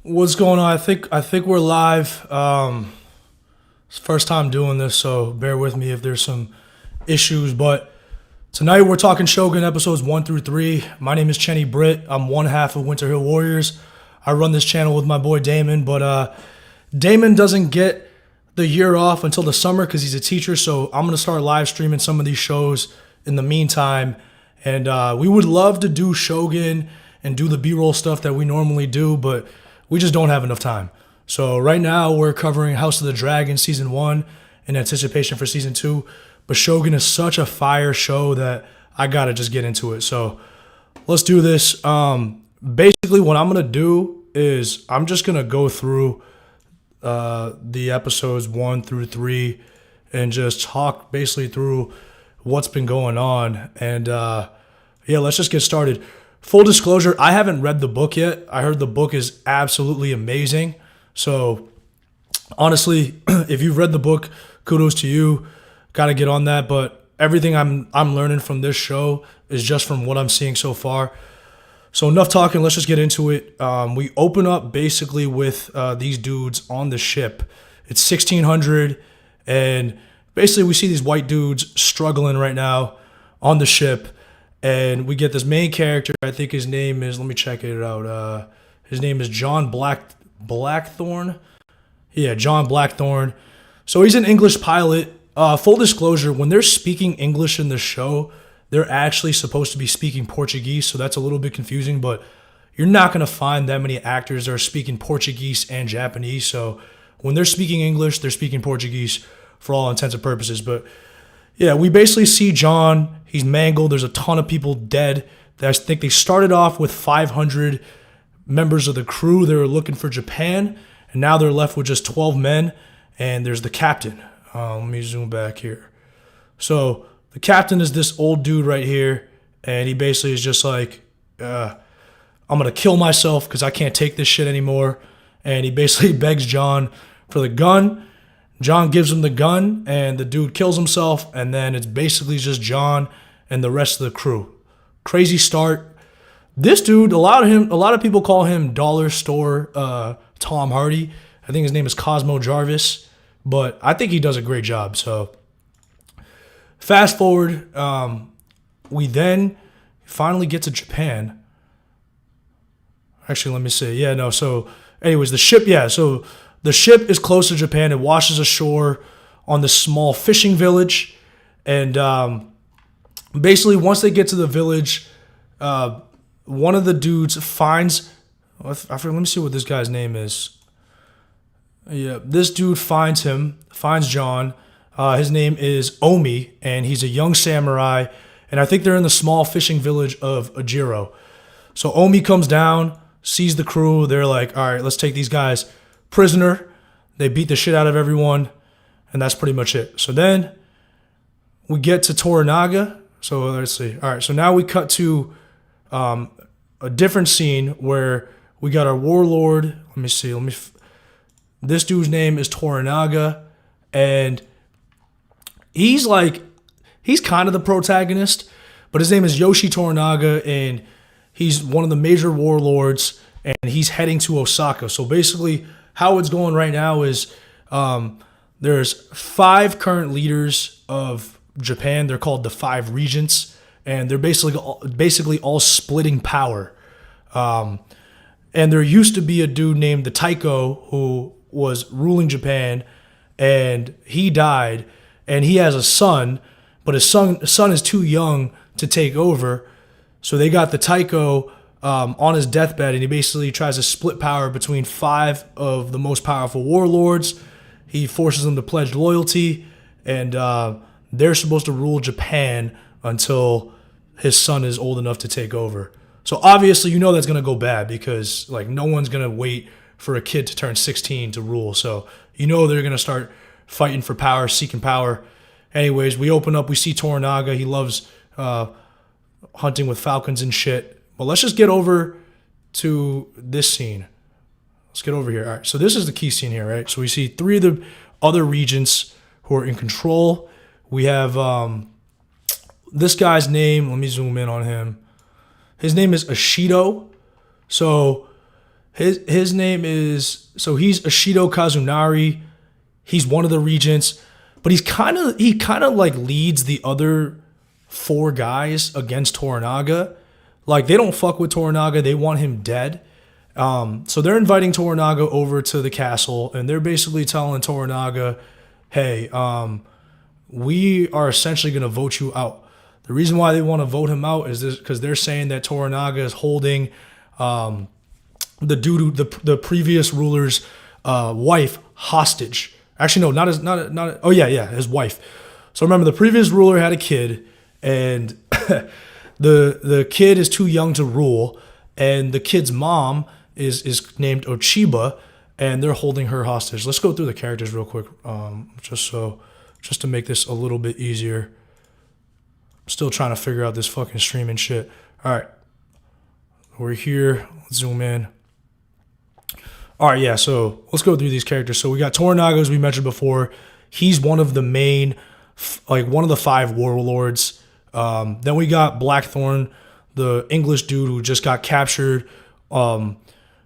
What's going on? I think we're live. It's the first time doing this, so bear with me if there's some issues. But tonight we're talking Shogun episodes 1 through 3. My name is Chenny Britt. I'm one half of Winter Hill Warriors. I run this channel with my boy Damon, but Damon doesn't get the year off until the summer because he's a teacher. So I'm gonna start live streaming some of these shows in the meantime, and we would love to do Shogun and do the B-roll stuff that we normally do, but we just don't have enough time. So right now we're covering House of the Dragon Season 1 in anticipation for Season 2. But Shogun is such a fire show that I gotta just get into it. So let's do this. Basically what I'm gonna do is I'm just gonna go through the episodes 1 through 3 and just talk basically through what's been going on. And yeah, let's just get started. Full disclosure, I haven't read the book yet. I heard the book is absolutely amazing. So honestly, if you've read the book, kudos to you. Got to get on that. But everything I'm learning from this show is just from what I'm seeing so far. So enough talking. Let's just get into it. We open up basically with these dudes on the ship. It's 1600, and basically we see these white dudes struggling right now on the ship. And we get this main character. I think his name is, let me check it out. His name is John Blackthorne. Yeah, John Blackthorne. So he's an English pilot. Full disclosure, when they're speaking English in the show, they're actually supposed to be speaking Portuguese. So that's a little bit confusing, but you're not going to find that many actors that are speaking Portuguese and Japanese. So when they're speaking English, they're speaking Portuguese for all intents and purposes. But yeah, we basically see John. He's mangled. There's a ton of people dead. I think they started off with 500 members of the crew. They were looking for Japan, and now they're left with just 12 men, and there's the captain. Let me zoom back here. So the captain is this old dude right here, and he basically is just like, I'm going to kill myself because I can't take this shit anymore. And he basically begs John for the gun. John gives him the gun, and the dude kills himself, and then it's basically just John and the rest of the crew. Crazy start. This dude, a lot of people call him Dollar Store Tom Hardy. I think his name is Cosmo Jarvis, but I think he does a great job. So fast forward, we then finally get to Japan. Actually, let me see. Yeah, no. So anyways, the ship, yeah, so the ship is close to Japan. It washes ashore on this small fishing village. And basically, once they get to the village, one of the dudes finds... let me see what this guy's name is. Yeah, this dude finds John. His name is Omi, and he's a young samurai. And I think they're in the small fishing village of Ajiro. So Omi comes down, sees the crew. They're like, all right, let's take these guys prisoner. They beat the shit out of everyone, and that's pretty much it. So then we get to Toranaga. So let's see. All right, so now we cut to a different scene where we got our warlord. Let me see. This dude's name is Toranaga, and he's kind of the protagonist, but his name is Yoshi Toranaga, and he's one of the major warlords, and he's heading to Osaka. So basically, how it's going right now is there's 5 current leaders of Japan. They're called the 5 regents, and they're basically all splitting power. And there used to be a dude named the Taiko who was ruling Japan, and he died, and he has a son, but his son is too young to take over. So they got the Taiko on his deathbed, and he basically tries to split power between 5 of the most powerful warlords. He forces them to pledge loyalty, and they're supposed to rule Japan until his son is old enough to take over. So obviously, you know that's going to go bad because no one's going to wait for a kid to turn 16 to rule. So you know they're going to start fighting for power, seeking power. Anyways, we open up, we see Toranaga. He loves hunting with falcons and shit. But let's just get over to this scene. Let's get over here. All right, so this is the key scene here, right? So we see 3 of the other regents who are in control. We have this guy's name. Let me zoom in on him. His name is Ashido. So His name is, so he's Ashido Kazunari. He's one of the regents, but he kind of like leads the other four guys against Toranaga. Like, they don't fuck with Toranaga. They want him dead. So they're inviting Toranaga over to the castle, and they're basically telling Toranaga, hey, we are essentially going to vote you out. The reason why they want to vote him out is because they're saying that Toranaga is holding the previous ruler's wife hostage. Actually, no, his wife. So remember, the previous ruler had a kid, and the kid is too young to rule, and the kid's mom is named Ochiba, and they're holding her hostage. Let's go through the characters real quick, just to make this a little bit easier. I'm still trying to figure out this fucking streaming shit. All right, we're here. Let's zoom in. All right, yeah. So let's go through these characters. So we got Toranaga, as we mentioned before. He's one of the main, like one of the 5 warlords. Then we got Blackthorn, the English dude who just got captured.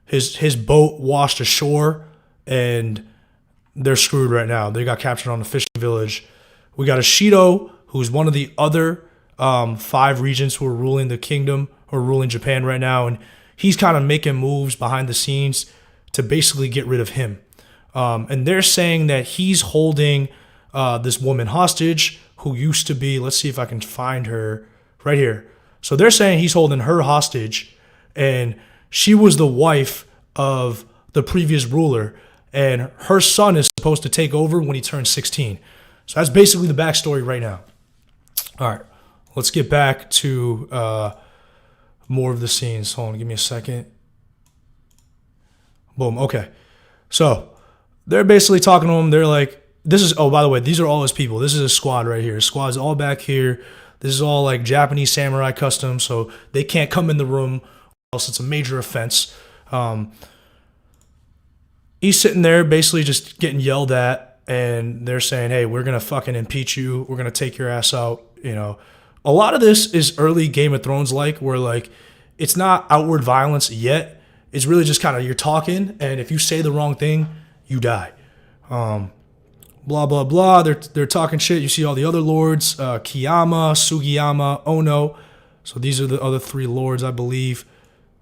His boat washed ashore, and they're screwed right now. They got captured on the fishing village. We got Ashido, who's one of the other 5 regents who are ruling the kingdom, or ruling Japan right now, and he's kind of making moves behind the scenes to basically get rid of him. And they're saying that he's holding this woman hostage who used to be, let's see if I can find her right here. So they're saying he's holding her hostage, and she was the wife of the previous ruler, and her son is supposed to take over when he turns 16. So that's basically the backstory right now. All right, let's get back to more of the scenes. Hold on, give me a second. Boom, okay. So they're basically talking to him. They're like, by the way, these are all his people. This is his squad right here. His squad's all back here. This is all like Japanese samurai custom, so they can't come in the room, or else it's a major offense. He's sitting there basically just getting yelled at, and they're saying, hey, we're going to fucking impeach you. We're going to take your ass out. You know, a lot of this is early Game of Thrones like, where like it's not outward violence yet. It's really just kind of you're talking, and if you say the wrong thing, you die. Blah, blah, blah. They're talking shit. You see all the other lords, Kiyama, Sugiyama, Ono. So these are the other 3 lords, I believe.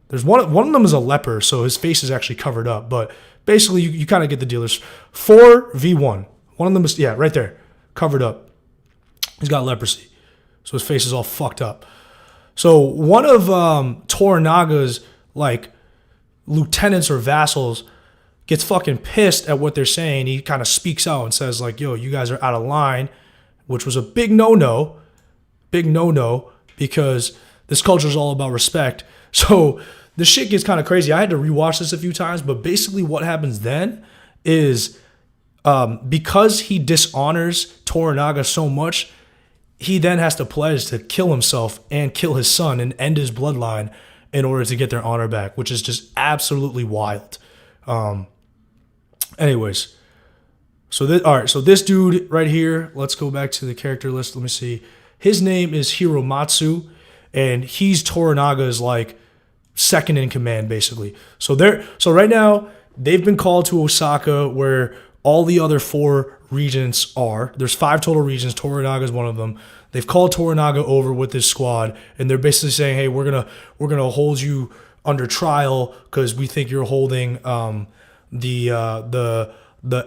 There's one of them is a leper, so his face is actually covered up. But basically, you kind of get the deal. There's 4v1. One of them is, right there, covered up. He's got leprosy, so his face is all fucked up. So one of Toranaga's, like, lieutenants or vassals gets fucking pissed at what they're saying. He kind of speaks out and says, like, yo, you guys are out of line, which was a big no-no, because this culture is all about respect. So the shit gets kind of crazy. I had to rewatch this a few times, but basically what happens then is because he dishonors Toranaga so much, he then has to pledge to kill himself and kill his son and end his bloodline in order to get their honor back, which is just absolutely wild. Anyways, so this dude right here, let's go back to the character list. Let me see. His name is Hiromatsu, and he's Toranaga's like second in command, basically. So right now they've been called to Osaka, where all the other 4 regents are. There's 5 total regents. Toranaga is one of them. They've called Toranaga over with this squad, and they're basically saying, hey, we're gonna hold you under trial because we think you're holding the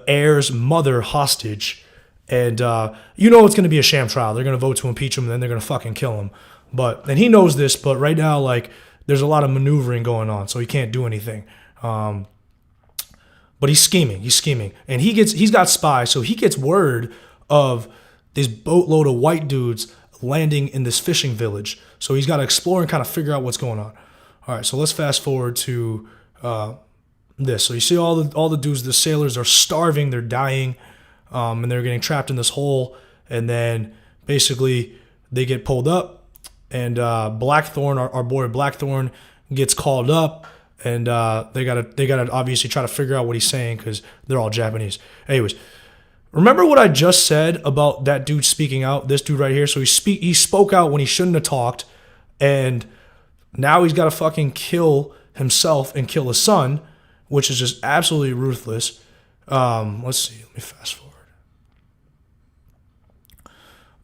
heir's mother hostage, and it's going to be a sham trial. They're going to vote to impeach him, and then they're going to fucking kill him. And he knows this, but right now, like, there's a lot of maneuvering going on, so he can't do anything. But he's scheming, and he's got spies, so he gets word of this boatload of white dudes landing in this fishing village. So he's got to explore and kind of figure out what's going on. All right, so let's fast forward to this. So you see all the dudes, the sailors are starving, they're dying, and they're getting trapped in this hole. And then basically they get pulled up, and Blackthorn, our boy Blackthorn, gets called up, and they gotta obviously try to figure out what he's saying because they're all Japanese. Anyways, remember what I just said about that dude speaking out? This dude right here. So he spoke out when he shouldn't have talked, and now he's got to fucking kill himself and kill his son. which is just absolutely ruthless. Let's see. Let me fast forward.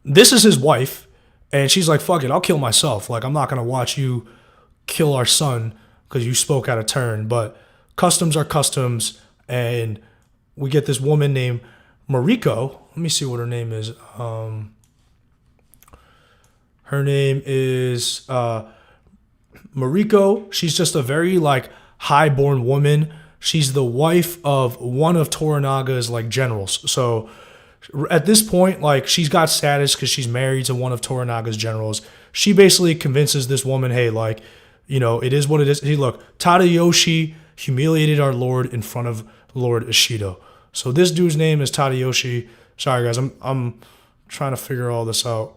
This is his wife, and she's like, fuck it, I'll kill myself. Like, I'm not going to watch you kill our son because you spoke out of turn. But customs are customs, and we get this woman named Mariko. Let me see what her name is. Her name is Mariko. She's just a very, like, high-born woman. She's the wife of one of Toranaga's, like, generals. So at this point, like, she's got status because she's married to one of Toranaga's generals. She basically convinces this woman, hey, like, you know, it is what it is. Hey, look, Tadayoshi humiliated our lord in front of Lord Ishido. So this dude's name is Tadayoshi. Sorry, guys, I'm trying to figure all this out.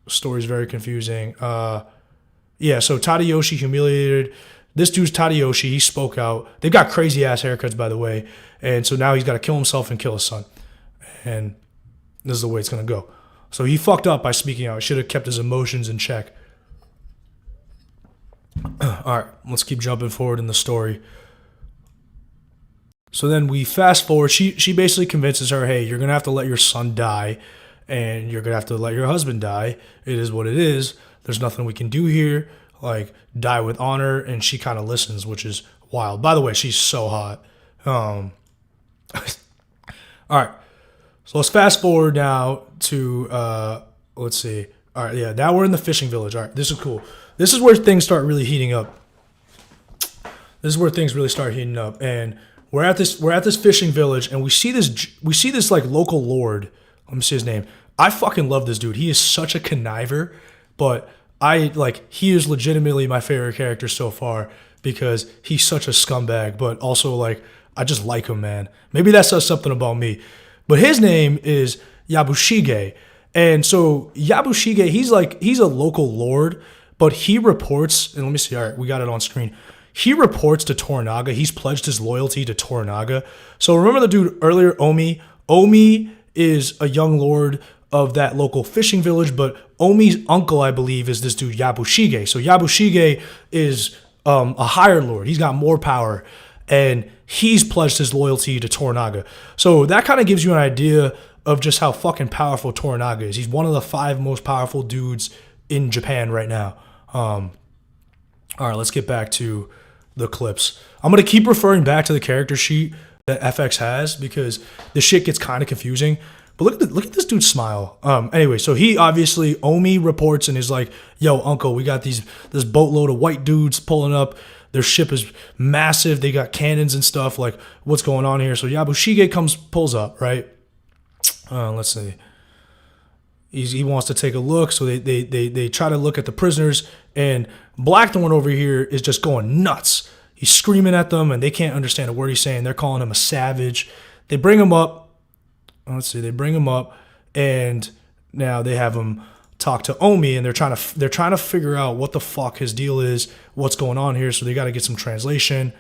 The story's very confusing. Yeah, so Tadayoshi humiliated. This dude's Tadayoshi. He spoke out. They've got crazy-ass haircuts, by the way. And so now he's got to kill himself and kill his son. And this is the way it's going to go. So he fucked up by speaking out. He should have kept his emotions in check. All right, let's keep jumping forward in the story. So then we fast forward. She basically convinces her, hey, you're going to have to let your son die, and you're going to have to let your husband die. It is what it is. There's nothing we can do here. Like, die with honor. And she kind of listens, which is wild. By the way, she's so hot. All right. So let's fast forward now to, let's see. All right, yeah, now we're in the fishing village. All right, this is cool. This is where things start really heating up. This is where things really start heating up. And we're at this fishing village, and we see this like local lord. Let me see his name. I fucking love this dude. He is such a conniver, but he is legitimately my favorite character so far because he's such a scumbag, but also like I just like him, man. Maybe that says something about me. But his name is Yabushige. And so Yabushige, he's a local lord, but he reports, and let me see, all right, we got it on screen. He reports to Toranaga. He's pledged his loyalty to Toranaga. So remember the dude earlier, Omi? Omi is a young lord of that local fishing village, but Omi's uncle, I believe, is this dude Yabushige. So Yabushige is a higher lord. He's got more power, and he's pledged his loyalty to Toranaga. So that kind of gives you an idea of just how fucking powerful Toranaga is. He's one of the 5 most powerful dudes in Japan right now. All right, let's get back to the clips. I'm going to keep referring back to the character sheet that FX has because the shit gets kind of confusing. But look at this dude's smile. Anyway, so he obviously, Omi reports and is like, yo, uncle, we got this boatload of white dudes pulling up. Their ship is massive. They got cannons and stuff. Like, what's going on here? So Yabushige pulls up, right? Let's see. He wants to take a look, so they try to look at the prisoners, and Blackthorn over here is just going nuts. He's screaming at them, and they can't understand a word he's saying. They're calling him a savage. They bring him up. Let's see. They bring him up, and now they have him talk to Omi, and they're trying to figure out what the fuck his deal is, what's going on here. So they got to get some translation.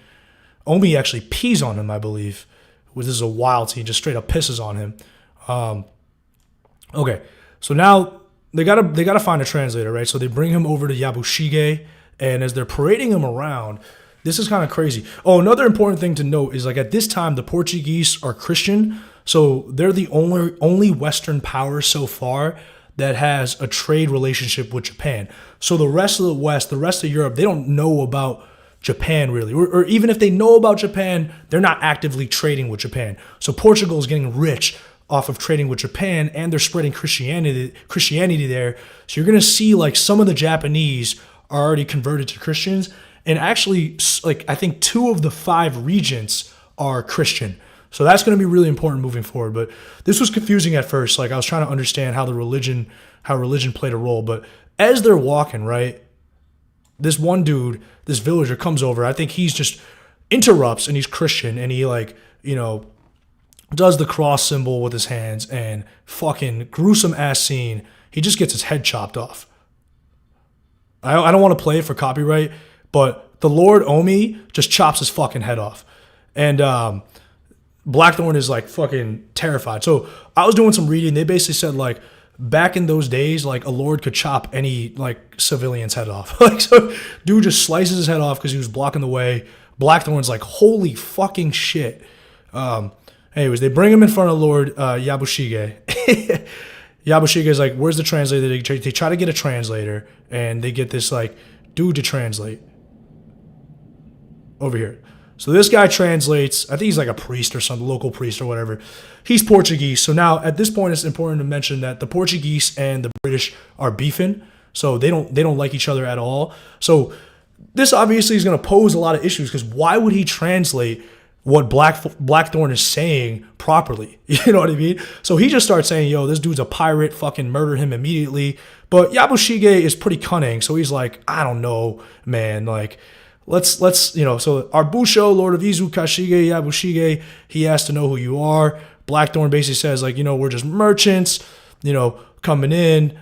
Omi actually pees on him, I believe. This is a wild scene, just straight up pisses on him. Okay, so now they gotta find a translator, right? So they bring him over to Yabushige, and as they're parading him around, this is kind of crazy. Oh, another important thing to note is like at this time the Portuguese are Christian, so they're the only Western power so far that has a trade relationship with Japan. So the rest of the West, the rest of Europe, they don't know about Japan really, or even if they know about Japan, they're not actively trading with Japan. So Portugal is getting rich off of trading with Japan, and they're spreading Christianity there. So you're gonna see like some of the Japanese are already converted to Christians, and actually like I think 2 of the 5 regents are Christian. So that's gonna be really important moving forward. But this was confusing at first. Like I was trying to understand how religion played a role. But as they're walking, right, this one dude, this villager comes over. I think he's just interrupts, and he's Christian, and he like, you know, does the cross symbol with his hands, and fucking gruesome ass scene. He just gets his head chopped off. I don't want to play it for copyright, but the Lord Omi just chops his fucking head off. And Blackthorn is like fucking terrified. So I was doing some reading. They basically said like back in those days, like a lord could chop any like civilian's head off. Like so dude just slices his head off because he was blocking the way. Blackthorn's like, holy fucking shit. Anyways, they bring him in front of Lord Yabushige. Yabushige's like, where's the translator? They try to get a translator, and they get this like dude to translate over here. So this guy translates. I think he's like a priest or some local priest or whatever. He's Portuguese. So now at this point, it's important to mention that the Portuguese and the British are beefing. So they don't like each other at all. So this obviously is going to pose a lot of issues, because why would he translate what Blackthorn is saying properly? You know what I mean? So he just starts saying, yo, this dude's a pirate, fucking murder him immediately. But Yabushige is pretty cunning, so he's like, I don't know, man, like, let's you know, so our Busho, Lord of Izu Kashige Yabushige, he has to know who you are. Blackthorn basically says, like, you know, we're just merchants, you know, coming in,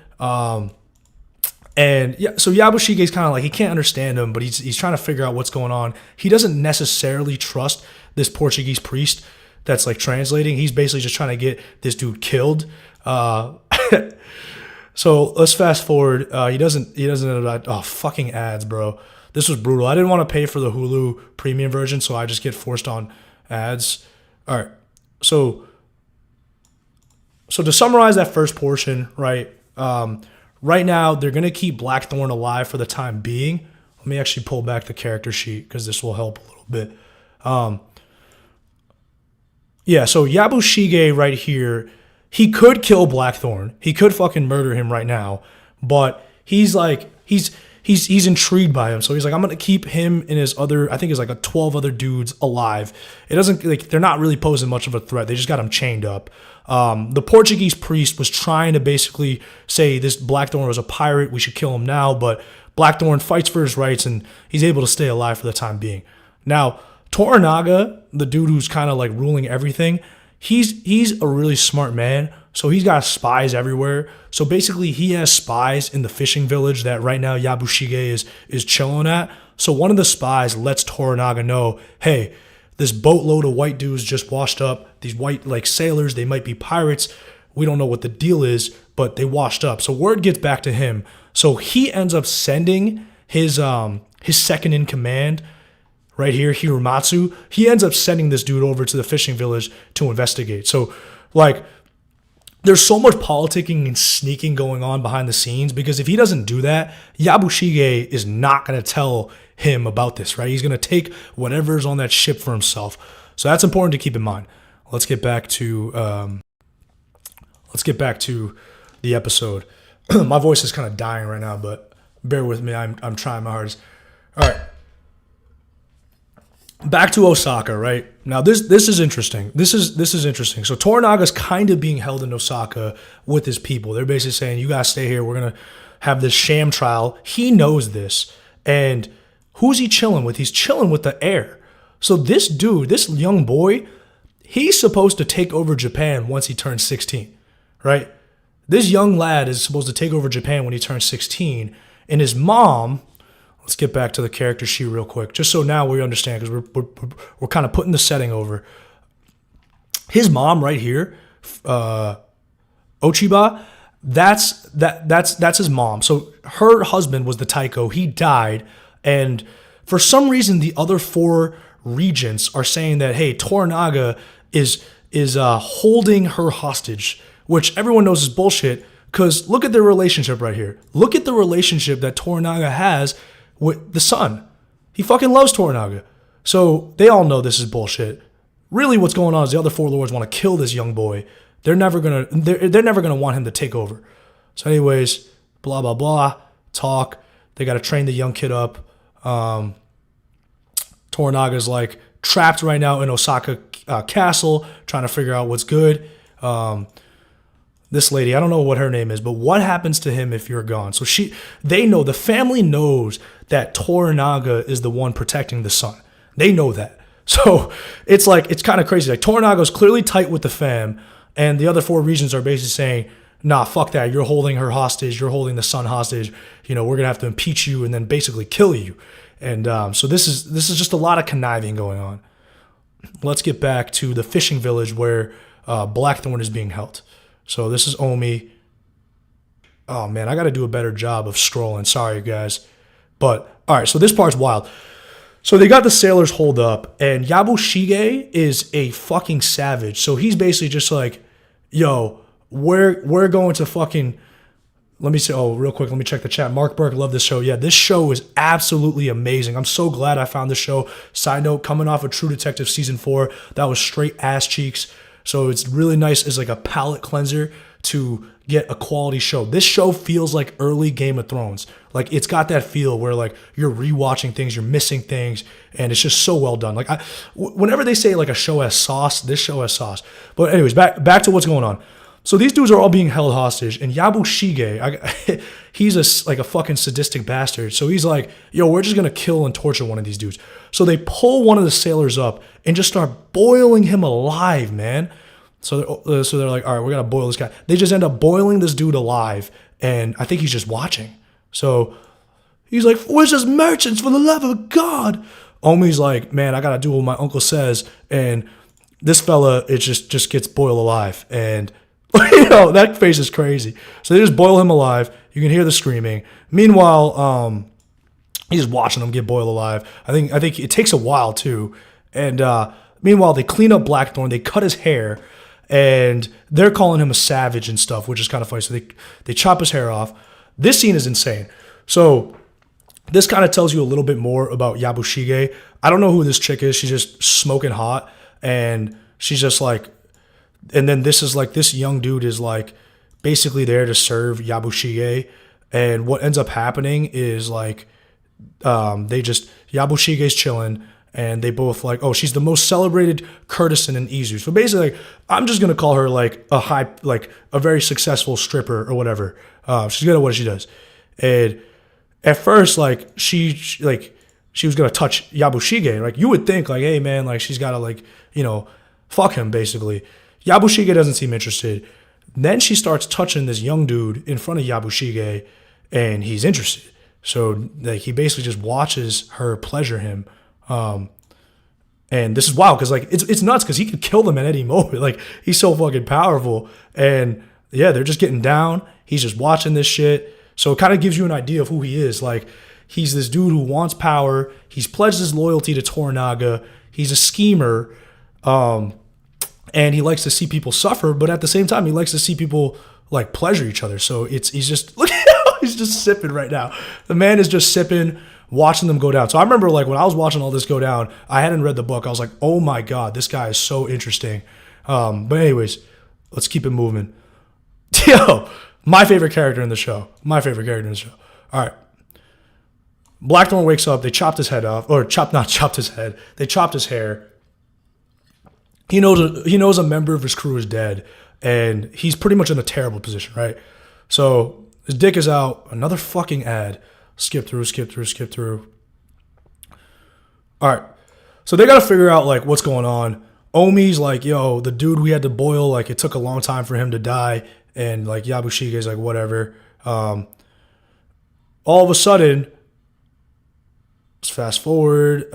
and yeah, so Yabushige's kind of like, he can't understand him, but he's trying to figure out what's going on. He doesn't necessarily trust this Portuguese priest that's like translating. He's basically just trying to get this dude killed. So let's fast forward. He doesn't know that. Oh, fucking ads, bro. This was brutal. I didn't want to pay for the Hulu premium version, so I just get forced on ads. All right. So to summarize that first portion, right? Right now, they're going to keep Blackthorn alive for the time being. Let me actually pull back the character sheet, because this will help a little bit. Yeah, so Yabushige right here, he could kill Blackthorn. He could fucking murder him right now. But he's like, he's intrigued by him. So he's like, I'm going to keep him and his other, I think it's like a 12 other dudes alive. It doesn't, like, they're not really posing much of a threat. They just got him chained up. The Portuguese priest was trying to basically say this Blackthorn was a pirate, we should kill him now, but Blackthorn fights for his rights, and he's able to stay alive for the time being. Now, Toranaga, the dude who's kind of like ruling everything, he's a really smart man, so he's got spies everywhere. So basically, he has spies in the fishing village that right now Yabushige is chilling at. So one of the spies lets Toranaga know, hey, this boatload of white dudes just washed up. These white, like, sailors, they might be pirates. We don't know what the deal is, but they washed up. So word gets back to him. So he ends up sending his second in command right here, Hiromatsu. He ends up sending this dude over to the fishing village to investigate. So, like, there's so much politicking and sneaking going on behind the scenes, because if he doesn't do that, Yabushige is not going to tell him about this, right? He's going to take whatever's on that ship for himself. So that's important to keep in mind. Let's get back to the episode. My voice is kind of dying right now, but bear with me. I'm trying my hardest. All right. Back to Osaka, right? Now this is interesting. This is interesting. So Toranaga's kind of being held in Osaka with his people. They're basically saying, you guys stay here. We're gonna have this sham trial. He knows this. And who's he chilling with? He's chilling with the heir. So this dude, this young boy, he's supposed to take over Japan once he turns 16, right? This young lad is supposed to take over Japan when he turns 16. And his mom, let's get back to the character sheet real quick, just so now we understand, because we're kind of putting the setting over. His mom right here, Ochiba, that's his mom. So her husband was the Taiko. He died, and for some reason the other four regents are saying that, hey, Toranaga is holding her hostage, which everyone knows is bullshit, because look at their relationship right here. Look at the relationship that Toranaga has with the son. He fucking loves Toranaga. So they all know this is bullshit. Really what's going on is the other four lords want to kill this young boy. They're never gonna want him to take over. So anyways, blah blah blah, talk. They gotta train the young kid up. Toranaga's like trapped right now in Osaka castle, trying to figure out what's good. This lady, I don't know what her name is, but what happens to him if you're gone? So the family knows that Toranaga is the one protecting the son. They know that. So it's kind of crazy. Like, Toranaga's clearly tight with the fam, and the other four regions are basically saying, nah, fuck that. You're holding her hostage. You're holding the son hostage. You know, we're going to have to impeach you and then basically kill you. And so this is just a lot of conniving going on. Let's get back to the fishing village where Blackthorn is being held. So this is Omi. Oh, man, I got to do a better job of scrolling. Sorry, guys. But, all right, so this part's wild. So they got the sailors holed up, and Yabushige is a fucking savage. So he's basically just like, yo, we're going to fucking. Let me say, real quick, let me check the chat. Mark Burke, love this show. Yeah, this show is absolutely amazing. I'm so glad I found this show. Side note, coming off of True Detective Season 4, that was straight ass cheeks. So it's really nice as like a palate cleanser to get a quality show. This show feels like early Game of Thrones. Like it's got that feel where like you're rewatching things, you're missing things, and it's just so well done. Like whenever they say like a show has sauce, this show has sauce. But anyways, back to what's going on. So these dudes are all being held hostage, and Yabushige, he's like a fucking sadistic bastard. So he's like, yo, we're just gonna kill and torture one of these dudes. So they pull one of the sailors up and just start boiling him alive, man. So they're like, all right, we're gonna boil this guy. They just end up boiling this dude alive, and I think he's just watching. So he's like, where's his merchants, for the love of God? Omi's like, man, I gotta do what my uncle says, and this fella, it just gets boiled alive, and that face is crazy. So they just boil him alive. You can hear the screaming. Meanwhile, he's watching him get boiled alive. I think it takes a while too. And meanwhile, they clean up Blackthorn. They cut his hair, and they're calling him a savage and stuff, which is kind of funny. So they chop his hair off. This scene is insane. So this kind of tells you a little bit more about Yabushige. I don't know who this chick is. She's just smoking hot, and she's just like. And then this young dude is like basically there to serve Yabushige. And what ends up happening is like Yabushige's chilling, and they both like, oh, she's the most celebrated courtesan in Izu. So basically, like, I'm just gonna call her like a very successful stripper or whatever. She's good at what she does. And at first, like she was gonna touch Yabushige. Like you would think, like, hey man, like she's gotta like, fuck him basically. Yabushige doesn't seem interested. Then she starts touching this young dude in front of Yabushige, and he's interested. So like he basically just watches her pleasure him. And this is wild because like it's nuts because he could kill them at any moment. Like he's so fucking powerful. And yeah, they're just getting down. He's just watching this shit. So it kind of gives you an idea of who he is. Like he's this dude who wants power. He's pledged his loyalty to Toranaga. He's a schemer. And he likes to see people suffer, but at the same time, he likes to see people like pleasure each other. So he's just look at how he's just sipping right now. The man is just sipping, watching them go down. So I remember like when I was watching all this go down, I hadn't read the book. I was like, oh my God, this guy is so interesting. But anyways, let's keep it moving. Yo, my favorite character in the show. All right. Blackthorn wakes up. They chopped his head off, or not chopped his head. They chopped his hair. He knows a member of his crew is dead, and he's pretty much in a terrible position, right? So his dick is out. Another fucking ad. Skip through. All right. So they got to figure out like what's going on. Omi's like, yo, the dude we had to boil, like it took a long time for him to die, and like Yabushige's like whatever. All of a sudden, let's fast forward.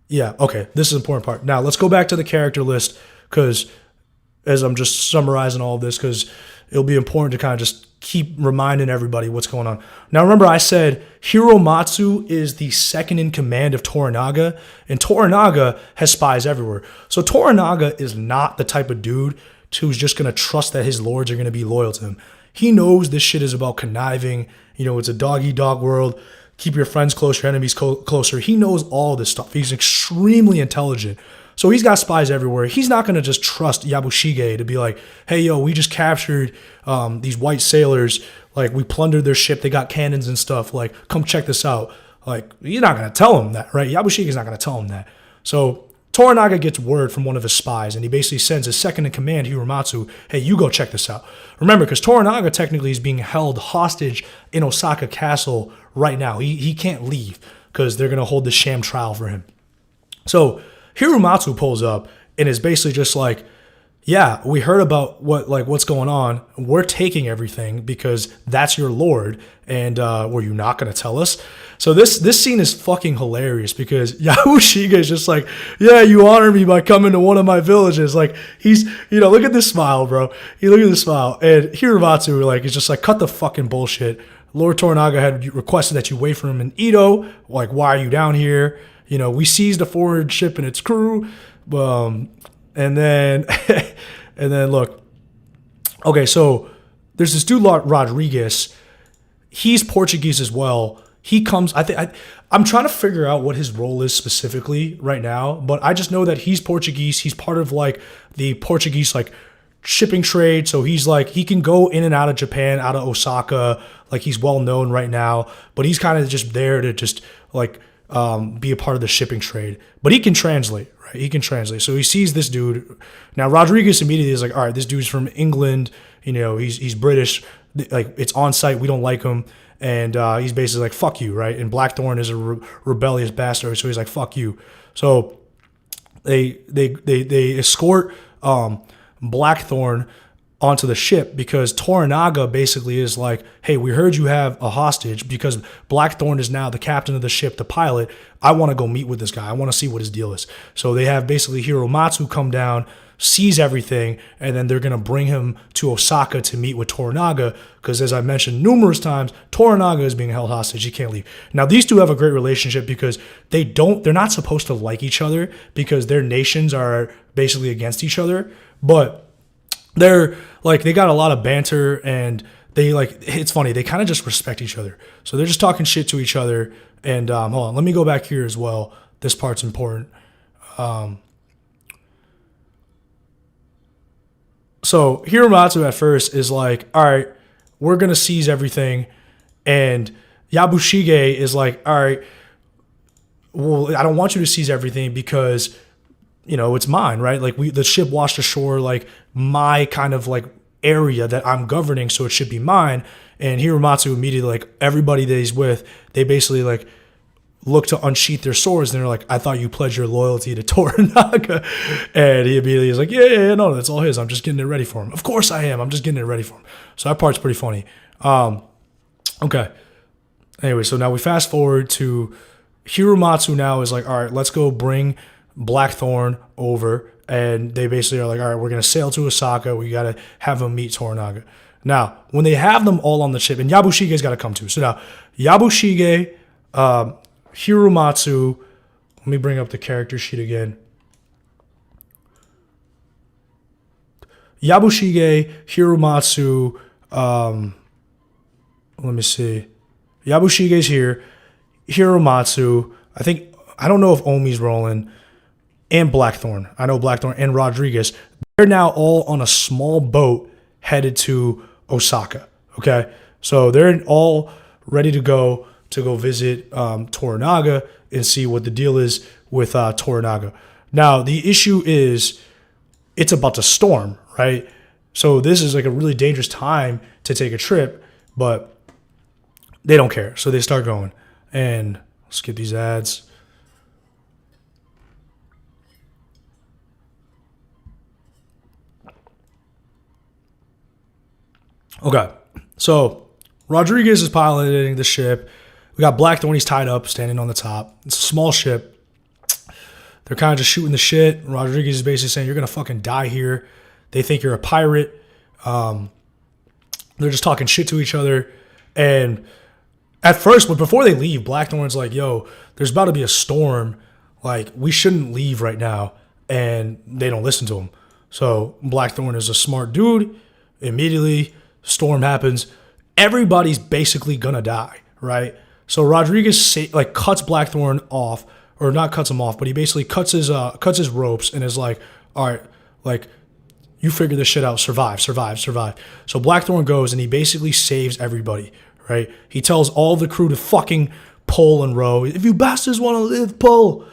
Yeah, okay, this is an important part. Now, let's go back to the character list, because as I'm just summarizing all of this, because it'll be important to kind of just keep reminding everybody what's going on. Now, remember I said Hiromatsu is the second in command of Toranaga, and Toranaga has spies everywhere. So Toranaga is not the type of dude who's just going to trust that his lords are going to be loyal to him. He knows this shit is about conniving. It's a dog-eat-dog world. Keep your friends close, your enemies closer. He knows all this stuff. He's extremely intelligent. So he's got spies everywhere. He's not going to just trust Yabushige to be like, hey, yo, we just captured these white sailors. Like, we plundered their ship. They got cannons and stuff. Like, come check this out. Like, you're not going to tell him that, right? Yabushige's not going to tell him that. So Toranaga gets word from one of his spies, and he basically sends his second in command, Hiromatsu, hey, you go check this out. Remember, because Toranaga technically is being held hostage in Osaka Castle right now. He can't leave because they're going to hold the sham trial for him. So Hiromatsu pulls up and is basically just like, yeah, we heard about what's going on. We're taking everything because that's your lord. And were you not going to tell us? So this scene is fucking hilarious because Yabushige is just like, yeah, you honor me by coming to one of my villages. Like he's, look at this smile, bro. You look at this smile. And Hiromatsu is just like, cut the fucking bullshit. Lord Toranaga had requested that you wait for him in Edo. Like, why are you down here? You know, we seized a foreign ship and its crew. And then, and then look. Okay, so there's this dude Rodriguez. He's Portuguese as well. He comes. I'm trying to figure out what his role is specifically right now, but I just know that he's Portuguese. He's part of like the Portuguese like shipping trade. So he's like he can go in and out of Japan, out of Osaka. Like he's well known right now, but he's kind of just there to just like be a part of the shipping trade. But he can translate, right? He can translate. So he sees this dude. Now Rodriguez immediately is like, all right, this dude's from England. You know, he's British. Like it's on site. We don't like him. And he's basically like, fuck you, right? And Blackthorn is a rebellious bastard, so he's like, fuck you. So they escort Blackthorn onto the ship because Toranaga basically is like, hey, we heard you have a hostage because Blackthorn is now the captain of the ship, the pilot. I want to go meet with this guy. I want to see what his deal is. So they have basically Hiromatsu come down, seize everything, and then they're going to bring him to Osaka to meet with Toranaga because, as I mentioned numerous times, Toranaga is being held hostage. He can't leave. Now, these two have a great relationship because they're not supposed to like each other because their nations are basically against each other, but they're like, they got a lot of banter and they like, it's funny, they kind of just respect each other. So they're just talking shit to each other. And hold on, let me go back here as well. This part's important. So Hiromatsu at first is like, all right, we're going to seize everything. And Yabushige is like, all right, well, I don't want you to seize everything because, you know, it's mine, right? Like the ship washed ashore, like my kind of like area that I'm governing. So it should be mine. And Hiromatsu immediately, like everybody that he's with, they basically like look to unsheath their swords, and they're like, I thought you pledged your loyalty to Toranaga. And he immediately is like, yeah, no, that's all his. I'm just getting it ready for him. Of course I am. I'm just getting it ready for him. So that part's pretty funny. Okay. Anyway, so now we fast forward to Hiromatsu now is like, all right, let's go bring Blackthorn over. And they basically are like, all right, we're going to sail to Osaka. We got to have him meet Toranaga. Now, when they have them all on the ship, and Yabushige's got to come too. So now, Yabushige, Hiromatsu, let me bring up the character sheet again. Yabushige, Hiromatsu, let me see. Yabushige's here. Hiromatsu, I don't know if Omi's rolling, and Blackthorn. I know Blackthorn and Rodriguez. They're now all on a small boat headed to Osaka. Okay? So they're all ready to go visit Toranaga and see what the deal is with Toranaga. Now, the issue is it's about to storm, right? So this is like a really dangerous time to take a trip, but they don't care. So they start going. And let's get these ads. Okay, so Rodriguez is piloting the ship. We got Blackthorn, he's tied up, standing on the top. It's a small ship. They're kind of just shooting the shit. Rodriguez is basically saying, you're going to fucking die here. They think you're a pirate. They're just talking shit to each other. And at first, but before they leave, Blackthorn's like, yo, there's about to be a storm. Like, we shouldn't leave right now. And they don't listen to him. So Blackthorn is a smart dude. Immediately, storm happens. Everybody's basically going to die, right? So Rodriguez cuts Blackthorn off, or not cuts him off, but he basically cuts his ropes and is like, all right, like, you figure this shit out, survive. So Blackthorn goes and he basically saves everybody, right? He tells all the crew to fucking pull and row. If you bastards want to live, pull.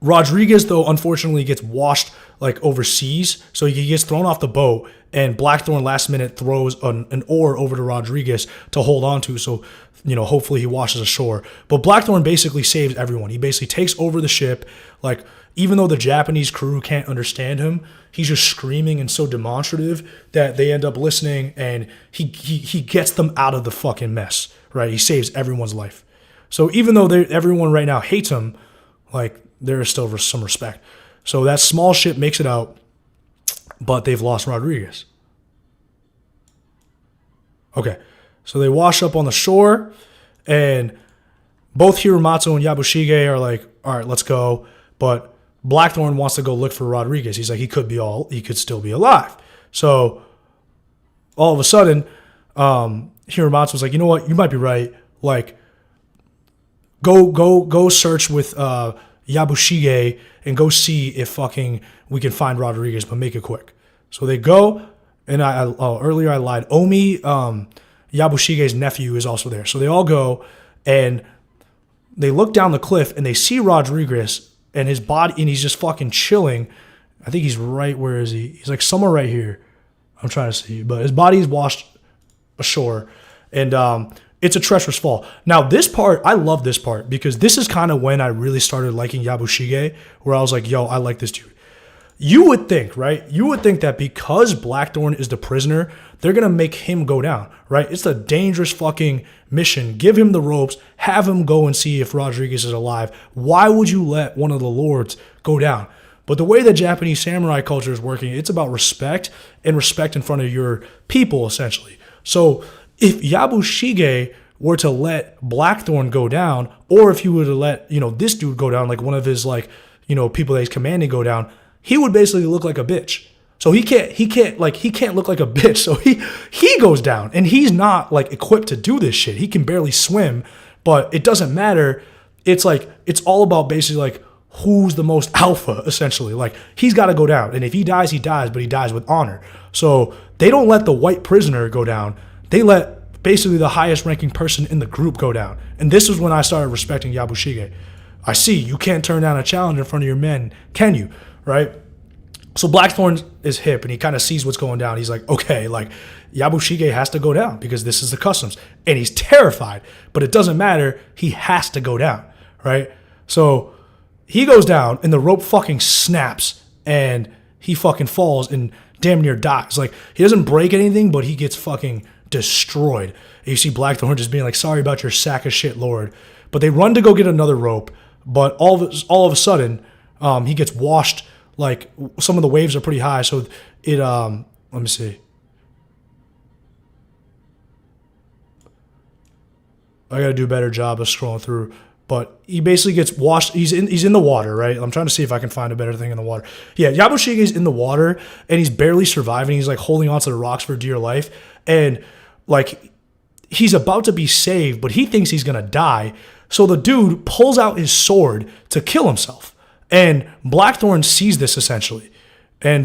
Rodriguez, though, unfortunately gets washed like overseas, so he gets thrown off the boat, and Blackthorn last minute throws an oar over to Rodriguez to hold on to, so, you know, hopefully he washes ashore. But Blackthorn basically saves everyone. He basically takes over the ship. Like, even though the Japanese crew can't understand him, he's just screaming and so demonstrative that they end up listening, and he gets them out of the fucking mess, right? He saves everyone's life. So even though everyone right now hates him, like, there is still some respect. So that small ship makes it out, but they've lost Rodriguez. Okay, So they wash up on the shore, and both Hiromatsu and Yabushige are like, all right, let's go. But Blackthorn wants to go look for Rodriguez. He's like, he could still be alive. So all of a sudden, Hiromatsu was like, you know what? You might be right. Like, go search with Yabushige and go see if fucking we can find Rodriguez, but make it quick. So they go, and earlier I lied. Omi, Yabushige's nephew, is also there. So they all go, and they look down the cliff, and they see Rodriguez and his body, and he's just fucking chilling. I think he's right, where is he? He's like somewhere right here. I'm trying to see, but his body is washed ashore, and it's a treacherous fall. Now, this part, I love this part, because this is kind of when I really started liking Yabushige, where I was like, yo, I like this dude. You would think, right? You would think that because Blackthorn is the prisoner, they're going to make him go down, right? It's a dangerous fucking mission. Give him the ropes. Have him go and see if Rodriguez is alive. Why would you let one of the lords go down? But the way that Japanese samurai culture is working, it's about respect, and respect in front of your people, essentially. So if Yabushige were to let Blackthorn go down, or if he were to let, this dude go down, like one of his, people that he's commanding go down, he would basically look like a bitch. So he can't look like a bitch. So he goes down, and he's not like equipped to do this shit. He can barely swim, but it doesn't matter. It's like, it's all about basically like who's the most alpha, essentially. Like, he's got to go down, and if he dies, but he dies with honor. So they don't let the white prisoner go down. They let basically the highest ranking person in the group go down. And this is when I started respecting Yabushige. I see you can't turn down a challenge in front of your men, can you? Right? So Blackthorn is hip, and he kind of sees what's going down. He's like, okay, like Yabushige has to go down because this is the customs. And he's terrified, but it doesn't matter. He has to go down, right? So he goes down, and the rope fucking snaps, and he fucking falls and damn near dies. Like, he doesn't break anything, but he gets fucking destroyed. And you see Blackthorn just being like, sorry about your sack of shit, Lord. But they run to go get another rope, but all of a sudden, he gets washed. Like, some of the waves are pretty high, so it, let me see. I gotta do a better job of scrolling through. But he basically gets washed. He's in the water, right? I'm trying to see if I can find a better thing in the water. Yeah, Yabushige's in the water, and he's barely surviving. He's like holding onto the rocks for dear life. And like, he's about to be saved, but he thinks he's gonna die. So the dude pulls out his sword to kill himself. And Blackthorn sees this, essentially. And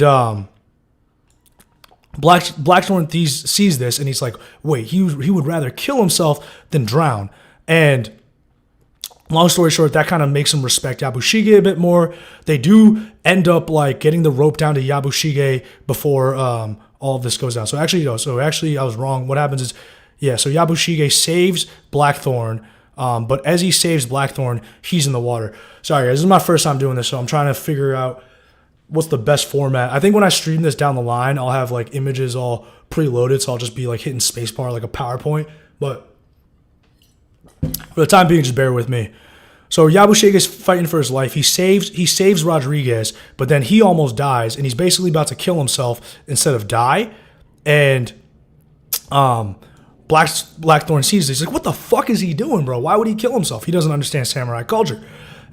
Blackthorn sees this, and he's like, wait, he would rather kill himself than drown. And long story short, that kind of makes him respect Yabushige a bit more. They do end up like getting the rope down to Yabushige before all of this goes down. So actually, I was wrong. What happens is, so Yabushige saves Blackthorn. But as he saves Blackthorn, he's in the water. Sorry, guys, this is my first time doing this, so I'm trying to figure out what's the best format. I think when I stream this down the line, I'll have like images all preloaded, so I'll just be like hitting spacebar like a PowerPoint. But for the time being, just bear with me. So Yabushige is fighting for his life. He saves Rodriguez, but then he almost dies, and he's basically about to kill himself instead of die. And Blackthorn sees this. He's like, what the fuck is he doing, bro? Why would he kill himself? He doesn't understand samurai culture.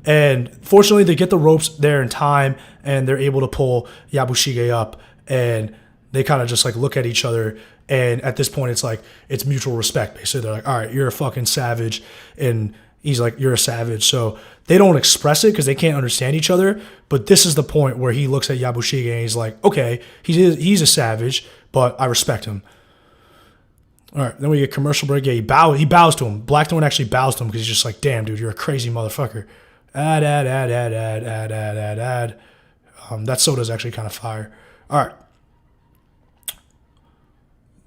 And fortunately, they get the ropes there in time, and they're able to pull Yabushige up, and they kind of just like look at each other. And at this point, it's like, it's mutual respect. Basically, they're like, all right, you're a fucking savage. And he's like, you're a savage. So they don't express it because they can't understand each other. But this is the point where he looks at Yabushige, and he's like, okay, he's a savage, but I respect him. All right, then we get commercial break. Yeah, he bows to him. Blackthorn actually bows to him because he's just like, damn, dude, you're a crazy motherfucker. Ad. That soda's actually kind of fire. All right.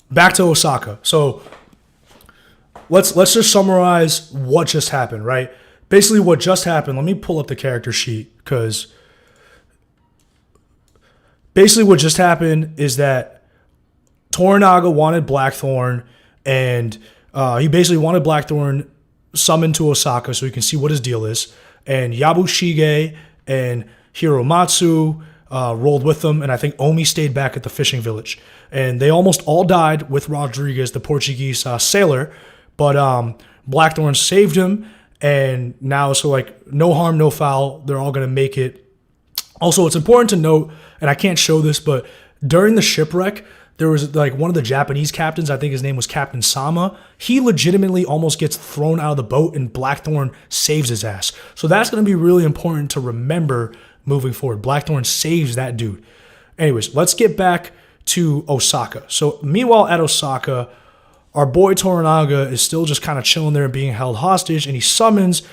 Back to Osaka. So let's just summarize what just happened, right? Basically what just happened, let me pull up the character sheet, because basically what just happened is that Toranaga wanted Blackthorn, and he basically wanted Blackthorn summoned to Osaka so he can see what his deal is. And Yabushige and Hiromatsu rolled with them, and I think Omi stayed back at the fishing village. And they almost all died with Rodriguez, the Portuguese sailor, but Blackthorn saved him, and now, so like, no harm, no foul. They're all going to make it. Also, it's important to note, and I can't show this, but during the shipwreck, there was like one of the Japanese captains, I think his name was Captain Sama. He legitimately almost gets thrown out of the boat, and Blackthorn saves his ass. So that's going to be really important to remember moving forward. Blackthorn saves that dude. Anyways, let's get back to Osaka. So meanwhile at Osaka, our boy Toranaga is still just kind of chilling there and being held hostage, and he summons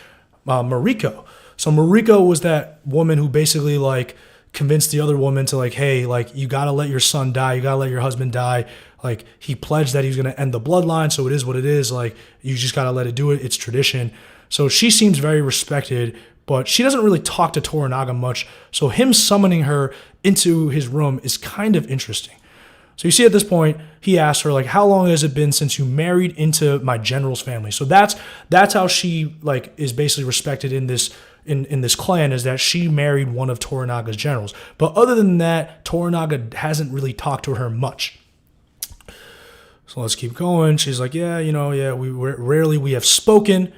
Mariko. So Mariko was that woman who basically like convinced the other woman to like, hey, like, you got to let your son die. You got to let your husband die. Like, he pledged that he was going to end the bloodline. So it is what it is. Like, you just got to let it do it. It's tradition. So she seems very respected, but she doesn't really talk to Toranaga much. So him summoning her into his room is kind of interesting. So you see at this point, he asks her, like, how long has it been since you married into my general's family? So that's how she like is basically respected in this in this clan, is that she married one of Toranaga's generals. But other than that, Toranaga hasn't really talked to her much. So let's keep going. She's like, yeah, we have spoken.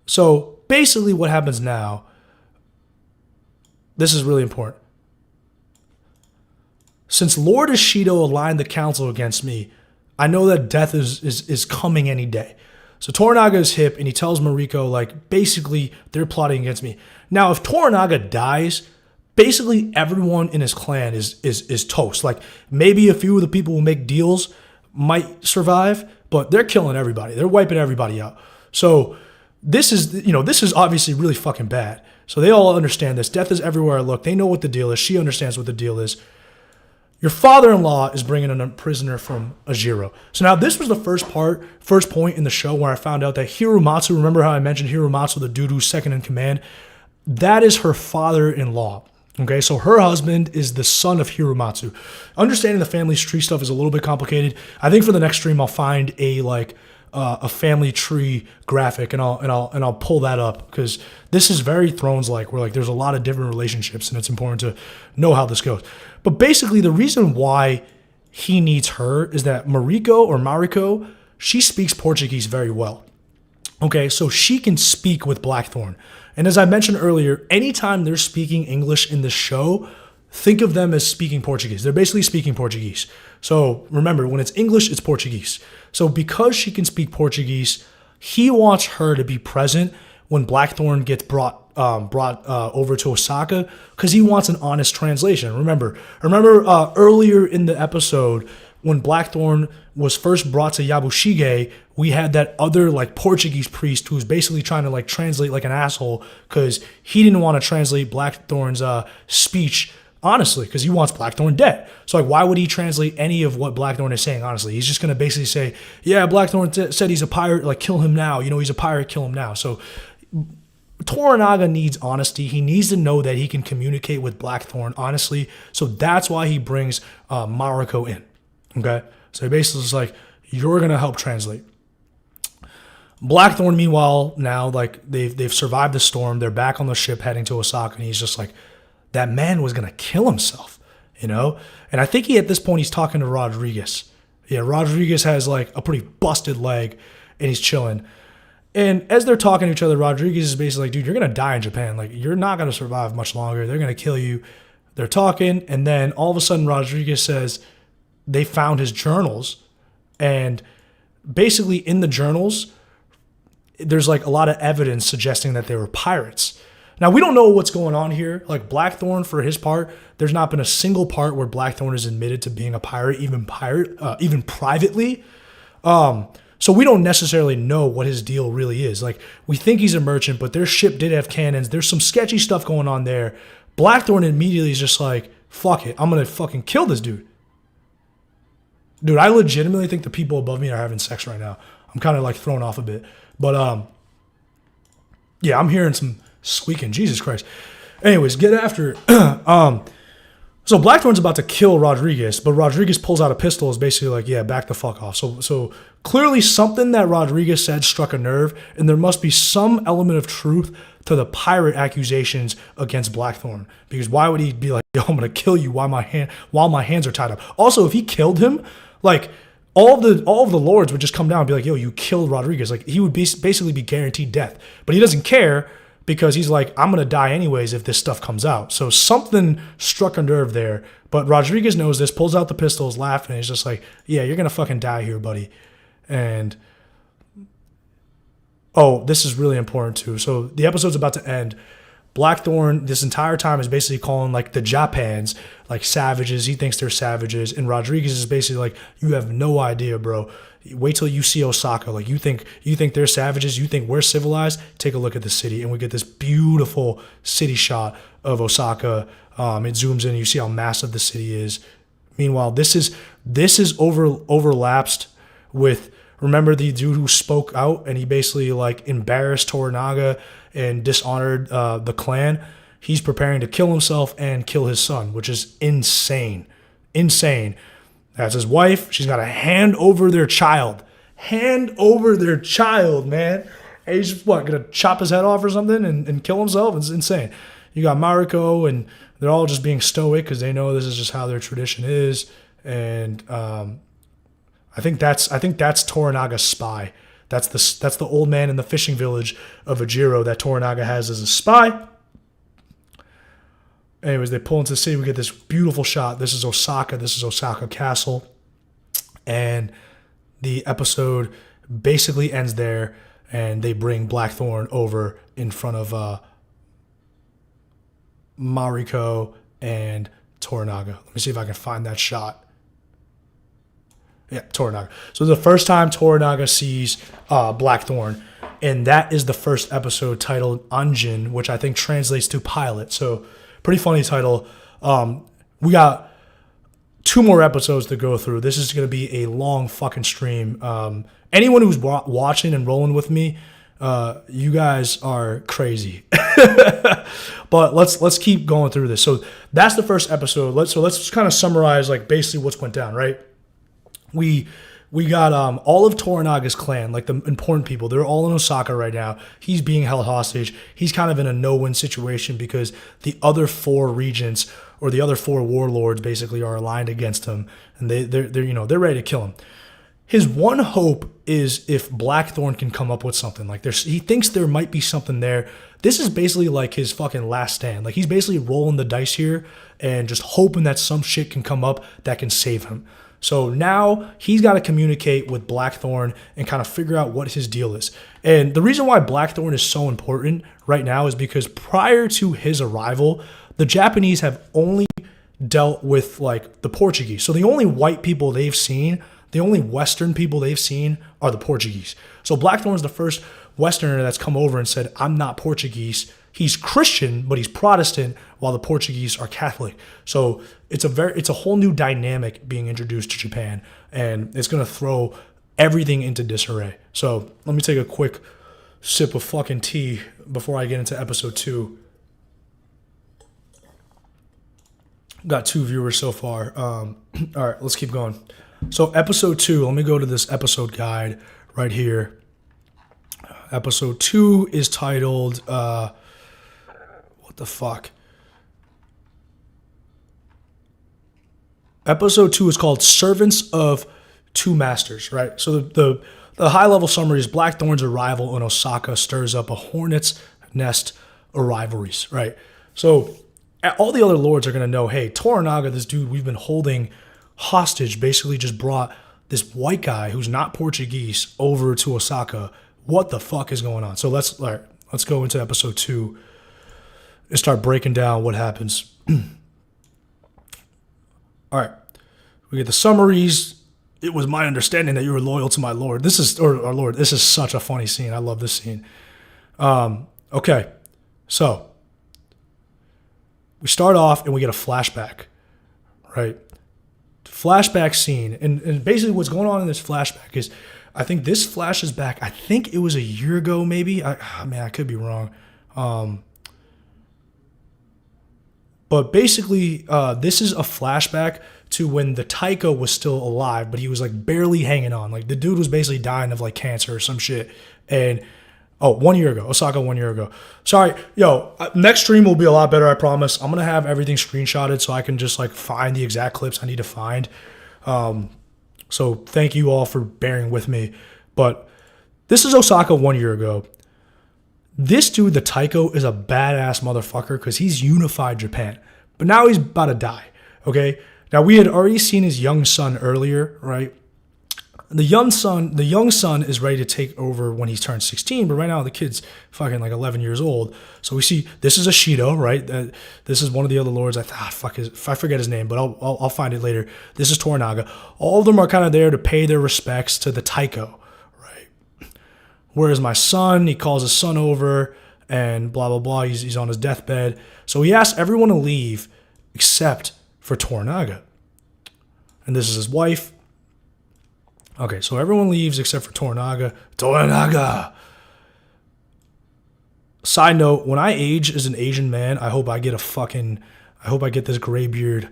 So basically what happens now, this is really important. Since Lord Ishido aligned the council against me, I know that death is coming any day. So Toranaga is hip, and he tells Mariko, like, basically, they're plotting against me. Now, if Toranaga dies, basically everyone in his clan is toast. Like, maybe a few of the people who make deals might survive, but they're killing everybody. They're wiping everybody out. So this is obviously really fucking bad. So they all understand this. Death is everywhere I look. They know what the deal is. She understands what the deal is. Your father-in-law is bringing in a prisoner from Ajiro. So now this was the first point in the show where I found out that Hirumatsu, remember how I mentioned Hirumatsu, the dude who's second in command? That is her father-in-law. Okay, so her husband is the son of Hirumatsu. Understanding the family tree stuff is a little bit complicated. I think for the next stream I'll find a family tree graphic, and I'll pull that up, because this is very Thrones-like, where like there's a lot of different relationships, and it's important to know how this goes. But basically, the reason why he needs her is that Mariko, she speaks Portuguese very well. Okay, so she can speak with Blackthorn. And as I mentioned earlier, anytime they're speaking English in the show, think of them as speaking Portuguese. They're basically speaking Portuguese. So remember, when it's English, it's Portuguese. So because she can speak Portuguese, he wants her to be present when Blackthorn gets brought over to Osaka, because he wants an honest translation. Remember earlier in the episode when Blackthorn was first brought to Yabushige, we had that other like Portuguese priest who was basically trying to like translate like an asshole, because he didn't want to translate Blackthorn's speech honestly, because he wants Blackthorn dead. So like, why would he translate any of what Blackthorn is saying honestly? He's just going to basically say, yeah, Blackthorn said he's a pirate, like, kill him now. He's a pirate, kill him now. So Toranaga needs honesty. He needs to know that he can communicate with Blackthorn honestly. So that's why he brings Mariko in. Okay? So basically it's like, you're going to help translate. Blackthorn, meanwhile, now like they've survived the storm. They're back on the ship heading to Osaka, and he's just like, that man was going to kill himself, And I think at this point he's talking to Rodriguez. Yeah, Rodriguez has like a pretty busted leg, and he's chilling. And as they're talking to each other, Rodriguez is basically like, dude, you're going to die in Japan. Like, you're not going to survive much longer. They're going to kill you. They're talking, and then all of a sudden Rodriguez says they found his journals, and basically in the journals, there's like a lot of evidence suggesting that they were pirates. Now, we don't know what's going on here. Like, Blackthorn, for his part, there's not been a single part where Blackthorn is admitted to being a pirate, even privately. So we don't necessarily know what his deal really is. Like, we think he's a merchant, but their ship did have cannons. There's some sketchy stuff going on there. Blackthorn immediately is just like, fuck it, I'm going to fucking kill this dude. Dude, I legitimately think the people above me are having sex right now. I'm kind of like thrown off a bit. But, yeah, I'm hearing some squeaking. Jesus Christ. Anyways, get after it. So Blackthorn's about to kill Rodriguez, but Rodriguez pulls out a pistol, is basically like, yeah, back the fuck off. So clearly something that Rodriguez said struck a nerve, and there must be some element of truth to the pirate accusations against Blackthorn. Because why would he be like, yo, I'm gonna kill you while my hands are tied up? Also, if he killed him, like all of the lords would just come down and be like, yo, you killed Rodriguez. Like he would basically be guaranteed death. But he doesn't care because he's like, I'm gonna die anyways if this stuff comes out. So something struck a nerve there. But Rodriguez knows this, pulls out the pistols, laughing, and he's just like, yeah, you're gonna fucking die here, buddy. And oh, this is really important too. So the episode's about to end. Blackthorn this entire time is basically calling like the Japans like savages. He thinks they're savages. And Rodriguez is basically like, you have no idea, bro. Wait till you see Osaka. Like you think they're savages. You think we're civilized. Take a look at the city. And we get this beautiful city shot of Osaka. It zooms in and you see how massive the city is. Meanwhile, this is overlapped with, remember the dude who spoke out and he basically like embarrassed Toranaga and dishonored the clan? He's preparing to kill himself and kill his son, which is insane. Insane. That's his wife. She's got to hand over their child. Hand over their child, man. And he's just, what, going to chop his head off or something and kill himself? It's insane. You got Mariko, and they're all just being stoic because they know this is just how their tradition is. And I think that's Toranaga's spy. That's the old man in the fishing village of Ojiro that Toranaga has as a spy. Anyways, they pull into the city. We get this beautiful shot. This is Osaka. This is Osaka Castle. And the episode basically ends there, and they bring Blackthorn over in front of Mariko and Toranaga. Let me see if I can find that shot. Yeah, Toranaga. So the first time Toranaga sees Blackthorn, and that is the first episode titled Anjin, which I think translates to pilot. So pretty funny title. We got 2 more episodes to go through. This is going to be a long fucking stream. Anyone who's watching and rolling with me, you guys are crazy. But let's keep going through this. So that's the first episode. Let's just kind of summarize like basically what's went down, right? We got all of Toranaga's clan, like the important people. They're all in Osaka right now. He's being held hostage. He's kind of in a no-win situation because the other 4 regents or the other 4 warlords basically are aligned against him, and they're ready to kill him. His one hope is if Blackthorn can come up with something. Like he thinks there might be something there. This is basically like his fucking last stand. Like he's basically rolling the dice here and just hoping that some shit can come up that can save him. So now he's got to communicate with Blackthorn and kind of figure out what his deal is. And the reason why Blackthorn is so important right now is because prior to his arrival, the Japanese have only dealt with like the Portuguese. So the only white people they've seen, the only Western people they've seen are the Portuguese. So Blackthorn's the first Westerner that's come over and said, I'm not Portuguese. He's Christian, but he's Protestant, while the Portuguese are Catholic. So it's a whole new dynamic being introduced to Japan, and it's going to throw everything into disarray. So let me take a quick sip of fucking tea before I get into episode 2. Got 2 viewers so far. All right, let's keep going. So episode 2, let me go to this episode guide right here. Episode 2 is titled, what the fuck? Episode 2 is called Servants of Two Masters, right? So the high-level summary is Blackthorn's arrival in Osaka stirs up a hornet's nest of rivalries, right? So all the other lords are going to know, hey, Toranaga, this dude we've been holding hostage, basically just brought this white guy who's not Portuguese over to Osaka. What the fuck is going on? So let's go into episode 2 and start breaking down what happens. All right, we get the summaries. It was my understanding that you were loyal to my lord. This is our lord. This is such a funny scene. I love this scene. Okay, so we start off and we get a flashback, right? Flashback scene, and basically what's going on in this flashback is, I think this flashes back. I think it was a year ago, maybe. I could be wrong. But basically, this is a flashback to when the Taika was still alive, but he was like barely hanging on. Like the dude was basically dying of like cancer or some shit. And 1 year ago. Osaka 1 year ago. Sorry, yo. Next stream will be a lot better, I promise. I'm gonna have everything screenshotted so I can just like find the exact clips I need to find. So thank you all for bearing with me. But this is Osaka 1 year ago. This dude, the Taiko, is a badass motherfucker because he's unified Japan. But now he's about to die. Okay. Now we had already seen his young son earlier, right? The young son is ready to take over when he's turned 16, but right now the kid's fucking like 11 years old. So we see this is a Shido, right? This is one of the other lords. I forget his name, but I'll find it later. This is Toranaga. All of them are kind of there to pay their respects to the Taiko, right? Whereas my son, he calls his son over and blah blah blah. He's on his deathbed, so he asks everyone to leave except for Toranaga, and this is his wife. Okay, so everyone leaves except for Toranaga. Toranaga! Side note, when I age as an Asian man, I hope I get this gray beard,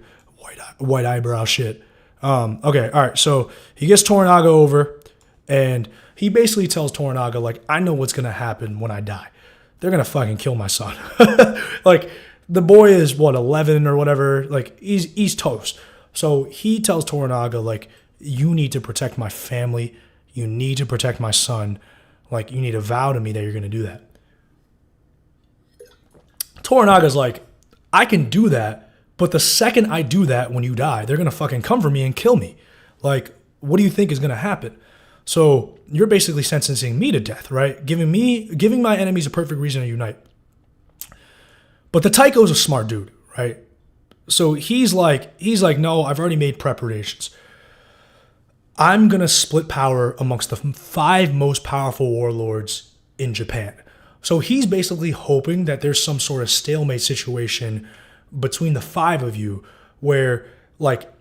white eyebrow shit. Okay, alright, so he gets Toranaga over, and he basically tells Toranaga, like, I know what's gonna happen when I die. They're gonna fucking kill my son. Like, the boy is, 11 or whatever, like, he's toast. So he tells Toranaga, like, you need to protect my family. You need to protect my son. Like, you need to vow to me that you're going to do that. Toranaga's like, I can do that, but the second I do that, when you die, they're going to fucking come for me and kill me. Like, what do you think is going to happen? So you're basically sentencing me to death, right? Giving my enemies a perfect reason to unite. But the Taiko's a smart dude, right? So he's like, no, I've already made preparations. I'm going to split power amongst the 5 most powerful warlords in Japan. So he's basically hoping that there's some sort of stalemate situation between the 5 of you where, like,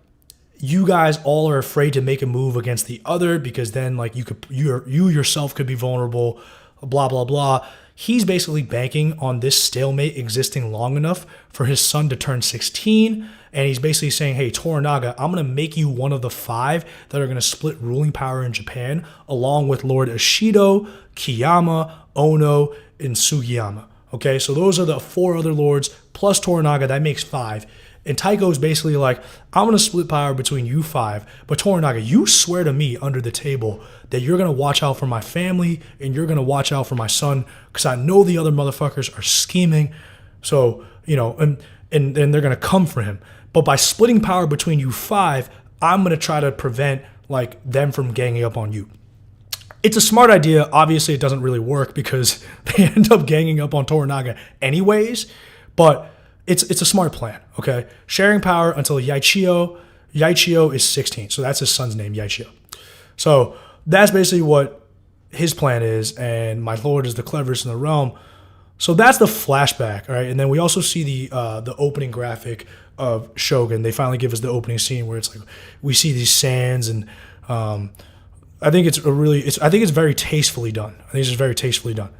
you guys all are afraid to make a move against the other because then, like, you yourself could be vulnerable, blah, blah, blah. He's basically banking on this stalemate existing long enough for his son to turn 16. And he's basically saying, hey, Toranaga, I'm going to make you one of the 5 that are going to split ruling power in Japan, along with Lord Ishido, Kiyama, Ono, and Sugiyama. Okay, so those are the 4 other lords, plus Toranaga, that makes 5. And Taiko's basically like, I'm going to split power between you 5, but Toranaga, you swear to me under the table that you're going to watch out for my family and you're going to watch out for my son, because I know the other motherfuckers are scheming. So, and they're going to come for him. But by splitting power between you 5, I'm going to try to prevent, like, them from ganging up on you. It's a smart idea. Obviously, it doesn't really work because they end up ganging up on Toranaga anyways. But it's a smart plan, okay? Sharing power until Yaichio is 16. So that's his son's name, Yaichio. So that's basically what his plan is. And my lord is the cleverest in the realm. So that's the flashback, right? And then we also see the opening graphic of Shogun. They finally give us the opening scene where it's like we see these sands, and I think it's very tastefully done. I think it's just very tastefully done.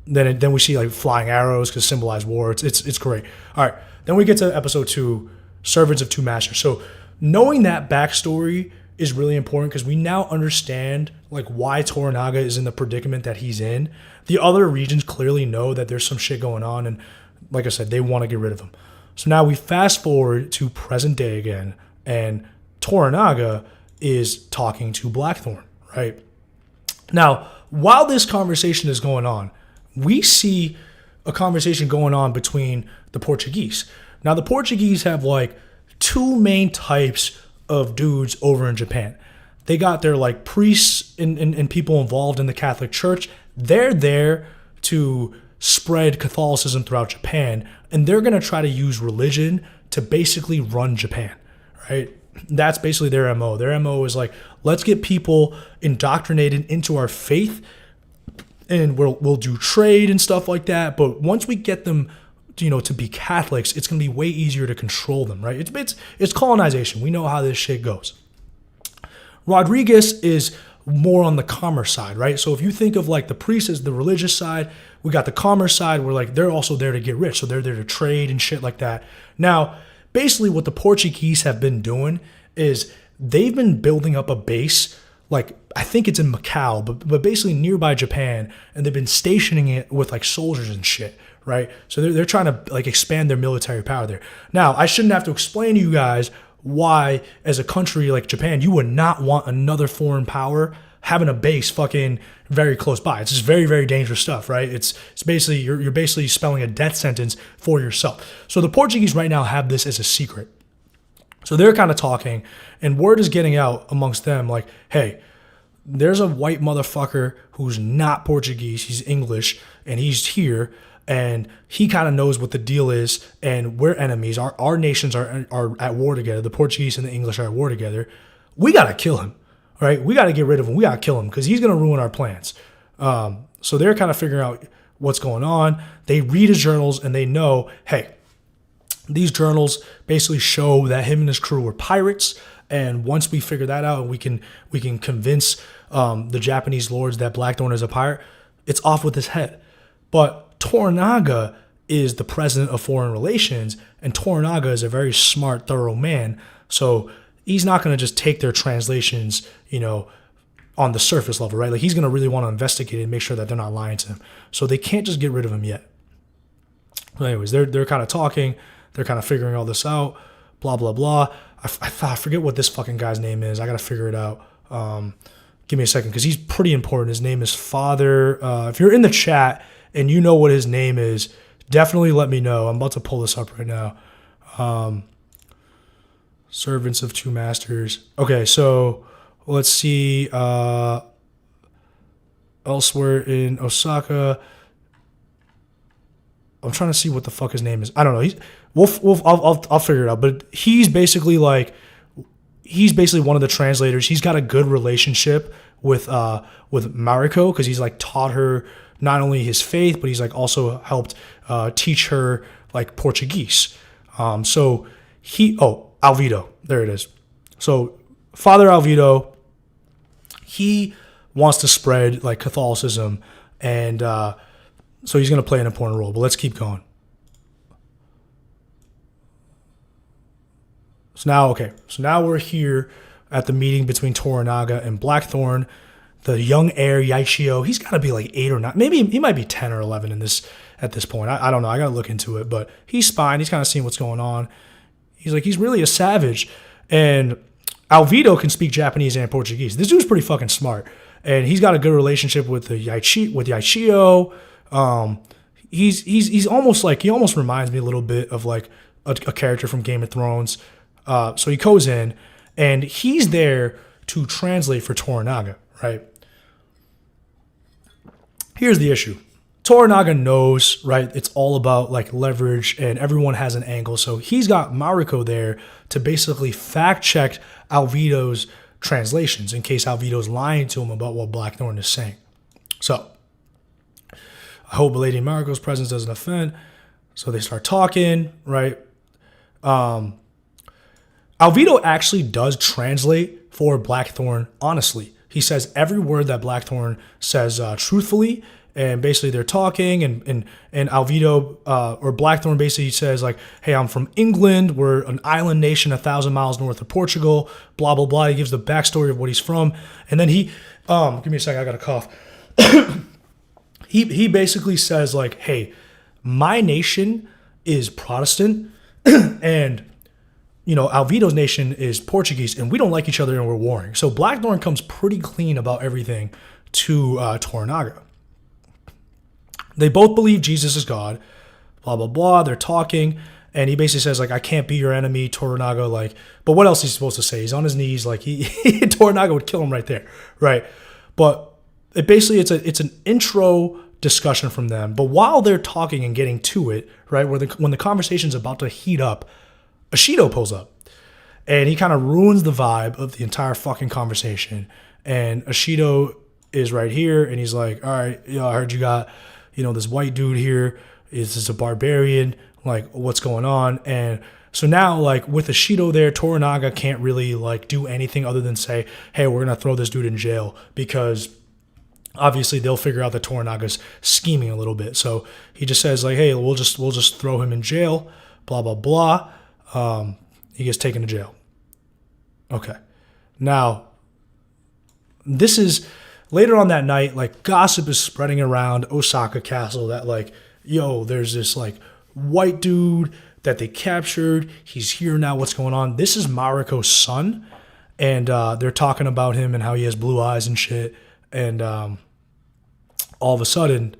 Then we see like flying arrows because symbolize war. It's great. All right, then we get to episode 2, Servants of Two Masters. So knowing that backstory is really important because we now understand like why Toranaga is in the predicament that he's in. The other regions clearly know that there's some shit going on, and like I said, they want to get rid of him. So now we fast forward to present day again, and Toranaga is talking to Blackthorn, right? Now, while this conversation is going on, we see a conversation going on between the Portuguese. Now, the Portuguese have like 2 main types of dudes over in Japan. They got their like priests and people involved in the Catholic Church. They're there to spread Catholicism throughout Japan, and they're going to try to use religion to basically run Japan, right? That's basically their MO. Their MO is like, let's get people indoctrinated into our faith, and we'll do trade and stuff like that. But once we get them, to be Catholics, it's going to be way easier to control them, right? It's colonization. We know how this shit goes. Rodriguez is more on the commerce side, right? So if you think of like the priests as the religious side, we got the commerce side where like they're also there to get rich. So they're there to trade and shit like that. Now, basically what the Portuguese have been doing is they've been building up a base like, I think it's in Macau, but basically nearby Japan, and they've been stationing it with like soldiers and shit, right? So they're trying to like expand their military power there. Now, I shouldn't have to explain to you guys why, as a country like Japan, you would not want another foreign power having a base fucking very close by. It's just very, very dangerous stuff, right? It's basically, you're basically spelling a death sentence for yourself. So the Portuguese right now have this as a secret. So they're kind of talking, and word is getting out amongst them like, hey, there's a white motherfucker who's not Portuguese, he's English, and he's here, and he kind of knows what the deal is, and we're enemies. Our nations are at war together. The Portuguese and the English are at war together. We got to kill him, right? We got to get rid of him. We got to kill him because he's going to ruin our plans. So they're kind of figuring out what's going on. They read his journals, and they know, hey, these journals basically show that him and his crew were pirates, and once we figure that out, we can convince the Japanese lords that Blackthorn is a pirate. It's off with his head. But Toranaga is the president of foreign relations, and Toranaga is a very smart, thorough man. So he's not going to just take their translations, on the surface level, right? Like, he's going to really want to investigate and make sure that they're not lying to him. So they can't just get rid of him yet. But anyways, they're kind of talking. They're kind of figuring all this out, blah, blah, blah. I forget what this fucking guy's name is. I got to figure it out. Give me a second, because he's pretty important. His name is Father. If you're in the chat and you know what his name is, definitely let me know. I'm about to pull this up right now. Servants of Two Masters. Okay, so let's see. Elsewhere in Osaka. I'm trying to see what the fuck his name is. I don't know. I'll figure it out. But he's basically one of the translators. He's got a good relationship with Mariko, because he's like taught her not only his faith, but he's like also helped teach her like Portuguese. So Alvido, there it is. So Father Alvido, he wants to spread like Catholicism, and so he's going to play an important role. But let's keep going. So now we're here at the meeting between Toranaga and Blackthorn. The young heir, Yaishio, he's got to be like 8 or 9. Maybe he might be 10 or 11 at this point. I don't know. I got to look into it. But he's spying. He's kind of seeing what's going on. He's really a savage. And Alvido can speak Japanese and Portuguese. This dude's pretty fucking smart. And he's got a good relationship with Yaishio. He's almost like, he almost reminds me a little bit of like a character from Game of Thrones. So he goes in, and he's there to translate for Toranaga, right? Here's the issue. Toranaga knows, right, it's all about like leverage, and everyone has an angle. So he's got Mariko there to basically fact check Alvido's translations in case Alvido's lying to him about what Blackthorn is saying. So I hope Lady Mariko's presence doesn't offend. So they start talking, right? Alvido actually does translate for Blackthorn honestly. He says every word that Blackthorn says truthfully, and basically they're talking, and Alvido or Blackthorn basically says like, hey, I'm from England. We're an island nation 1,000 miles north of Portugal, blah, blah, blah. He gives the backstory of what he's from. And then he, give me a second, I got a cough. He basically says like, hey, my nation is Protestant and Alvido's nation is Portuguese, and we don't like each other, and we're warring. So Blackthorn comes pretty clean about everything to Toranaga. They both believe Jesus is God, blah, blah, blah. They're talking, and he basically says, like, I can't be your enemy, Toranaga. Like, but what else is he supposed to say? He's on his knees. Like, Toranaga would kill him right there, right? But it's an intro discussion from them. But while they're talking and getting to it, right, when the conversation's about to heat up, Ashido pulls up, and he kind of ruins the vibe of the entire fucking conversation. And Ashido is right here, and he's like, all right, I heard you got, this white dude here is just a barbarian. Like, what's going on? And so now, like, with Ashido there, Toranaga can't really, like, do anything other than say, hey, we're going to throw this dude in jail, because obviously they'll figure out that Toranaga's scheming a little bit. So he just says, like, hey, we'll just throw him in jail, blah, blah, blah. He gets taken to jail. Okay. Now, this is later on that night, like gossip is spreading around Osaka Castle that like, yo, there's this like white dude that they captured. He's here now. What's going on? This is Mariko's son. And they're talking about him and how he has blue eyes and shit. And all of a sudden,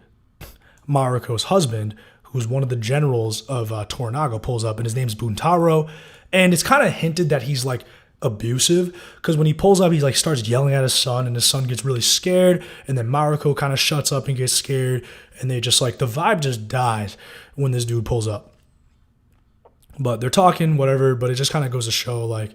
Mariko's husband, who's one of the generals of Toranaga, pulls up, and his name's Buntaro. And it's kind of hinted that he's like abusive, because when he pulls up, he like starts yelling at his son, and his son gets really scared. And then Mariko kind of shuts up and gets scared. And they just like, the vibe just dies when this dude pulls up. But they're talking, whatever, but it just kind of goes to show like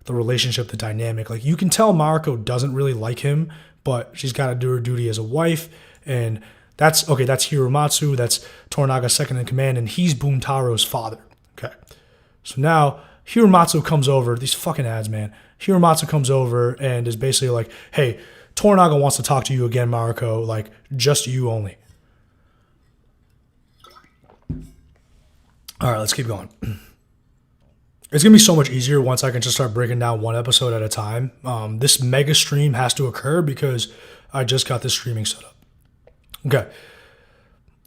the relationship, the dynamic. Like you can tell Mariko doesn't really like him, but she's got to do her duty as a wife. And that's Hiromatsu. That's Toranaga's second in command, and he's Buntaro's father. Okay. So now Hiromatsu comes over. These fucking ads, man. Hiromatsu comes over and is basically like, hey, Toranaga wants to talk to you again, Mariko. Like, just you only. All right, let's keep going. It's going to be so much easier once I can just start breaking down one episode at a time. This mega stream has to occur because I just got this streaming set up. Okay.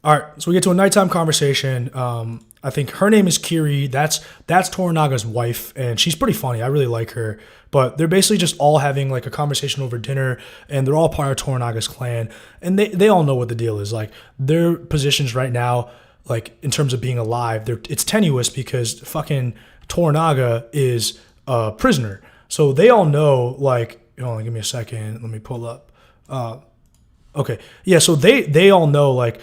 All right, so we get to a nighttime conversation. I think her name is Kiri. That's Toranaga's wife, and she's pretty funny. I really like her. But they're basically just all having like a conversation over dinner, and they're all part of Toranaga's clan, and they all know what the deal is. Like their positions right now, like in terms of being alive, it's tenuous because fucking Toranaga is a prisoner. So they all know, like, hold on, give me a second. Let me pull up. Okay. Yeah, so they all know, like,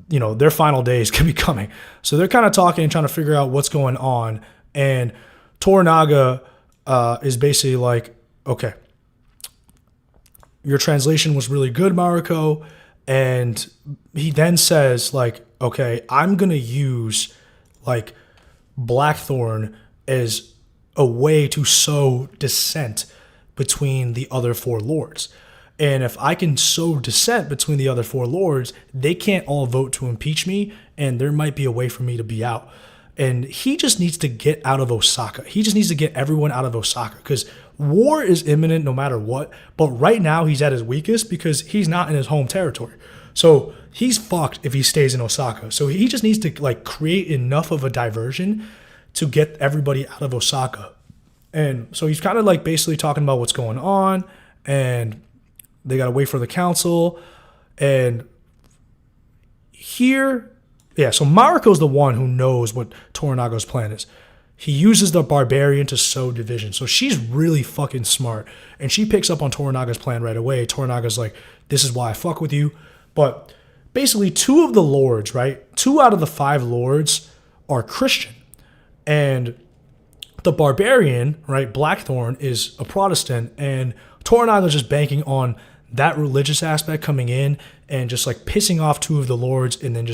you know, their final days could be coming. So they're kind of talking and trying to figure out what's going on. And Toranaga is basically like, okay, your translation was really good, Mariko. And he then says, like, okay, I'm going to use, like, Blackthorn as a way to sow dissent between the other four lords. And if I can sow dissent between the other four lords, they can't all vote to impeach me, and there might be a way for me to be out. And he just needs to get out of Osaka. He just needs to get everyone out of Osaka, because war is imminent no matter what. But right now he's at his weakest because he's not in his home territory. So he's fucked if he stays in Osaka. So he just needs to like create enough of a diversion to get everybody out of Osaka. And so he's kind of like basically talking about what's going on, and they got to wait for the council. And here, yeah, so Mariko's the one who knows what Toranaga's plan is. He uses the barbarian to sow division. So she's really fucking smart. And she picks up on Toranaga's plan right away. Toranaga's like, this is why I fuck with you. But basically, two of the lords, right? 2 out of the 5 lords are Christian. And the barbarian, right, Blackthorn, is a Protestant. And Toranaga's just banking on that religious aspect coming in and just like pissing off 2 of the lords, and then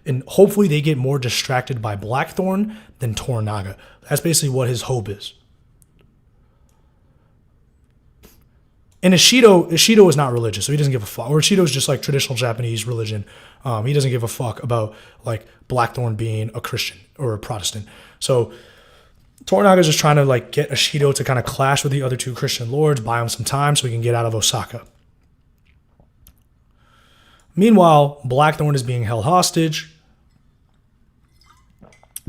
and hopefully they get more distracted by Blackthorn than Toranaga. That's basically what his hope is. And Ishido is not religious, so he doesn't give a fuck. Or Ishido is just like traditional Japanese religion. He doesn't give a fuck about like Blackthorn being a Christian or a Protestant. So Toranaga's just trying to like get Ishido to kind of clash with the other 2 Christian lords, buy him some time so he can get out of Osaka. Meanwhile, Blackthorn is being held hostage.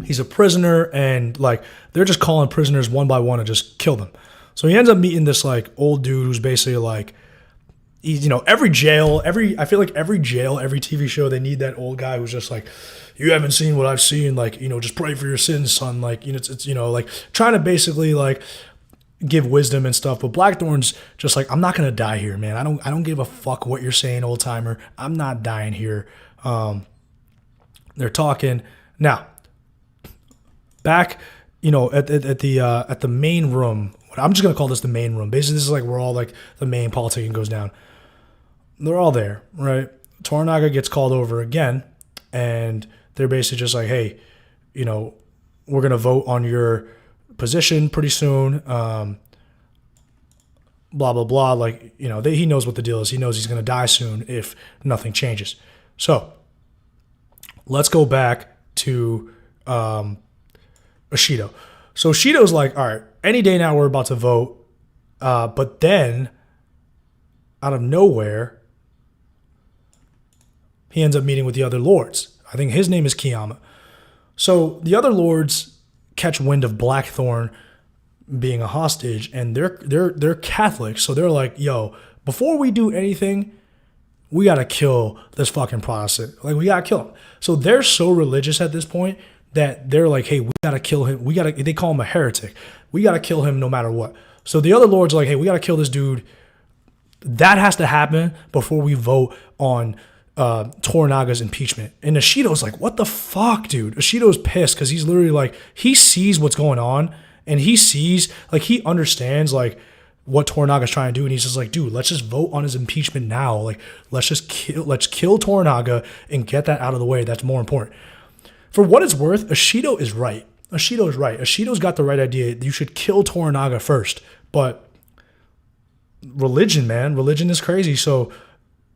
He's a prisoner, and like they're just calling prisoners one by one and just kill them. So he ends up meeting this like old dude who's basically like, you know, every jail, every TV show, they need that old guy who's just like, you haven't seen what I've seen, like, you know, just pray for your sins, son. Like, you know, it's you know, like trying to basically like give wisdom and stuff. But Blackthorn's just like, I'm not gonna die here, man. I don't give a fuck what you're saying, old timer. I'm not dying here. They're talking now. Back, you know, at the main room. I'm just gonna call this the main room. Basically, this is like where all like the main politicking goes down. They're all there, right? Toranaga gets called over again, and they're basically just like, hey, you know, we're gonna vote on your position pretty soon. Blah blah blah. Like, you know, he knows what the deal is. He knows he's gonna die soon if nothing changes. So let's go back to Ishido. So Ishido's like, all right, any day now we're about to vote, but then out of nowhere, he ends up meeting with the other lords. I think his name is Kiyama. So the other lords catch wind of Blackthorn being a hostage, and they're Catholic, so they're like, yo, before we do anything, we gotta kill this fucking Protestant. Like, we gotta kill him. So they're so religious at this point that they're like, hey, we gotta kill him. They call him a heretic. We gotta kill him no matter what. So the other lords are like, hey, we gotta kill this dude. That has to happen before we vote on Toranaga's impeachment. And Ishido's like, what the fuck, dude? Ishido's pissed because he's literally like, he sees what's going on, and he sees, like, he understands, like, what Toranaga's trying to do, and he's just like, dude, let's just vote on his impeachment now. Like, let's kill Toranaga and get that out of the way. That's more important. For what it's worth, Ishido is right. Ishido's got the right idea. You should kill Toranaga first. But religion, man, religion is crazy. So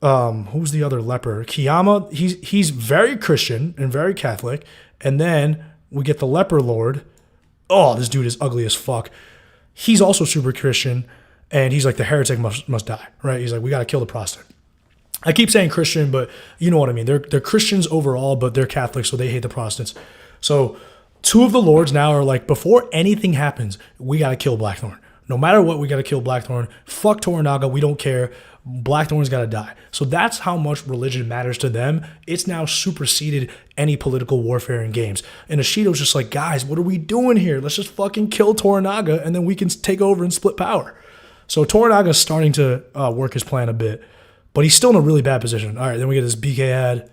who's the other leper? Kiyama, he's very Christian and very Catholic. And then we get the leper lord. Oh, this dude is ugly as fuck. He's also super Christian, and he's like, the heretic must die, right? He's like, we got to kill the Protestant. I keep saying Christian, but you know what I mean. They're Christians overall, but they're Catholic, so they hate the Protestants. So two of the lords now are like, before anything happens, we got to kill Blackthorn. No matter what, we got to kill Blackthorn. Fuck Toranaga, we don't care. Blackthorn's got to die. So that's how much religion matters to them. It's now superseded any political warfare in games. And Ishido's just like, guys, what are we doing here? Let's just fucking kill Toranaga, and then we can take over and split power. So Toranaga's starting to work his plan a bit, but he's still in a really bad position. All right, then we get this BK ad.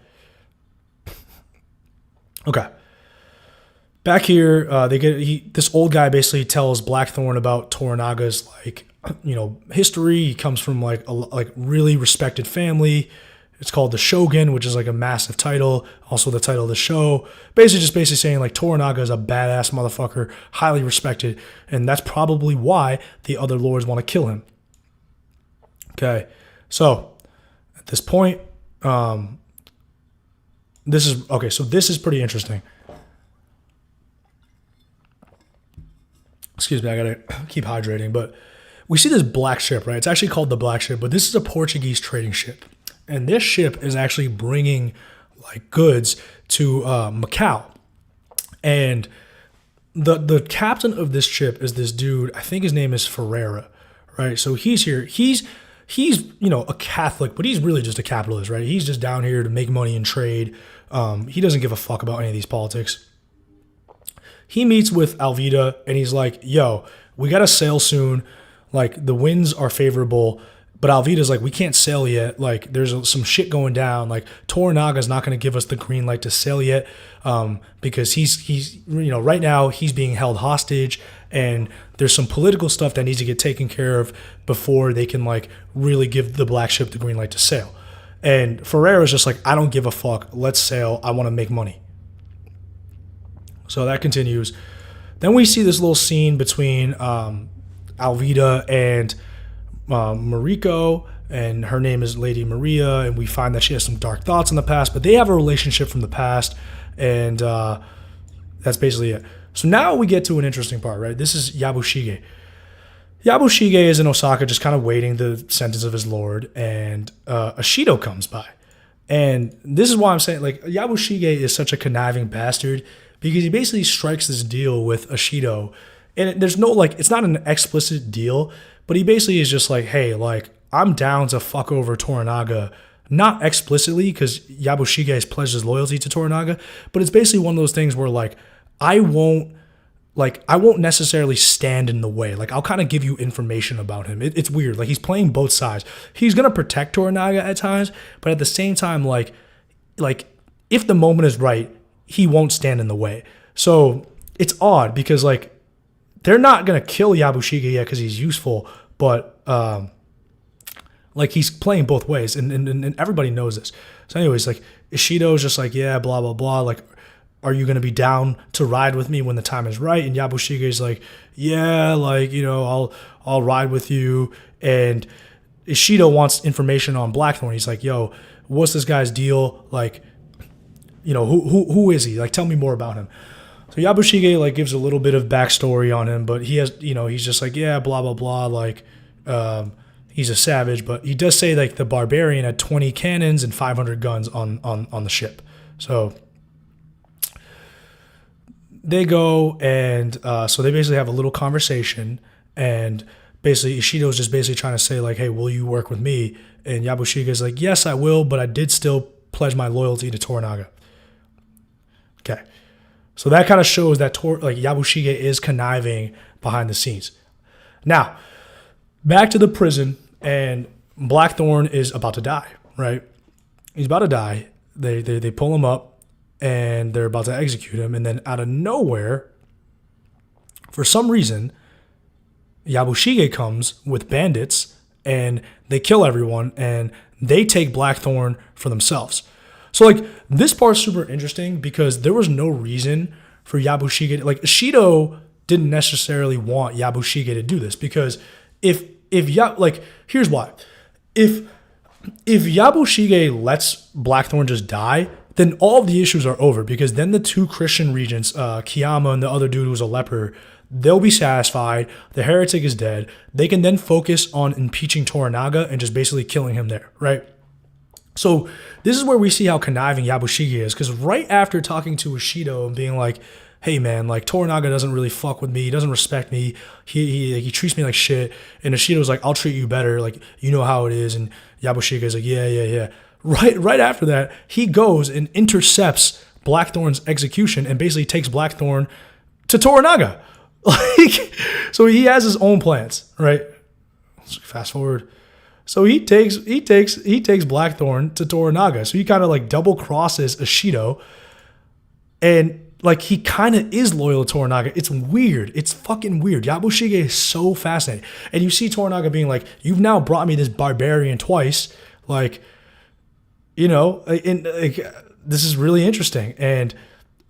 Okay. Back here, this old guy basically tells Blackthorn about Toranaga's, like, history. He comes from like a really respected family. It's called the Shogun, which is like a massive title. Also the title of the show. Basically saying like Toranaga is a badass motherfucker, highly respected, and that's probably why the other lords want to kill him. Okay, so at this point, this is pretty interesting. Excuse me, I gotta keep hydrating, but we see this black ship, right? It's actually called the Black Ship, but this is a Portuguese trading ship. And this ship is actually bringing like goods to Macau. And the captain of this ship is this dude, I think his name is Ferreira, right? So he's here. He's a Catholic, but he's really just a capitalist, right? He's just down here to make money and trade. He doesn't give a fuck about any of these politics. He meets with Alvida, and he's like, yo, we got to sail soon. Like, the winds are favorable, but Alvida's like, we can't sail yet. Like, there's some shit going down. Like, Toranaga's not going to give us the green light to sail yet, because he's right now he's being held hostage, and there's some political stuff that needs to get taken care of before they can, like, really give the Black Ship the green light to sail. And Ferreira's just like, I don't give a fuck. Let's sail. I want to make money. So that continues. Then we see this little scene between Alvida and Mariko, and her name is Lady Maria, and we find that she has some dark thoughts in the past, but they have a relationship from the past, and that's basically it. So now we get to an interesting part, right? This is Yabushige. Yabushige is in Osaka just kind of waiting the sentence of his lord, and Ishido comes by. And this is why I'm saying, like, Yabushige is such a conniving bastard, because he basically strikes this deal with Ishido. And there's no, like, it's not an explicit deal, but he basically is just like, hey, like, I'm down to fuck over Toranaga. Not explicitly, because Yabushige has pledged his loyalty to Toranaga, but it's basically one of those things where, like, I won't necessarily stand in the way. Like, I'll kind of give you information about him. It's weird. Like, he's playing both sides. He's going to protect Toranaga at times, but at the same time, like, if the moment is right, he won't stand in the way. So it's odd because, like, they're not going to kill Yabushige yet because he's useful, but like, he's playing both ways, and everybody knows this. So anyways, like, Ishido's just like, yeah, blah, blah, blah. Like, are you going to be down to ride with me when the time is right? And Yabushige's like, yeah, like, I'll ride with you. And Ishido wants information on Blackthorn. He's like, yo, what's this guy's deal? Like, who is he? Like, tell me more about him. So Yabushige, like, gives a little bit of backstory on him, but he has, he's just like, yeah, blah, blah, blah. Like, he's a savage, but he does say like the barbarian had 20 cannons and 500 guns on the ship. So they go and so they basically have a little conversation, and basically Ishido's just basically trying to say like, hey, will you work with me? And Yabushige's like, yes, I will, but I did still pledge my loyalty to Toranaga. Okay. So that kind of shows that Yabushige is conniving behind the scenes. Now, back to the prison, and Blackthorn is about to die, right? He's about to die. They pull him up, and they're about to execute him, and then out of nowhere, for some reason, Yabushige comes with bandits, and they kill everyone, and they take Blackthorn for themselves. So, like, this part's super interesting because there was no reason for Yabushige like, Ishido didn't necessarily want Yabushige to do this, because here's why. If Yabushige lets Blackthorn just die, then all of the issues are over, because then the two Christian regents, Kiyama and the other dude who's a leper, they'll be satisfied. The heretic is dead. They can then focus on impeaching Toranaga and just basically killing him there, right? So this is where we see how conniving Yabushige is, because right after talking to Ishido and being like, hey man, like Toranaga doesn't really fuck with me, he doesn't respect me, he treats me like shit, and Ishido's like, I'll treat you better, like you know how it is, and Yabushige's like, yeah. Right after that, he goes and intercepts Blackthorn's execution and basically takes Blackthorn to Toranaga. Like, so he has his own plans, right? Let's fast forward. So he takes Blackthorn to Toranaga. So he kind of like double crosses Ishido, and like he kind of is loyal to Toranaga. It's weird. It's fucking weird. Yabushige is so fascinating, and you see Toranaga being like, "You've now brought me this barbarian twice, like, you know, this is really interesting." And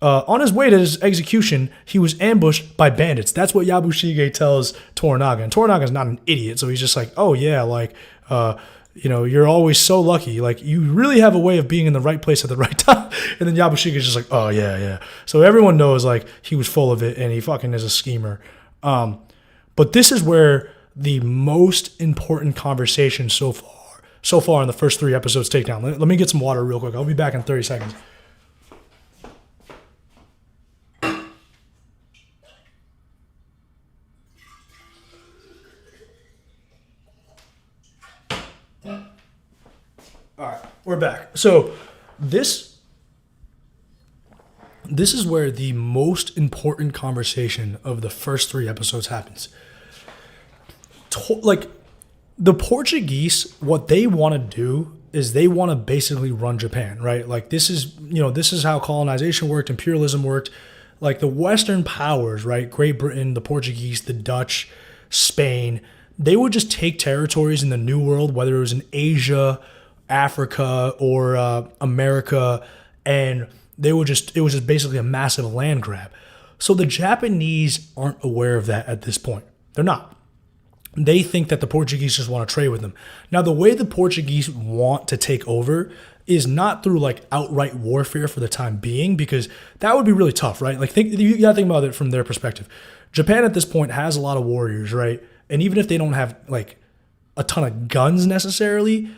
on his way to his execution, he was ambushed by bandits. That's what Yabushige tells Toranaga, and Toranaga's not an idiot, so he's just like, "Oh yeah, like." You know, you're always so lucky. Like, you really have a way of being in the right place at the right time. And then Yabushige is just like, oh, yeah. So everyone knows, like, he was full of it and he fucking is a schemer. But this is where the most important conversation so far in the first 3 episodes take down. Let me get some water real quick. I'll be back in 30 seconds. All right, we're back. So this is where the most important conversation of the first 3 episodes happens. Like, the Portuguese, what they want to do is they want to basically run Japan, right? Like, this is how colonization worked, imperialism worked. Like, the Western powers, right? Great Britain, the Portuguese, the Dutch, Spain, they would just take territories in the New World, whether it was in Asia, Africa, or America, and it was just basically a massive land grab. So the Japanese aren't aware of that at this point. They're not. They think that the Portuguese just want to trade with them. Now, the way the Portuguese want to take over is not through like outright warfare for the time being, because that would be really tough, right? Like, you gotta think about it from their perspective. Japan at this point has a lot of warriors, right? And even if they don't have like a ton of guns necessarily,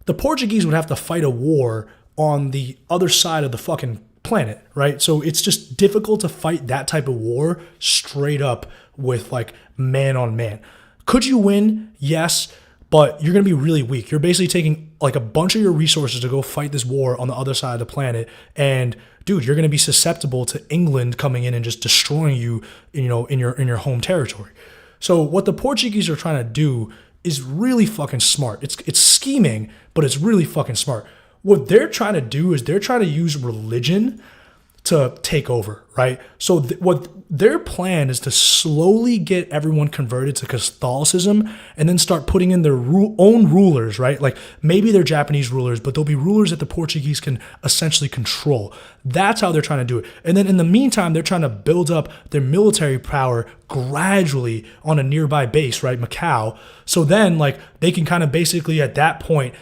the Portuguese would have to fight a war on the other side of the fucking planet, right? So it's just difficult to fight that type of war straight up with like man on man. Could you win? Yes, but you're going to be really weak. You're basically taking like a bunch of your resources to go fight this war on the other side of the planet. And dude, you're going to be susceptible to England coming in and just destroying you, you know, in your home territory. So what the Portuguese are trying to do is really fucking smart. It's scheming, but it's really fucking smart. What they're trying to do is they're trying to use religion to take over, right? So what their plan is to slowly get everyone converted to Catholicism and then start putting in their own rulers, right? Like, maybe they're Japanese rulers, but they'll be rulers that the Portuguese can essentially control. That's how they're trying to do it. And then in the meantime, they're trying to build up their military power gradually on a nearby base, right? Macau. So then, like, they can kind of basically at that point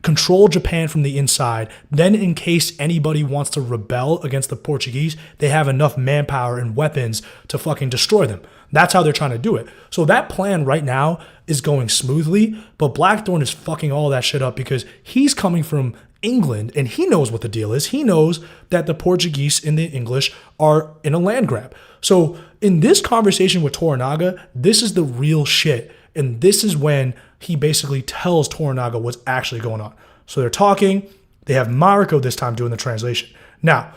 control Japan from the inside. Then in case anybody wants to rebel against the Portuguese, they have enough manpower and weapons to fucking destroy them. That's how they're trying to do it. So that plan right now is going smoothly, but Blackthorn is fucking all that shit up because he's coming from England and he knows what the deal is. He knows that the Portuguese and the English are in a land grab. So in this conversation with Toranaga, this is the real shit. And this is when he basically tells Toranaga what's actually going on. So they're talking. They have Mariko this time doing the translation. Now,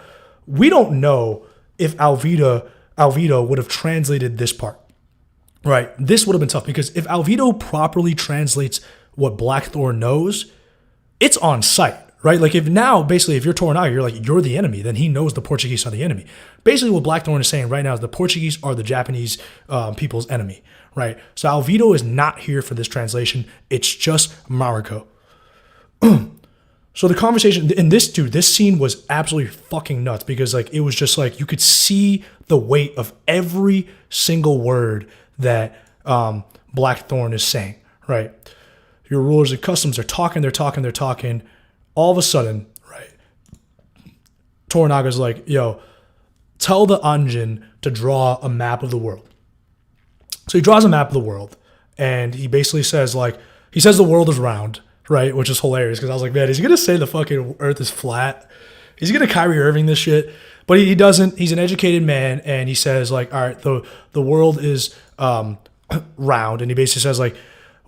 we don't know if Alvido would have translated this part, right? This would have been tough because if Alvido properly translates what Blackthorn knows, it's on site, right? Like if you're Toranaga, you're the enemy, then he knows the Portuguese are the enemy. Basically what Blackthorn is saying right now is the Portuguese are the Japanese people's enemy, right? So Alvido is not here for this translation. It's just Mariko. So the conversation, and this scene was absolutely fucking nuts because like it was just like you could see the weight of every single word that Blackthorn is saying, right? Your rulers of customs are talking. All of a sudden, right, Toranaga's like, yo, tell the Anjin to draw a map of the world. So he draws a map of the world, and he basically says the world is round, right? Which is hilarious because I was like, man, is he going to say the fucking earth is flat? Is he going to Kyrie Irving this shit? But he doesn't. He's an educated man, and he says like, all right, the world is round, and he basically says like,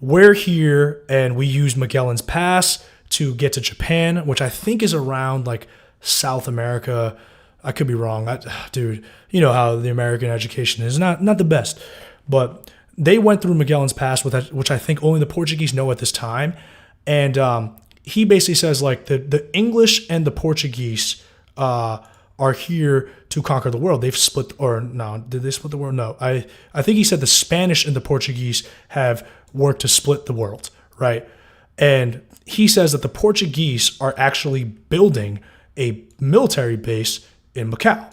we're here, and we use Magellan's Pass to get to Japan, which I think is around like South America. I could be wrong. Dude, you know how the American education is not the best. But they went through Magellan's Pass, which I think only the Portuguese know at this time. And he basically says like the English and the Portuguese are here to conquer the world. They've split, or no, did they split the world? No. I think he said the Spanish and the Portuguese have worked to split the world, right? And he says that the Portuguese are actually building a military base in Macau.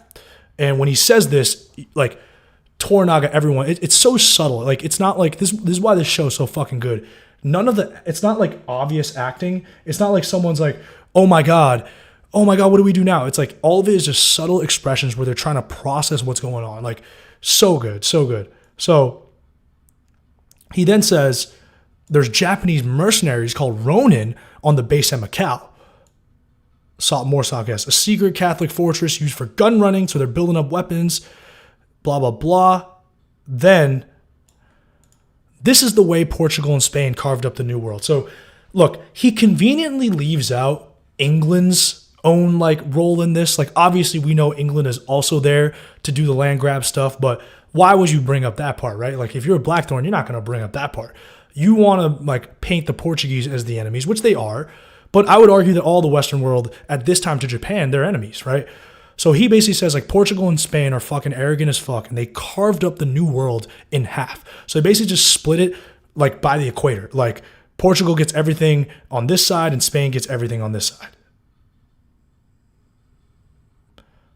And when he says this, like Toranaga, everyone, it's so subtle. Like it's not like this is why this show is so fucking good. It's not like obvious acting. It's not like someone's like, oh my God, what do we do now? It's like all of it is just subtle expressions where they're trying to process what's going on. Like so good. So he then says there's Japanese mercenaries called Ronin on the base at Macau. More sarcasm. A secret Catholic fortress used for gun running, so they're building up weapons, blah, blah, blah. Then, this is the way Portugal and Spain carved up the New World. So, look, he conveniently leaves out England's own, like, role in this. Like, obviously, we know England is also there to do the land grab stuff, but why would you bring up that part, right? Like, if you're a Blackthorn, you're not going to bring up that part. You want to, like, paint the Portuguese as the enemies, which they are. But I would argue that all the Western world, at this time to Japan, they're enemies, right? So he basically says, like, Portugal and Spain are fucking arrogant as fuck, and they carved up the New World in half. So they basically just split it, like, by the equator. Like, Portugal gets everything on this side, and Spain gets everything on this side.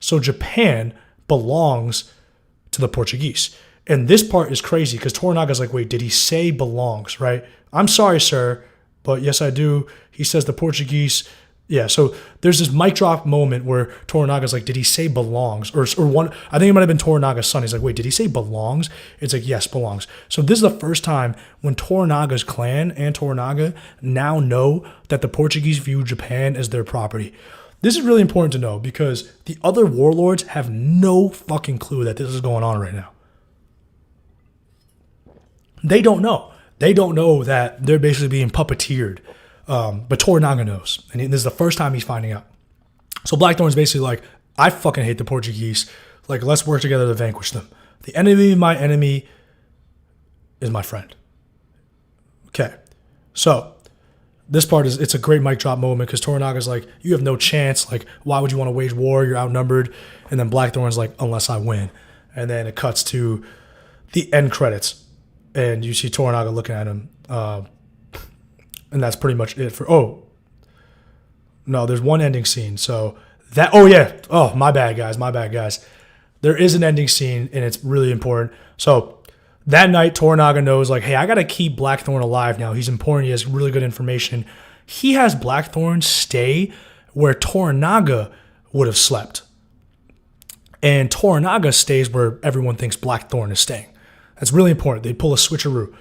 So Japan belongs to the Portuguese. And this part is crazy, because Toranaga's like, wait, did he say belongs, right? I'm sorry, sir, but yes, I do. He says the Portuguese. Yeah, so there's this mic drop moment where Toranaga's like, did he say belongs? Or one, I think it might have been Toranaga's son. He's like, wait, did he say belongs? It's like, yes, belongs. So this is the first time when Toranaga's clan and Toranaga now know that the Portuguese view Japan as their property. This is really important to know because the other warlords have no fucking clue that this is going on right now. They don't know. They don't know that they're basically being puppeteered. But Toranaga knows. And this is the first time he's finding out. So Blackthorn's basically like, I fucking hate the Portuguese. Like, let's work together to vanquish them. The enemy of my enemy is my friend. Okay. So this part it's a great mic drop moment because Toranaga's like, you have no chance. Like, why would you want to wage war? You're outnumbered. And then Blackthorn's like, unless I win. And then it cuts to the end credits. And you see Toranaga looking at him. And that's pretty much it for... Oh. No, there's one ending scene. So that... Oh, yeah. Oh, my bad, guys. There is an ending scene, and it's really important. So that night, Toranaga knows, like, hey, I got to keep Blackthorn alive now. He's important. He has really good information. he has Blackthorn stay where Toranaga would have slept. And Toranaga stays where everyone thinks Blackthorn is staying. That's really important. They pull a switcheroo.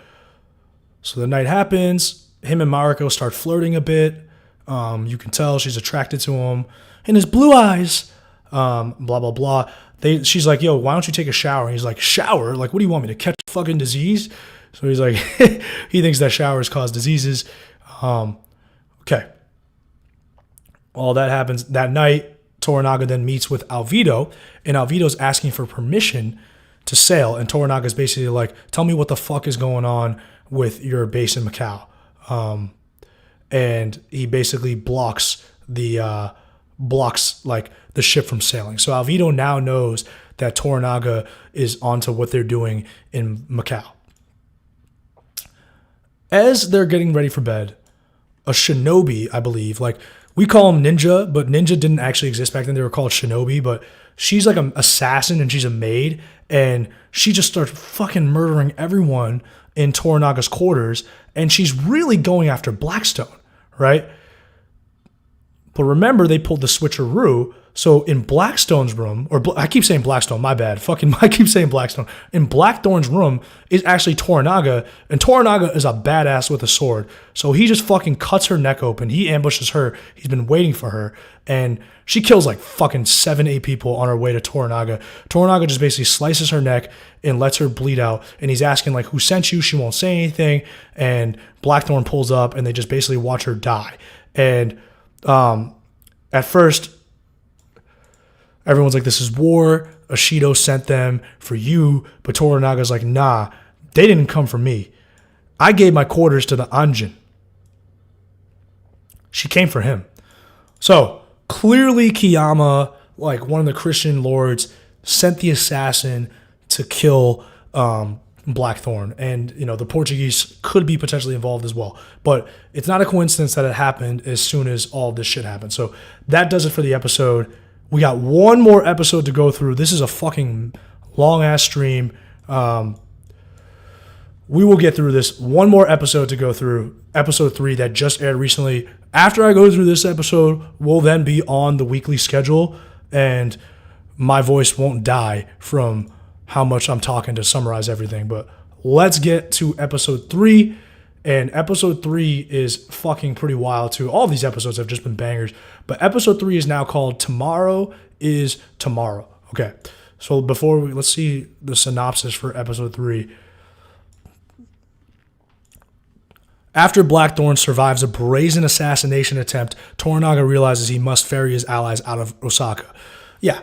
So the night happens. Him and Mariko start flirting a bit. You can tell she's attracted to him. And his blue eyes, blah, blah, blah. She's like, yo, why don't you take a shower? And he's like, shower? Like, what do you want me to catch a fucking disease? So he's like, he thinks that showers cause diseases. Okay. All that happens that night. Toranaga then meets with Alvido, and Alvido's asking for permission to sail. And Toranaga's basically like, tell me what the fuck is going on with your base in Macau. And he basically blocks the ship from sailing. So Alvido now knows that Toranaga is onto what they're doing in Macau. As they're getting ready for bed, a shinobi, I believe, like we call him ninja, but ninja didn't actually exist back then. They were called shinobi, but she's like an assassin and she's a maid, and she just starts fucking murdering everyone in Toranaga's quarters, and she's really going after Blackstone, right? But remember, they pulled the switcheroo. So in Blackstone's room, I keep saying Blackstone, my bad. I keep saying Blackstone. In Blackthorn's room is actually Toranaga, and Toranaga is a badass with a sword. So he just fucking cuts her neck open. He ambushes her. He's been waiting for her, and she kills like fucking 7-8 people on her way to Toranaga. Toranaga just basically slices her neck and lets her bleed out, and he's asking like, who sent you? She won't say anything, and Blackthorn pulls up, and they just basically watch her die. And at first, everyone's like, this is war. Ashido sent them for you. But Toranaga's like, nah, they didn't come for me. I gave my quarters to the Anjin. She came for him. So clearly Kiyama, like one of the Christian lords, sent the assassin to kill Blackthorn. And, you know, the Portuguese could be potentially involved as well. But it's not a coincidence that it happened as soon as all this shit happened. So that does it for the episode. We got one more episode to go through. This is a fucking long-ass stream. We will get through this. One more episode to go through. Episode 3 that just aired recently. After I go through this episode, we'll then be on the weekly schedule, and my voice won't die from how much I'm talking to summarize everything. But let's get to episode 3. And episode 3 is fucking pretty wild too. All these episodes have just been bangers. But episode 3 is now called Tomorrow is Tomorrow. Okay. So let's see the synopsis for episode 3. After Blackthorn survives a brazen assassination attempt, Toranaga realizes he must ferry his allies out of Osaka. Yeah.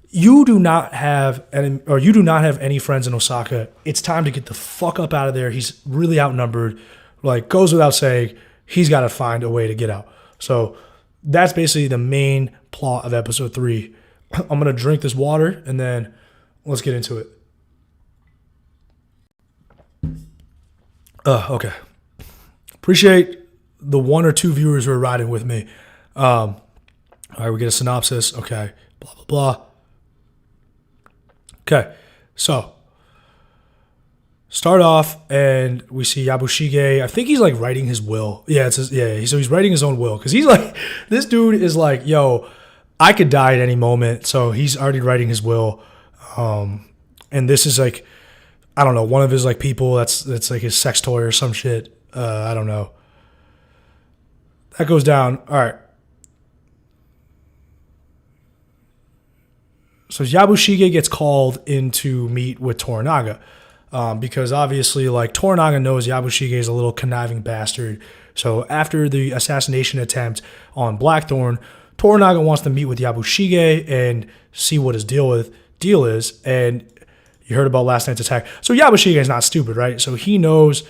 You do not have any friends in Osaka. It's time to get the fuck up out of there. He's really outnumbered. Like, goes without saying, he's got to find a way to get out. So that's basically the main plot of episode 3. I'm going to drink this water, and then let's get into it. Okay. Appreciate the 1 or 2 viewers who are riding with me. All right, we get a synopsis. Okay, blah, blah, blah. Okay, so start off and we see Yabushige. I think he's like writing his will. Yeah, so he's writing his own will because he's like, this dude is like, yo, I could die at any moment. So he's already writing his will. And this is like, I don't know, one of his like people that's like his sex toy or some shit. I don't know. That goes down. All right. So Yabushige gets called in to meet with Toranaga because obviously, like, Toranaga knows Yabushige is a little conniving bastard. So after the assassination attempt on Blackthorn, Toranaga wants to meet with Yabushige and see what his deal is. And you heard about last night's attack. So Yabushige is not stupid, right? So he knows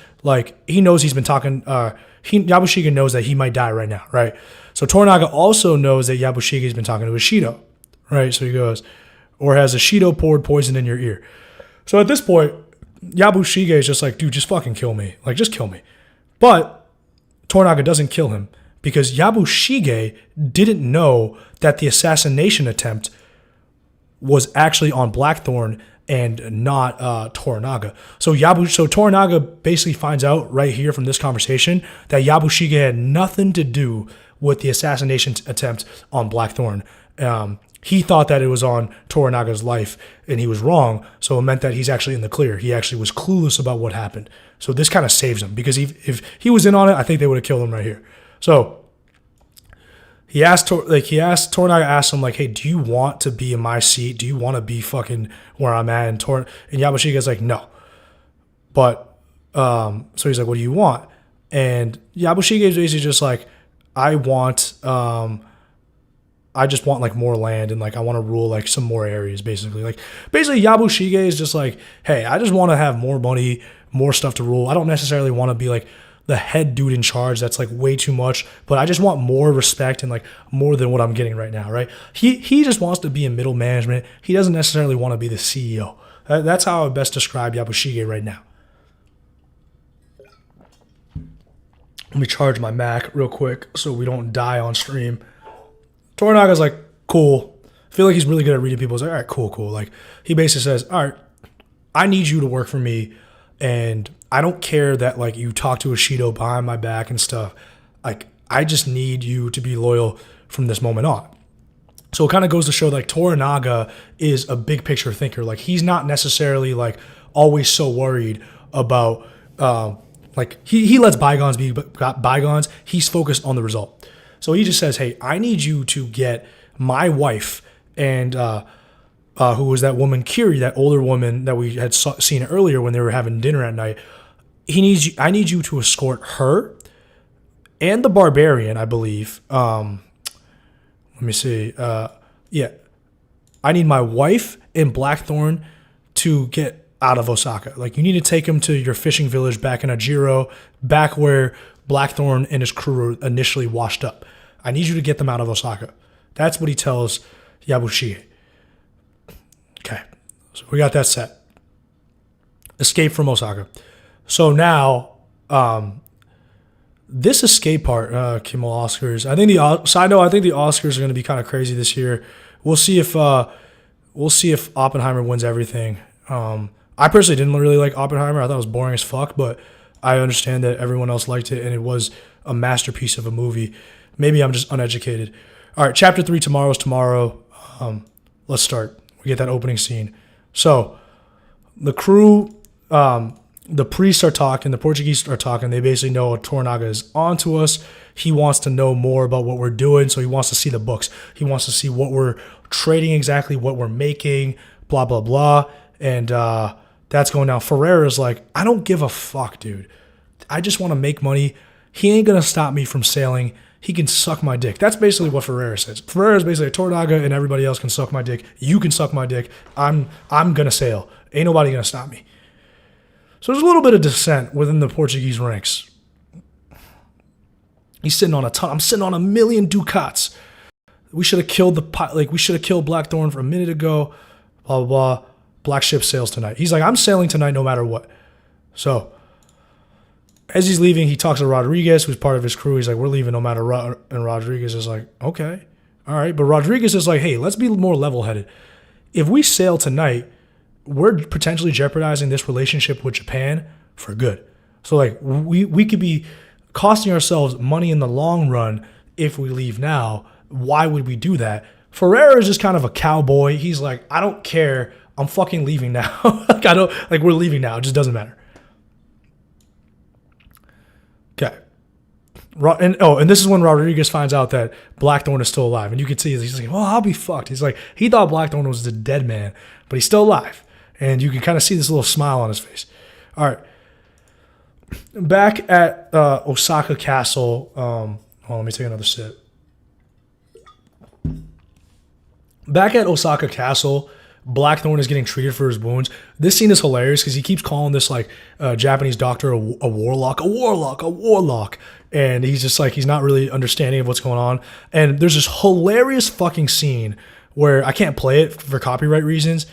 he's been talking. Yabushige knows that he might die right now, right? So Toranaga also knows that Yabushige has been talking to Ishido, right? So he goes, or has Ishido poured poison in your ear. So at this point, Yabushige is just like, dude, just fucking kill me. Like, just kill me. But Toranaga doesn't kill him because Yabushige didn't know that the assassination attempt was actually on Blackthorn and not Toranaga. So Toranaga basically finds out right here from this conversation that Yabushige had nothing to do with the assassination attempt on Blackthorn. He thought that it was on Toranaga's life, and he was wrong. So it meant that he's actually in the clear. He actually was clueless about what happened. So this kind of saves him, because if he was in on it, I think they would have killed him right here. So Toranaga asked him, like, hey, do you want to be in my seat? Do you want to be fucking where I'm at? And Yabushige's like, no. But, so he's like, what do you want? And Yabushige is basically just like, I just want like more land, and like I want to rule like some more areas, basically. Basically Yabushige is just like, hey, I just want to have more money, more stuff to rule. I don't necessarily want to be like the head dude in charge. That's like way too much, but I just want more respect and like more than what I'm getting right now, right? He just wants to be in middle management. He doesn't necessarily want to be the CEO. That's how I would best describe Yabushige right now. Let me charge my Mac real quick so we don't die on stream. Toranaga's like, cool. I feel like he's really good at reading people. He's like, all right, cool. Like, he basically says, all right, I need you to work for me, and I don't care that like you talk to Ishido behind my back and stuff. Like, I just need you to be loyal from this moment on. So it kind of goes to show like Toranaga is a big picture thinker. Like, he's not necessarily like always so worried about like he lets bygones be bygones. He's focused on the result. So he just says, hey, I need you to get my wife and who was that woman, Kiri, that older woman that we had seen earlier when they were having dinner at night. I need you to escort her and the barbarian, I believe. Let me see. Yeah. I need my wife and Blackthorn to get out of Osaka. Like, you need to take him to your fishing village back in Ajiro, back where Blackthorn and his crew were initially washed up. I need you to get them out of Osaka. That's what he tells Yabushige. Okay, so we got that set. Escape from Osaka. So now, this escape part, Kimmel Oscars. I think the Oscars are going to be kind of crazy this year. We'll see if Oppenheimer wins everything. I personally didn't really like Oppenheimer. I thought it was boring as fuck, but I understand that everyone else liked it, and it was a masterpiece of a movie. Maybe I'm just uneducated. All right, chapter 3, tomorrow's tomorrow. Let's start. We get that opening scene. So the crew, the priests are talking, the Portuguese are talking. They basically know Toranaga is onto us. He wants to know more about what we're doing, so he wants to see the books. He wants to see what we're trading exactly, what we're making, blah, blah, blah. And that's going down. Ferreira's like, I don't give a fuck, dude. I just want to make money. He ain't going to stop me from sailing. He can suck my dick. That's basically what Ferreira says. Ferreira's basically Toranaga and everybody else can suck my dick. You can suck my dick. I'm going to sail. Ain't nobody going to stop me. So there's a little bit of dissent within the Portuguese ranks. He's sitting on a ton. I'm sitting on 1 million ducats. We should have killed we should have killed Blackthorn for a minute ago. Blah, blah, blah. Black ship sails tonight. He's like, I'm sailing tonight no matter what. So as he's leaving, he talks to Rodriguez, who's part of his crew. He's like, we're leaving no matter what. And Rodriguez is like, okay, all right. But Rodriguez is like, hey, let's be more level-headed. If we sail tonight, we're potentially jeopardizing this relationship with Japan for good. So like we could be costing ourselves money in the long run if we leave now. Why would we do that? Ferreira is just kind of a cowboy. He's like, I don't care. I'm fucking leaving now. We're leaving now. It just doesn't matter. Okay. And this is when Rodriguez finds out that Blackthorn is still alive. And you can see he's like, well, I'll be fucked. He's like, he thought Blackthorn was the dead man, but he's still alive. And you can kind of see this little smile on his face. All right. Back at Osaka Castle. Let me take another sip. Back at Osaka Castle, Blackthorn is getting treated for his wounds. This scene is hilarious because he keeps calling this like Japanese doctor a warlock. And he's just like, he's not really understanding of what's going on. And there's this hilarious fucking scene where I can't play it for copyright reasons.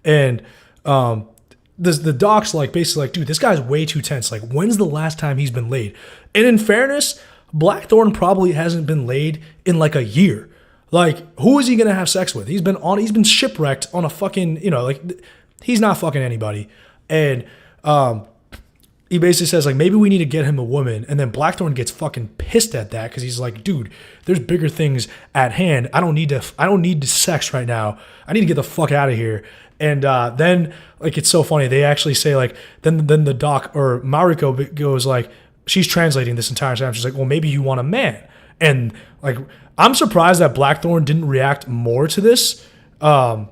And the doc's like, basically like, dude, this guy's way too tense. Like, when's the last time he's been laid? And in fairness, Blackthorn probably hasn't been laid in like a year. Like, who is he gonna have sex with? He's been shipwrecked on a fucking, He's not fucking anybody. And he basically says, like, maybe we need to get him a woman. And then Blackthorn gets fucking pissed at that because he's like, dude, there's bigger things at hand. I don't need the sex right now. I need to get the fuck out of here. And then, like, it's so funny. They actually say, like, then the doc or Mariko goes, like, she's translating this entire time. She's like, well, maybe you want a man. And, like, I'm surprised that Blackthorn didn't react more to this. Would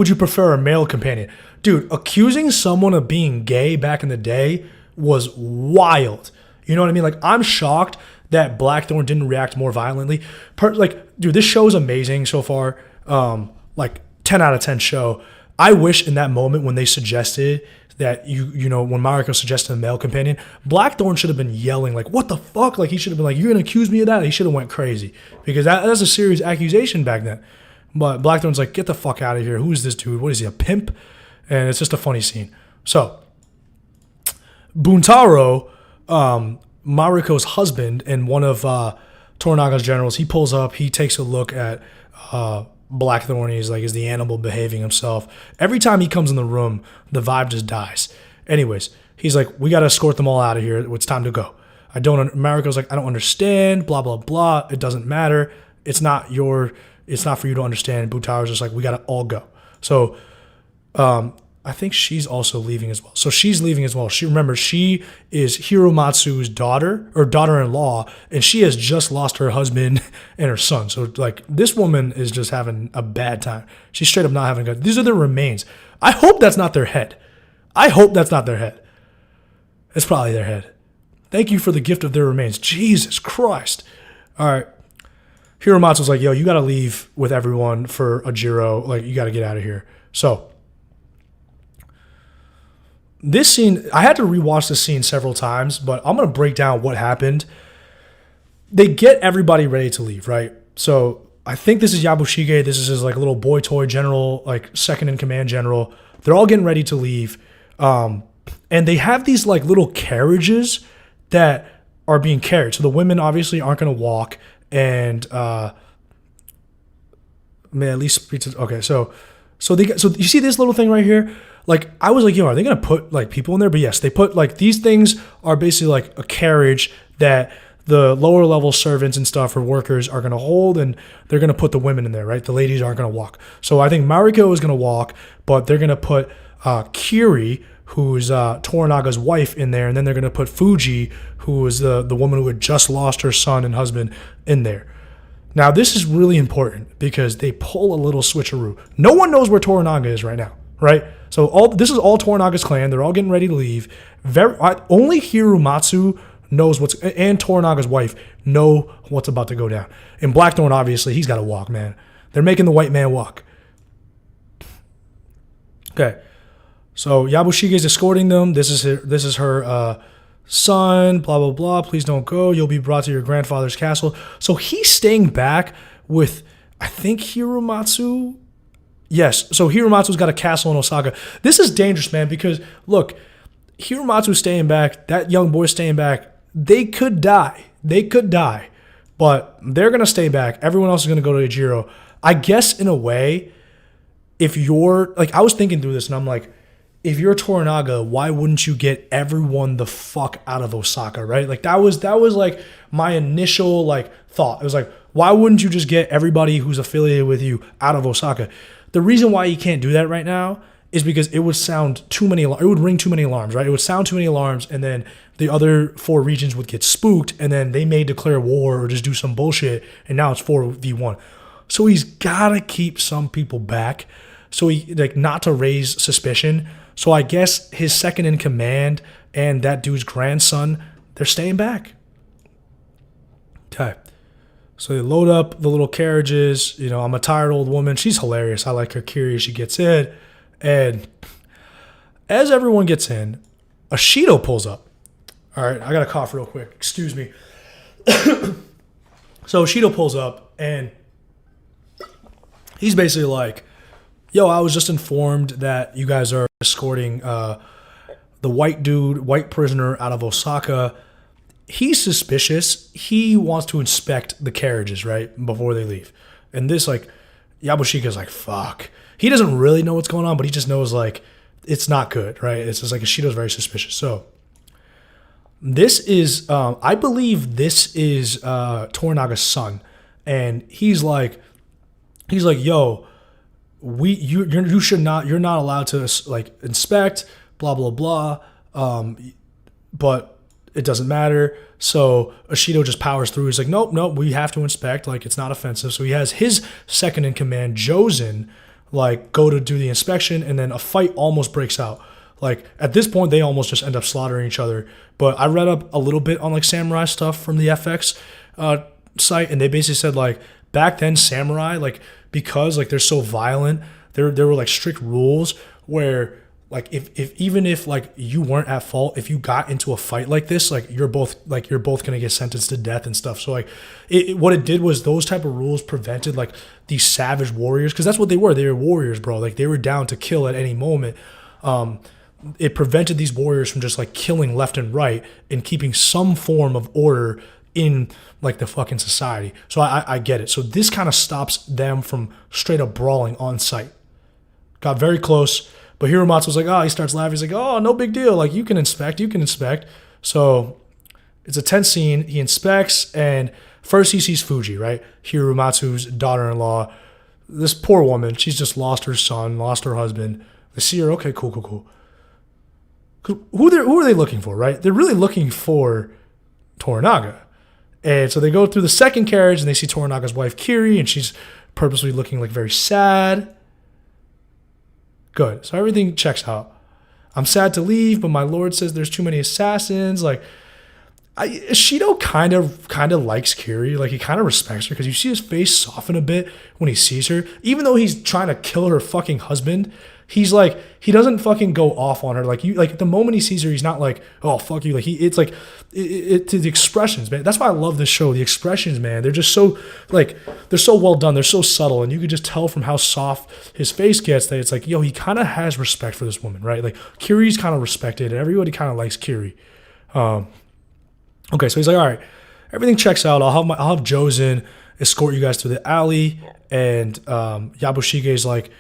you prefer a male companion? Dude, accusing someone of being gay back in the day was wild. You know what I mean? Like, I'm shocked that Blackthorn didn't react more violently. Dude, this show is amazing so far. Like, 10 out of 10 show. I wish in that moment when they suggested that when Mariko suggested a male companion, Blackthorn should have been yelling, like, what the fuck? Like, he should have been like, you're going to accuse me of that? He should have went crazy because that's a serious accusation back then. But Blackthorn's like, get the fuck out of here. Who is this dude? What is he, a pimp? And it's just a funny scene. So, Buntaro, Mariko's husband and one of Toranaga's generals, he pulls up. He takes a look at Blackthorn. He's like, is the animal behaving himself? Every time he comes in the room, the vibe just dies. Anyways, he's like, we got to escort them all out of here. It's time to go. Mariko's like, I don't understand, blah, blah, blah. It doesn't matter. It's not for you to understand. Buntaro's just like, we got to all go. So, I think she's also leaving as well. So she's leaving as well. She is Hiromatsu's daughter or daughter-in-law, and she has just lost her husband and her son. So, like, this woman is just having a bad time. She's straight up not having a good. These are their remains. I hope that's not their head. It's probably their head. Thank you for the gift of their remains. Jesus Christ. All right. Hiromatsu's like, yo, you got to leave with everyone for a Jiro. Like, you got to get out of here. So, this scene, I had to rewatch this scene several times, but I'm going to break down what happened. They get everybody ready to leave, right? So, I think this is Yabushige. This is his, like, little boy toy general, like, second in command general. They're all getting ready to leave. And they have these, like, little carriages that are being carried. So, the women obviously aren't going to walk. And, at least, okay, so you see this little thing right here? Like, I was like, are they going to put, like, people in there? But yes, they put, like, these things are basically like a carriage that the lower level servants and stuff or workers are going to hold, and they're going to put the women in there, right? The ladies aren't going to walk. So I think Mariko is going to walk, but they're going to put Kiri, who's Toranaga's wife, in there, and then they're going to put Fuji, who is the woman who had just lost her son and husband, in there. Now, this is really important because they pull a little switcheroo. No one knows where Toranaga is right now, right? So this is all Toranaga's clan. They're all getting ready to leave. Only Hiromatsu knows and Toranaga's wife know what's about to go down. And Blackthorn, obviously, he's got to walk, man. They're making the white man walk. Okay. So Yabushige's escorting them. This is her son, blah, blah, blah. Please don't go. You'll be brought to your grandfather's castle. So he's staying back with, I think, Hiromatsu. Yes. So Hiromatsu's got a castle in Osaka. This is dangerous, man, because, look, Hiromatsu's staying back. That young boy's staying back. They could die. But they're going to stay back. Everyone else is going to go to Ejiro. I guess, in a way, if you're, like, I was thinking through this, and I'm like, if you're Toranaga, why wouldn't you get everyone the fuck out of Osaka, right? Like, that was like my initial, like, thought. It was like, why wouldn't you just get everybody who's affiliated with you out of Osaka? The reason why you can't do that right now is because it would ring too many alarms, right? It would sound too many alarms, and then the other 4 regions would get spooked, and then they may declare war or just do some bullshit, and now it's 4v1. So he's got to keep some people back, so not to raise suspicion. So I guess his second in command and that dude's grandson, they're staying back. Okay. So they load up the little carriages. I'm a tired old woman. She's hilarious. I like her. Curious. She gets in. And as everyone gets in, Ashido pulls up. All right. I got to cough real quick. Excuse me. So Ashido pulls up, and he's basically like, yo, I was just informed that you guys are escorting the white prisoner out of Osaka. He's suspicious. He wants to inspect the carriages, right, before they leave. And this, like, Yabushika's like, fuck. He doesn't really know what's going on, but he just knows, like, it's not good, right? It's just like Ishido's very suspicious. So this is, I believe this is Toranaga's son. And he's like, yo, you should not, you're not allowed to, like, inspect, blah, blah, blah. But it doesn't matter. So Ishido just powers through. He's like, nope, we have to inspect. Like, it's not offensive. So he has his second in command, Josen, like, go to do the inspection, and then a fight almost breaks out. Like, at this point, they almost just end up slaughtering each other. But I read up a little bit on, like, samurai stuff from the FX site, and they basically said, like, back then, samurai, like, because, like, they're so violent, there were, like, strict rules where, like, if like you weren't at fault, if you got into a fight like this, like you're both gonna get sentenced to death and stuff. So like, what it did was those type of rules prevented like these savage warriors, because that's what they were. They were warriors, bro. Like, they were down to kill at any moment. It prevented these warriors from just like killing left and right and keeping some form of order in like the fucking society. So I get it. So this kind of stops them from straight up brawling on site. Got very close. But Hiromatsu's like, he starts laughing. He's like, no big deal. Like, you can inspect. So it's a tense scene. He inspects, and first he sees Fuji, right? Hiromatsu's daughter-in-law. This poor woman, she's just lost her son, lost her husband. They see her, okay, cool. Who are they looking for, right? They're really looking for Toranaga. And so they go through the second carriage, and they see Toranaga's wife, Kiri, and she's purposely looking like very sad. Good. So everything checks out. I'm sad to leave, but my lord says there's too many assassins. Like, Ishido kind of likes Kiri. Like, he kind of respects her, because you see his face soften a bit when he sees her. Even though he's trying to kill her fucking husband, he's like, he doesn't fucking go off on her. Like, the moment he sees her, he's not like, oh, fuck you. Like, it's like, to the expressions, man. That's why I love this show. The expressions, man. They're just so, like, they're so well done. They're so subtle. And you could just tell from how soft his face gets that it's like, yo, he kind of has respect for this woman, right? Like, Kiri's kind of respected, and everybody kind of likes Kiri. Okay, so he's like, all right, everything checks out. I'll have Josen escort you guys to the alley, and Yabushige like,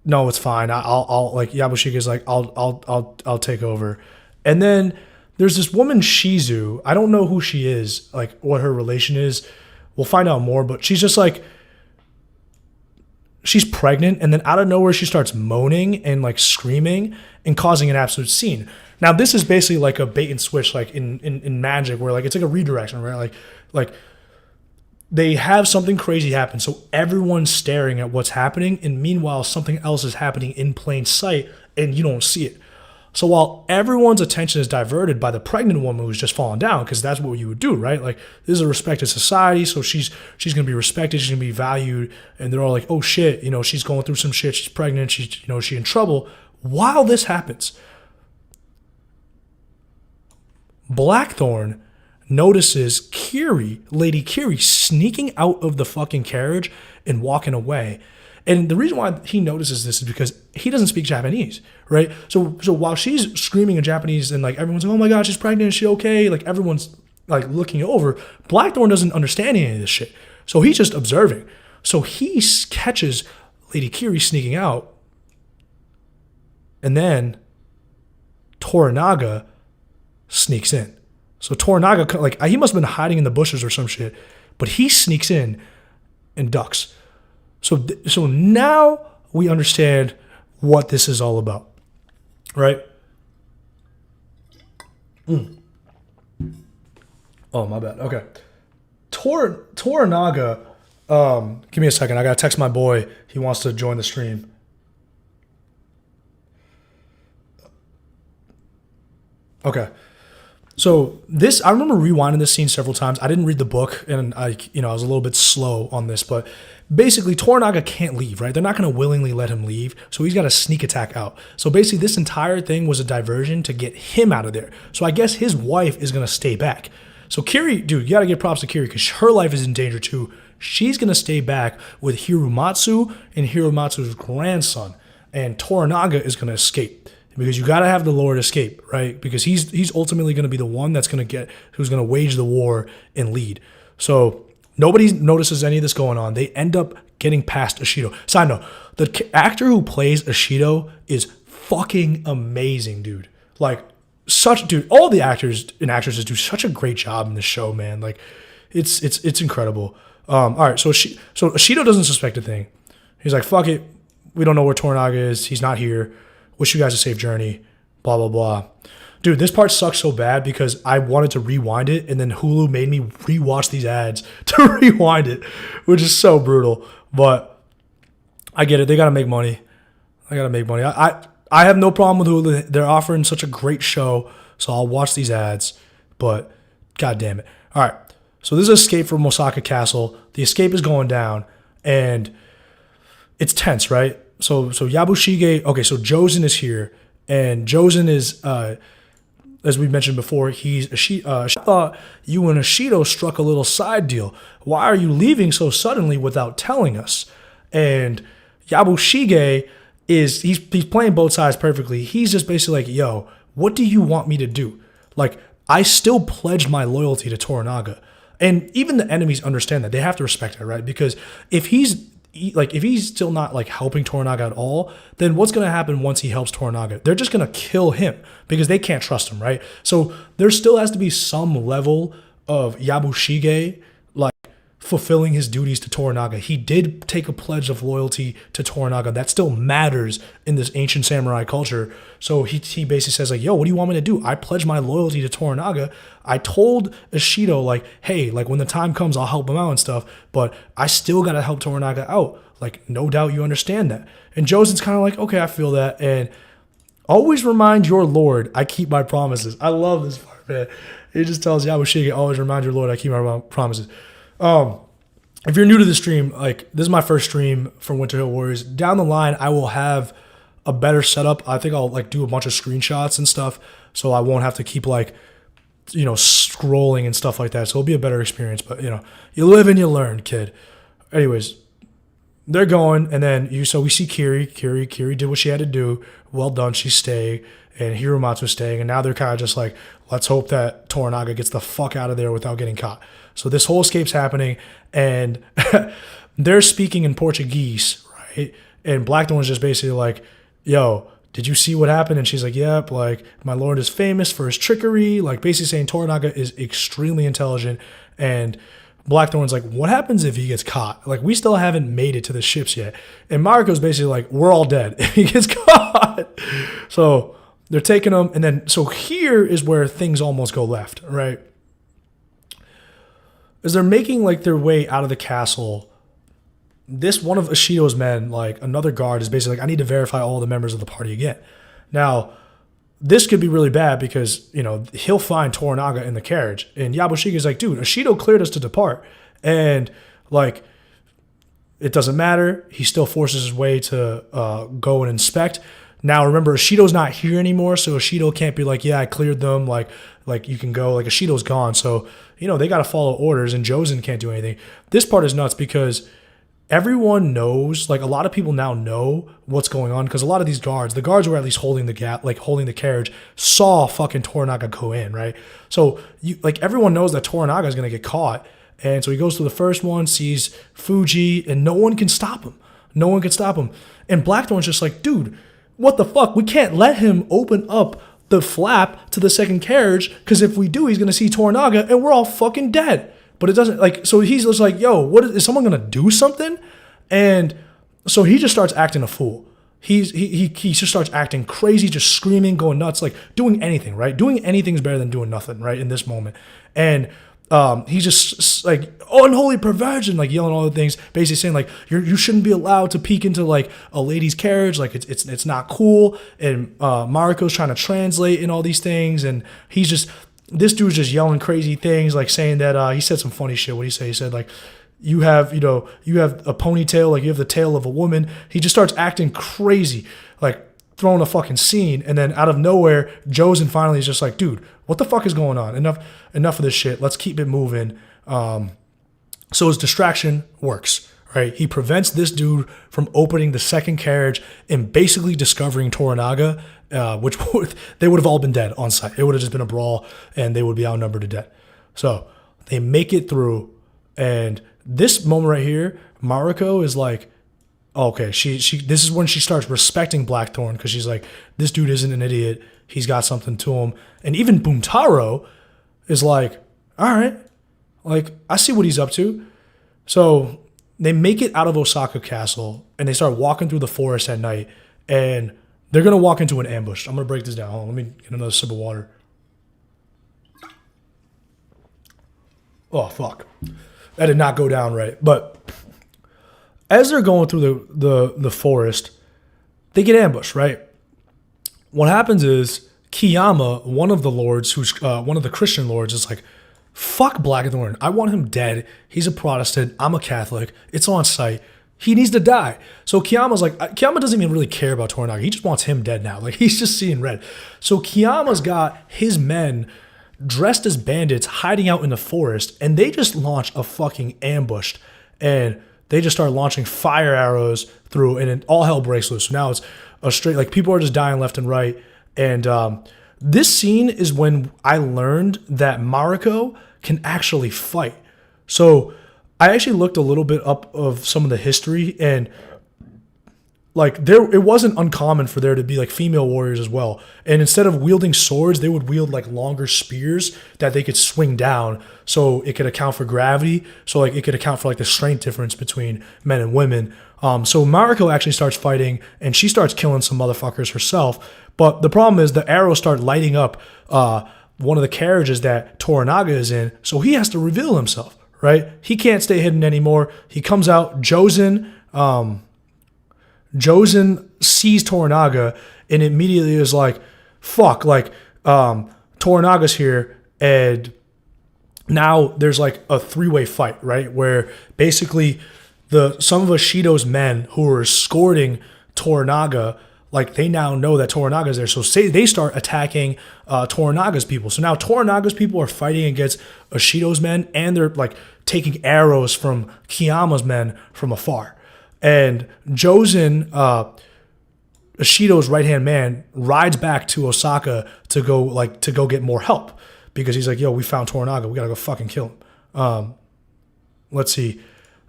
no, it's fine. I'll like, Yabushige's like, I'll take over. And then there's this woman, Shizu. I don't know who she is, like what her relation is. We'll find out more, but she's just like, she's pregnant, and then out of nowhere she starts moaning and like screaming and causing an absolute scene. Now this is basically like a bait and switch, like in Magic, where like it's like a redirection, right? Like they have something crazy happen, so everyone's staring at what's happening, and meanwhile something else is happening in plain sight, and you don't see it. So while everyone's attention is diverted by the pregnant woman who's just fallen down, because that's what you would do, right? Like, this is a respected society, so she's gonna be respected, she's gonna be valued, and they're all like, oh shit, she's going through some shit, she's pregnant, she's in trouble. While this happens, Blackthorn notices Lady Kiri, sneaking out of the fucking carriage and walking away. And the reason why he notices this is because he doesn't speak Japanese, right? So while she's screaming in Japanese and like everyone's like, oh my God, she's pregnant, is she okay? Like everyone's like looking over, Blackthorn doesn't understand any of this shit. So he's just observing. So he catches Lady Kiri sneaking out, and then Toranaga sneaks in. So Toranaga, like, he must have been hiding in the bushes or some shit, but he sneaks in and ducks. So now we understand what this is all about, right? Oh, my bad. Okay. Toranaga, give me a second. I got to text my boy. He wants to join the stream. Okay. So I remember rewinding this scene several times. I didn't read the book, and I was a little bit slow on this, but basically Toranaga can't leave, right? They're not going to willingly let him leave, so he's got a sneak attack out. So basically this entire thing was a diversion to get him out of there. So I guess his wife is going to stay back. So Kiri, dude, you got to give props to Kiri, because her life is in danger too. She's going to stay back with Hiromatsu and Hiromatsu's grandson, and Toranaga is going to escape. Because you got to have the Lord escape, right? Because he's ultimately going to be the one who's going to wage the war and lead. So nobody notices any of this going on. They end up getting past Ishido. Side note, the actor who plays Ishido is fucking amazing, dude. Like, dude, all the actors and actresses do such a great job in this show, man. Like, it's incredible. All right, so Ishido doesn't suspect a thing. He's like, fuck it. We don't know where Toranaga is. He's not here. Wish you guys a safe journey. Blah, blah, blah. Dude, this part sucks so bad because I wanted to rewind it, and then Hulu made me rewatch these ads to rewind it, which is so brutal. But I get it. They got to make money. I have no problem with Hulu. They're offering such a great show, so I'll watch these ads. But God damn it. All right. So this is Escape from Osaka Castle. The escape is going down, and it's tense, right? So Yabushige. Okay, so Jozen is here, and Jozen is, as we mentioned before, he's I thought you and Ishido struck a little side deal. Why are you leaving so suddenly without telling us? And Yabushige he's playing both sides perfectly. He's just basically like, yo, what do you want me to do? Like, I still pledged my loyalty to Toranaga. And even the enemies understand that. They have to respect it, right? Because if he's still not like helping Toranaga at all, then what's going to happen once he helps Toranaga? They're just going to kill him because they can't trust him, right? So there still has to be some level of Yabushige like fulfilling his duties to Toranaga. He did take a pledge of loyalty to Toranaga. That still matters in this ancient samurai culture. So he basically says like, yo, what do you want me to do? I pledge my loyalty to Toranaga. I told Ishido like, hey, like when the time comes, I'll help him out and stuff, but I still got to help Toranaga out. Like, no doubt you understand that. And Jozen's kind of like, okay, I feel that. And always remind your Lord, I keep my promises. I love this part, man. He just tells Yabushige, always remind your Lord, I keep my promises. If you're new to the stream, like this is my first stream for Winter Hill Warriors. Down the line, I will have a better setup. I think I'll like do a bunch of screenshots and stuff, so I won't have to keep like, scrolling and stuff like that. So it'll be a better experience. But you live and you learn, kid. Anyways, they're going, and then so we see Kiri. Kiri did what she had to do. Well done. She's staying, and Hiromatsu's staying, and now they're kind of just like, let's hope that Toranaga gets the fuck out of there without getting caught. So this whole escape's happening, and they're speaking in Portuguese, right? And Blackthorn's just basically like, yo, did you see what happened? And she's like, yep, like, my lord is famous for his trickery, like basically saying Toranaga is extremely intelligent. And Blackthorn's like, what happens if he gets caught? Like, we still haven't made it to the ships yet. And Mariko's basically like, we're all dead if he gets caught. So they're taking him, and then, so here is where things almost go left, right? As they're making like their way out of the castle, this one of Ishido's men, like another guard, is basically like, I need to verify all the members of the party again. Now, this could be really bad because, he'll find Toranaga in the carriage. And Yabushige is like, dude, Ishido cleared us to depart. And like, it doesn't matter. He still forces his way to go and inspect. Now, remember, Ishido's not here anymore, so Ishido can't be like, yeah, I cleared them, like you can go. Like, Ishido's gone, so, they got to follow orders, and Jozen can't do anything. This part is nuts because everyone knows, like, a lot of people now know what's going on because a lot of these guards, the guards were at least holding the gap, like, holding the carriage, saw fucking Toranaga go in, right? So, everyone knows that Toranaga is going to get caught, and so he goes to the first one, sees Fuji, and no one can stop him. And Blackthorn's just like, dude, what the fuck? We can't let him open up the flap to the second carriage because if we do, he's going to see Toranaga and we're all fucking dead. But it doesn't, so he's just like, yo, is someone going to do something? And so he just starts acting a fool. He just starts acting crazy, just screaming, going nuts, like doing anything, right? Doing anything is better than doing nothing, right? In this moment. And he's just like, unholy perversion, like yelling all the things, basically saying like, you shouldn't be allowed to peek into like a lady's carriage, like it's not cool. And Mariko's trying to translate and all these things, and this dude's just yelling crazy things, like saying that he said some funny shit. What did he say? He said like, you have a ponytail, like you have the tail of a woman. He just starts acting crazy, like throwing a fucking scene, and then out of nowhere, Jozen finally is just like, dude, what the fuck is going on? Enough of this shit. Let's keep it moving. So his distraction works, right? He prevents this dude from opening the second carriage and basically discovering Toranaga, which they would have all been dead on sight. It would have just been a brawl, and they would be outnumbered to death. So they make it through, and this moment right here, Mariko is like, okay, she this is when she starts respecting Blackthorn, because she's like, this dude isn't an idiot. He's got something to him. And even Buntaro is like, all right, like, I see what he's up to. So they make it out of Osaka Castle, and they start walking through the forest at night, and they're going to walk into an ambush. I'm going to break this down. Hold on, let me get another sip of water. Oh, fuck. That did not go down right. But as they're going through the forest, they get ambushed, right? What happens is Kiyama, one of the lords, who's one of the Christian lords, is like, fuck Blackthorn. I want him dead. He's a Protestant. I'm a Catholic. It's on site. He needs to die. So Kiyama doesn't even really care about Toranaga. He just wants him dead now. Like, he's just seeing red. So Kiyama's got his men dressed as bandits hiding out in the forest, and they just launch a fucking ambush, and they just start launching fire arrows through, and all hell breaks loose. So now it's a straight, like, people are just dying left and right. And this scene is when I learned that Mariko can actually fight. So I actually looked a little bit up of some of the history, and like, it wasn't uncommon for there to be like female warriors as well. And instead of wielding swords, they would wield like longer spears that they could swing down, so it could account for gravity. So like, it could account for like the strength difference between men and women. So Mariko actually starts fighting, and she starts killing some motherfuckers herself. But the problem is the arrows start lighting up one of the carriages that Toranaga is in, so he has to reveal himself, right? He can't stay hidden anymore. He comes out. Jozen sees Toranaga and immediately is like, fuck, like, Toranaga's here, and now there's like a three-way fight, right? Where basically some of Ashido's men who are escorting Toranaga, like, they now know that Toranaga's there. So they start attacking Toranaga's people. So now Toranaga's people are fighting against Ashido's men, and they're like taking arrows from Kiyama's men from afar. And Jozen, Ashido's right-hand man, rides back to Osaka to go get more help, because he's like, yo, we found Toranaga. We got to go fucking kill him. Let's see.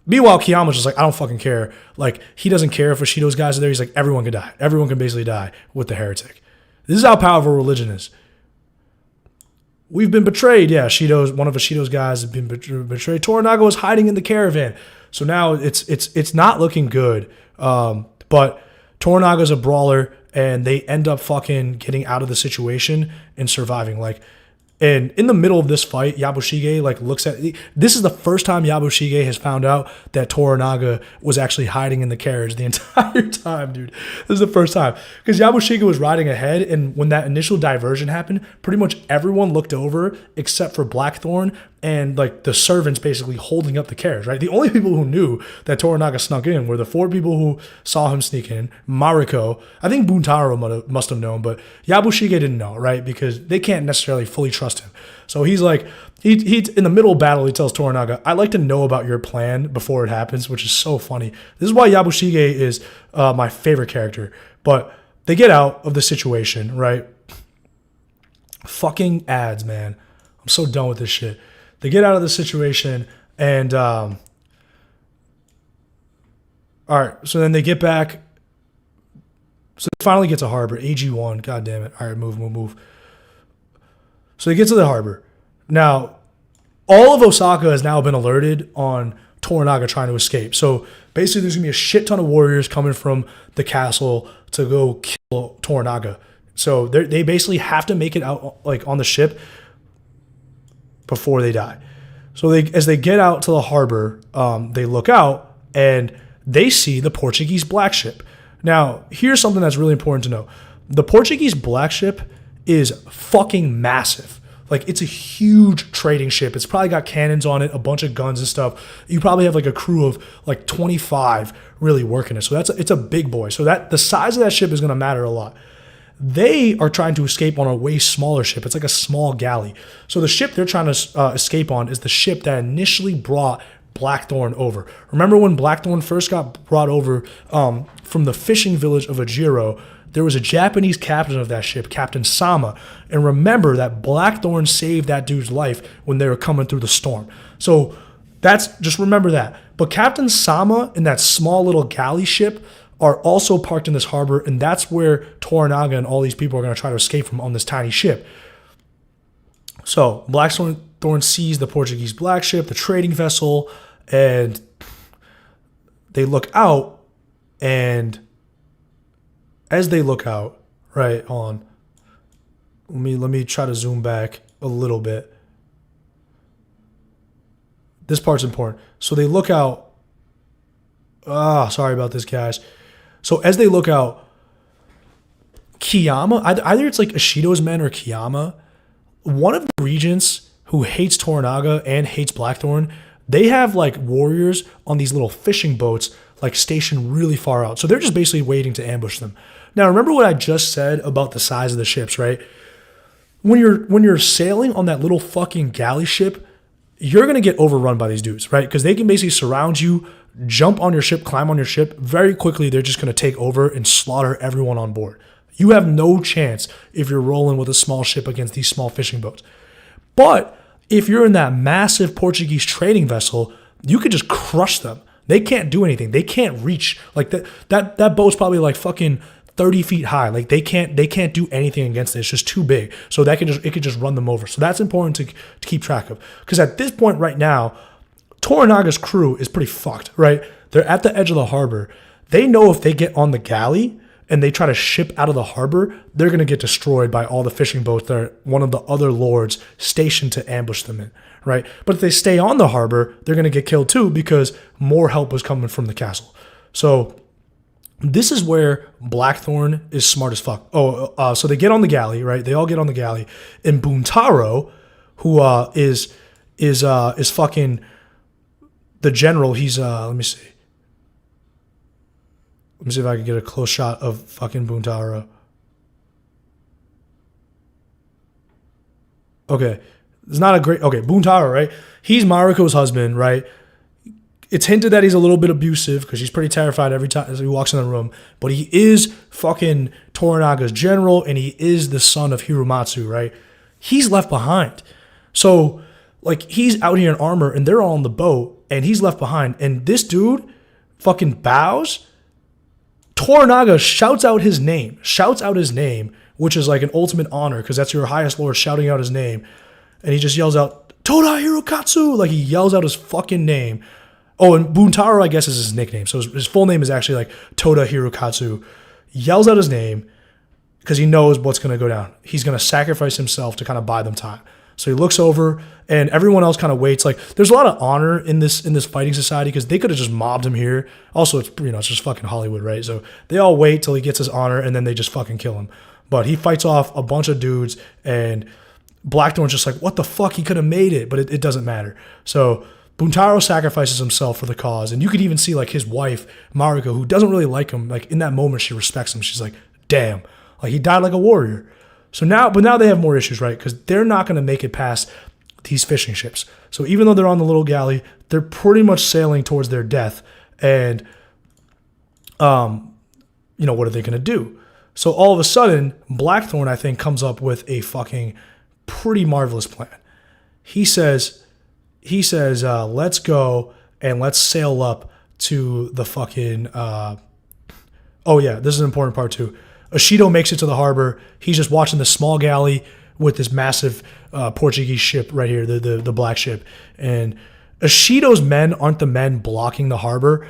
Meanwhile, Kiyama's just like, I don't fucking care. Like, he doesn't care if Ashido's guys are there. He's like, everyone can die. Everyone can basically die with the heretic. This is how powerful religion is. We've been betrayed. Yeah, one of Ashido's guys has been betrayed. Toranaga was hiding in the caravan. So now it's not looking good. But Toranaga's a brawler, and they end up fucking getting out of the situation and surviving. Like, and in the middle of this fight, Yabushige like looks at, this is the first time Yabushige has found out that Toranaga was actually hiding in the carriage the entire time, dude. This is the first time, because Yabushige was riding ahead, and when that initial diversion happened, pretty much everyone looked over except for Blackthorn and like the servants basically holding up the carriage, right? The only people who knew that Toranaga snuck in were the 4 people who saw him sneak in, Mariko. I think Buntaro must have known, but Yabushige didn't know, right? Because they can't necessarily fully trust him. So he's like, he in the middle of battle, he tells Toranaga, I'd like to know about your plan before it happens, which is so funny. This is why Yabushige is my favorite character. But they get out of the situation, right? Fucking ads, man. I'm so done with this shit. They get out of the situation, and all right, so then they get back. So they finally get to harbor. AG1, god damn it. All right, move. So they get to the harbor. Now, all of Osaka has now been alerted on Toranaga trying to escape. So basically, there's going to be a shit ton of warriors coming from the castle to go kill Toranaga. So they basically have to make it out like on the ship before they die. So as they get out to the harbor, they look out and they see the Portuguese black ship. Now, here's something that's really important to know. The Portuguese black ship is fucking massive. Like, it's a huge trading ship. It's probably got cannons on it, a bunch of guns and stuff. You probably have like a crew of like 25 really working it. So it's a big boy. So that the size of that ship is going to matter a lot. They are trying to escape on a way smaller ship. It's like a small galley. So the ship they're trying to escape on is the ship that initially brought Blackthorn over. Remember when Blackthorn first got brought over from the fishing village of Ajiro? There was a Japanese captain of that ship, Captain Sama. And remember that Blackthorn saved that dude's life when they were coming through the storm. So just remember that. But Captain Sama and that small little galley ship are also parked in this harbor, and that's where Toranaga and all these people are going to try to escape from on this tiny ship. So Blackthorn sees the Portuguese black ship, the trading vessel, and they look out, and as they look out, right, hold on. Let me try to zoom back a little bit. This part's important. So they look out. Sorry about this, guys. So as they look out, Kiyama, either it's like Ishido's men or Kiyama, one of the regents who hates Toranaga and hates Blackthorn, they have like warriors on these little fishing boats, like stationed really far out. So they're just basically waiting to ambush them. Now, remember what I just said about the size of the ships, right? When you're sailing on that little fucking galley ship, you're going to get overrun by these dudes, right? Because they can basically surround you, jump on your ship, climb on your ship. Very quickly, they're just going to take over and slaughter everyone on board. You have no chance if you're rolling with a small ship against these small fishing boats. But if you're in that massive Portuguese trading vessel, you could just crush them. They can't do anything. They can't reach. Like that boat's probably like fucking 30 feet high. Like they can't do anything against it. It's just too big. So it could just run them over. So that's important to keep track of. Because at this point right now, Toranaga's crew is pretty fucked, right? They're at the edge of the harbor. They know if they get on the galley and they try to ship out of the harbor, they're going to get destroyed by all the fishing boats that one of the other lords stationed to ambush them in, right? But if they stay on the harbor, they're going to get killed too because more help was coming from the castle. So this is where Blackthorn is smart as fuck. So they get on the galley, right? They all get on the galley, and Buntaro, who is fucking the general. He's let me see if I can get a close shot of fucking Buntaro. Okay, it's not a great. Okay, Buntaro, right? He's Mariko's husband, right? It's hinted that he's a little bit abusive because he's pretty terrified every time as he walks in the room. But he is fucking Toranaga's general, and he is the son of Hiromatsu, right? He's left behind. So, like, he's out here in armor, and they're all on the boat, and he's left behind. And this dude fucking bows. Toranaga shouts out his name, which is like an ultimate honor because that's your highest lord shouting out his name. And he just yells out, Toda Hirokatsu! Like, he yells out his fucking name. Oh, and Buntaro, I guess, is his nickname. So his full name is actually like Toda Hirokatsu. Yells out his name because he knows what's going to go down. He's going to sacrifice himself to kind of buy them time. So he looks over, and everyone else kind of waits. Like, there's a lot of honor in this fighting society because they could have just mobbed him here. Also, it's just fucking Hollywood, right? So they all wait till he gets his honor, and then they just fucking kill him. But he fights off a bunch of dudes, and Blackthorn's just like, what the fuck? He could have made it, but it doesn't matter. So Buntaro sacrifices himself for the cause, and you could even see like his wife Mariko, who doesn't really like him. Like in that moment, she respects him. She's like, "Damn, like he died like a warrior." So now they have more issues, right? Because they're not going to make it past these fishing ships. So even though they're on the little galley, they're pretty much sailing towards their death. And, what are they going to do? So all of a sudden, Blackthorn, I think, comes up with a fucking pretty marvelous plan. He says, let's go and let's sail up to the fucking, this is an important part too. Ishido makes it to the harbor. He's just watching the small galley with this massive Portuguese ship right here, the black ship. And Ishido's men aren't the men blocking the harbor.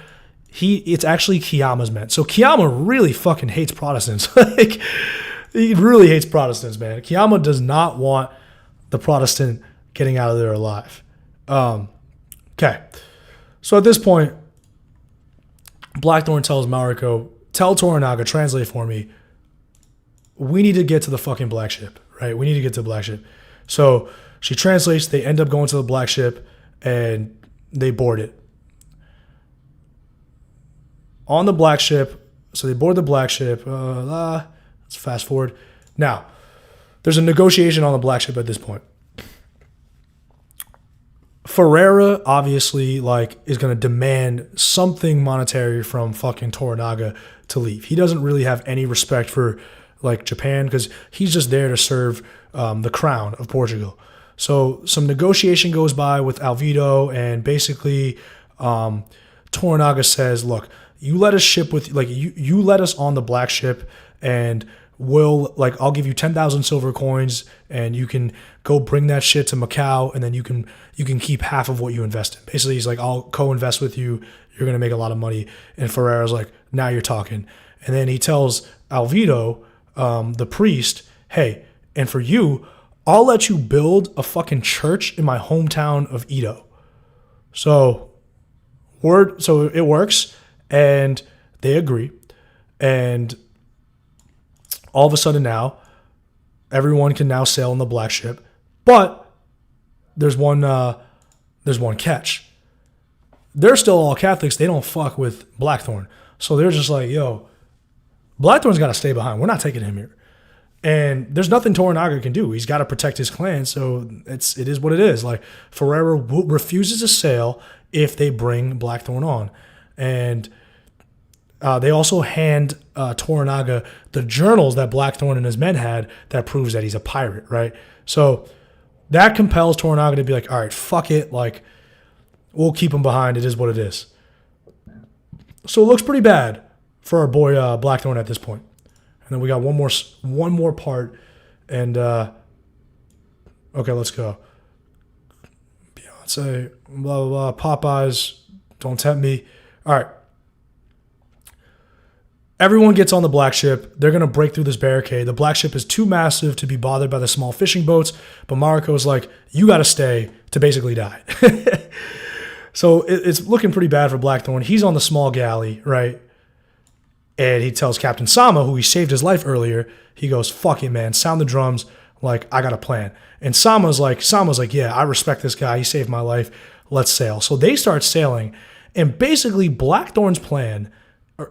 It's actually Kiyama's men. So Kiyama really fucking hates Protestants. Like, he really hates Protestants, man. Kiyama does not want the Protestant getting out of there alive. Okay. So at this point, Blackthorn tells Mariko, tell Toranaga, translate for me. We need to get to the fucking black ship, right? We need to get to the black ship. So she translates. They end up going to the black ship, and they board it. On the black ship, so they board the black ship. Let's fast forward. Now, there's a negotiation on the black ship at this point. Ferreira obviously is going to demand something monetary from fucking Toranaga to leave. He doesn't really have any respect for Japan because he's just there to serve the crown of Portugal. So some negotiation goes by with Alvido, and basically Toranaga says, look, you let us ship with, like, you let us on the black ship, and I'll give you 10,000 silver coins, and you can go bring that shit to Macau, and then you can keep half of what you invest in. Basically, he's like, I'll co-invest with you. You're going to make a lot of money. And Ferreira's like, now you're talking. And then he tells Alvido, the priest, hey, and for you, I'll let you build a fucking church in my hometown of Edo. So it works, and they agree. And all of a sudden now, everyone can now sail on the black ship. But there's one catch. They're still all Catholics. They don't fuck with Blackthorn. So they're just like, yo, Blackthorn's got to stay behind. We're not taking him here. And there's nothing Toranaga can do. He's got to protect his clan, so it is what it is. Like, Ferreira refuses to sail if they bring Blackthorn on. And they also hand Toranaga the journals that Blackthorn and his men had that proves that he's a pirate, right? So that compels Toranaga to be like, all right, fuck it. Like, we'll keep him behind. It is what it is. So it looks pretty bad for our boy Blackthorn at this point. And then we got one more part. And, okay, let's go. Beyonce, blah, blah, blah. Popeyes, don't tempt me. All right. Everyone gets on the black ship. They're going to break through this barricade. The black ship is too massive to be bothered by the small fishing boats. But Mariko's like, you got to stay to basically die. So it's looking pretty bad for Blackthorn. He's on the small galley, right? And he tells Captain Sama, who he saved his life earlier, he goes, fuck it, man. Sound the drums. Like, I got a plan. And Sama's like, yeah, I respect this guy. He saved my life. Let's sail. So they start sailing. And basically, Blackthorn's plan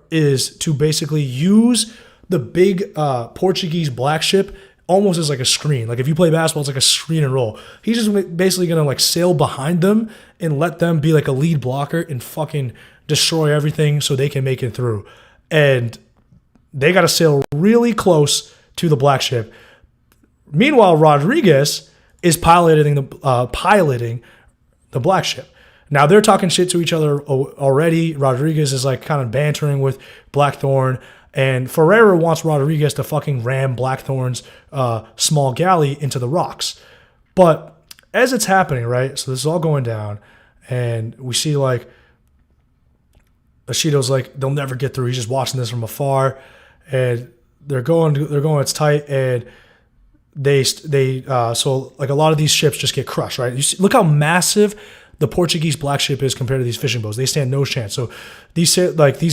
is to basically use the big Portuguese black ship almost as like a screen. Like, if you play basketball, it's like a screen and roll. He's just basically going to like sail behind them and let them be like a lead blocker and fucking destroy everything so they can make it through. And they got to sail really close to the black ship. Meanwhile, Rodriguez is piloting the black ship. Now they're talking shit to each other already. Rodriguez is like kind of bantering with Blackthorn, and Ferreira wants Rodriguez to fucking ram Blackthorn's small galley into the rocks. But as it's happening, right? So this is all going down, and we see like Ashido's like, they'll never get through. He's just watching this from afar, and they're going. It's tight, and so like a lot of these ships just get crushed, right? You see, look how massive the Portuguese black ship is compared to these fishing boats. They stand no chance. So these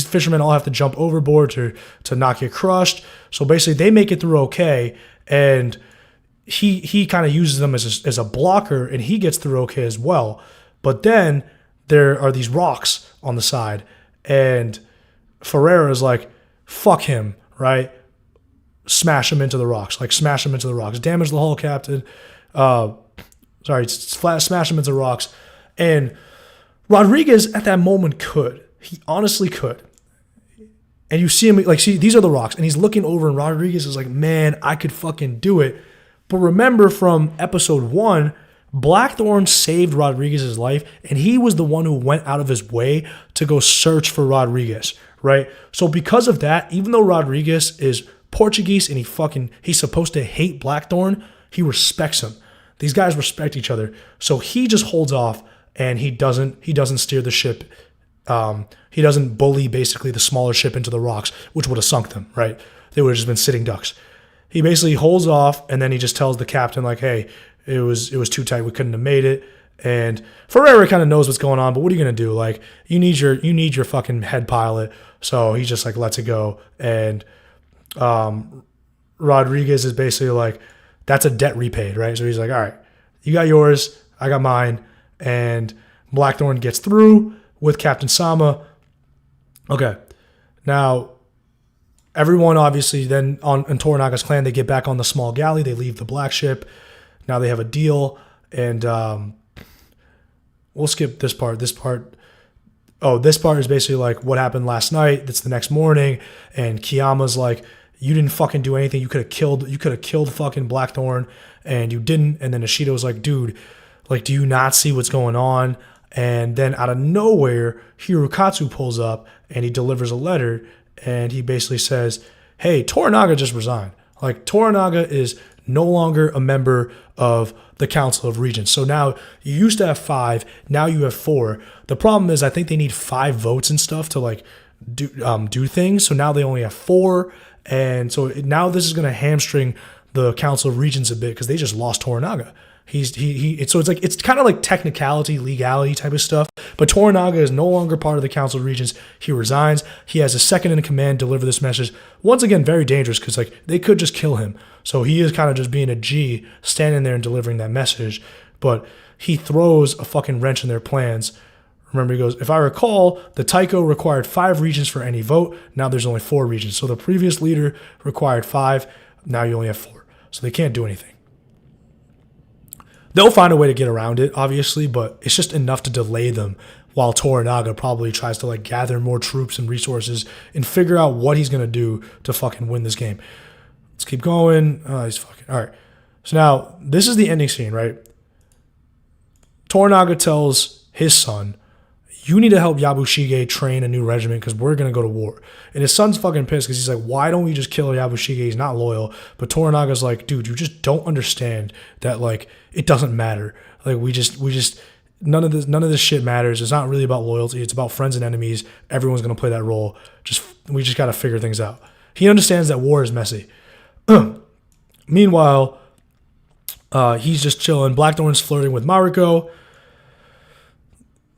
fishermen all have to jump overboard to not get crushed. So basically, they make it through okay, and he kind of uses them as a blocker, and he gets through okay as well. But then there are these rocks on the side. And Ferreira is like, fuck him, right? Smash him into the rocks. Damage the hull, Captain. Smash him into the rocks. And Rodriguez at that moment could. He honestly could. And you see him, like, see, these are the rocks. And he's looking over, and Rodriguez is like, man, I could fucking do it. But remember from episode 1, Blackthorn saved Rodriguez's life, and he was the one who went out of his way to go search for Rodriguez, right? So because of that, even though Rodriguez is Portuguese and he's supposed to hate Blackthorn, he respects him. These guys respect each other. So he just holds off, and he doesn't steer the ship. He doesn't bully basically the smaller ship into the rocks, which would have sunk them, right? They would have just been sitting ducks. He basically holds off, and then he just tells the captain, like, hey, it was too tight. We couldn't have made it. And Ferreira kind of knows what's going on, but what are you going to do? Like, you need your fucking head pilot. So he just like lets it go. And Rodriguez is basically like, that's a debt repaid, right? So he's like, all right, you got yours, I got mine. And Blackthorn gets through with Captain Sama. Okay. Now, everyone obviously then in Toranaga's clan, they get back on the small galley. They leave the black ship. Now they have a deal, and we'll skip this part. This part is basically like what happened last night. That's the next morning, and Kiyama's like, you didn't fucking do anything. You could have killed fucking Blackthorn, and you didn't. And then Ishido's like, dude, like, do you not see what's going on? And then out of nowhere, Hirokatsu pulls up and he delivers a letter and he basically says, hey, Toranaga just resigned. Like, Toranaga is no longer a member of the Council of Regents. So now you used to have 5, now you have 4. The problem is I think they need 5 votes and stuff to like do things. So now they only have 4. And so now this is going to hamstring the Council of Regents a bit because they just lost Toranaga. So it's kind of like technicality, legality type of stuff. But Toranaga is no longer part of the Council of Regents. He resigns. He has a second in command deliver this message. Once again, very dangerous because like they could just kill him. So he is kind of just being a G, standing there and delivering that message. But he throws a fucking wrench in their plans. Remember, he goes, if I recall, the Taiko required 5 regents for any vote. Now there's only 4 regents. So the previous leader required 5. Now you only have 4. So they can't do anything. They'll find a way to get around it, obviously, but it's just enough to delay them while Toranaga probably tries to like gather more troops and resources and figure out what he's going to do to fucking win this game. Let's keep going. He's fucking... All right. So now, this is the ending scene, right? Toranaga tells his son, you need to help Yabushige train a new regiment because we're going to go to war. And his son's fucking pissed because he's like, why don't we just kill Yabushige? He's not loyal. But Toranaga's like, dude, you just don't understand that, like, it doesn't matter. Like, we just none of this shit matters. It's not really about loyalty. It's about friends and enemies. Everyone's going to play that role. We just got to figure things out. He understands that war is messy. Meanwhile, he's just chilling. Blackthorn's flirting with Mariko.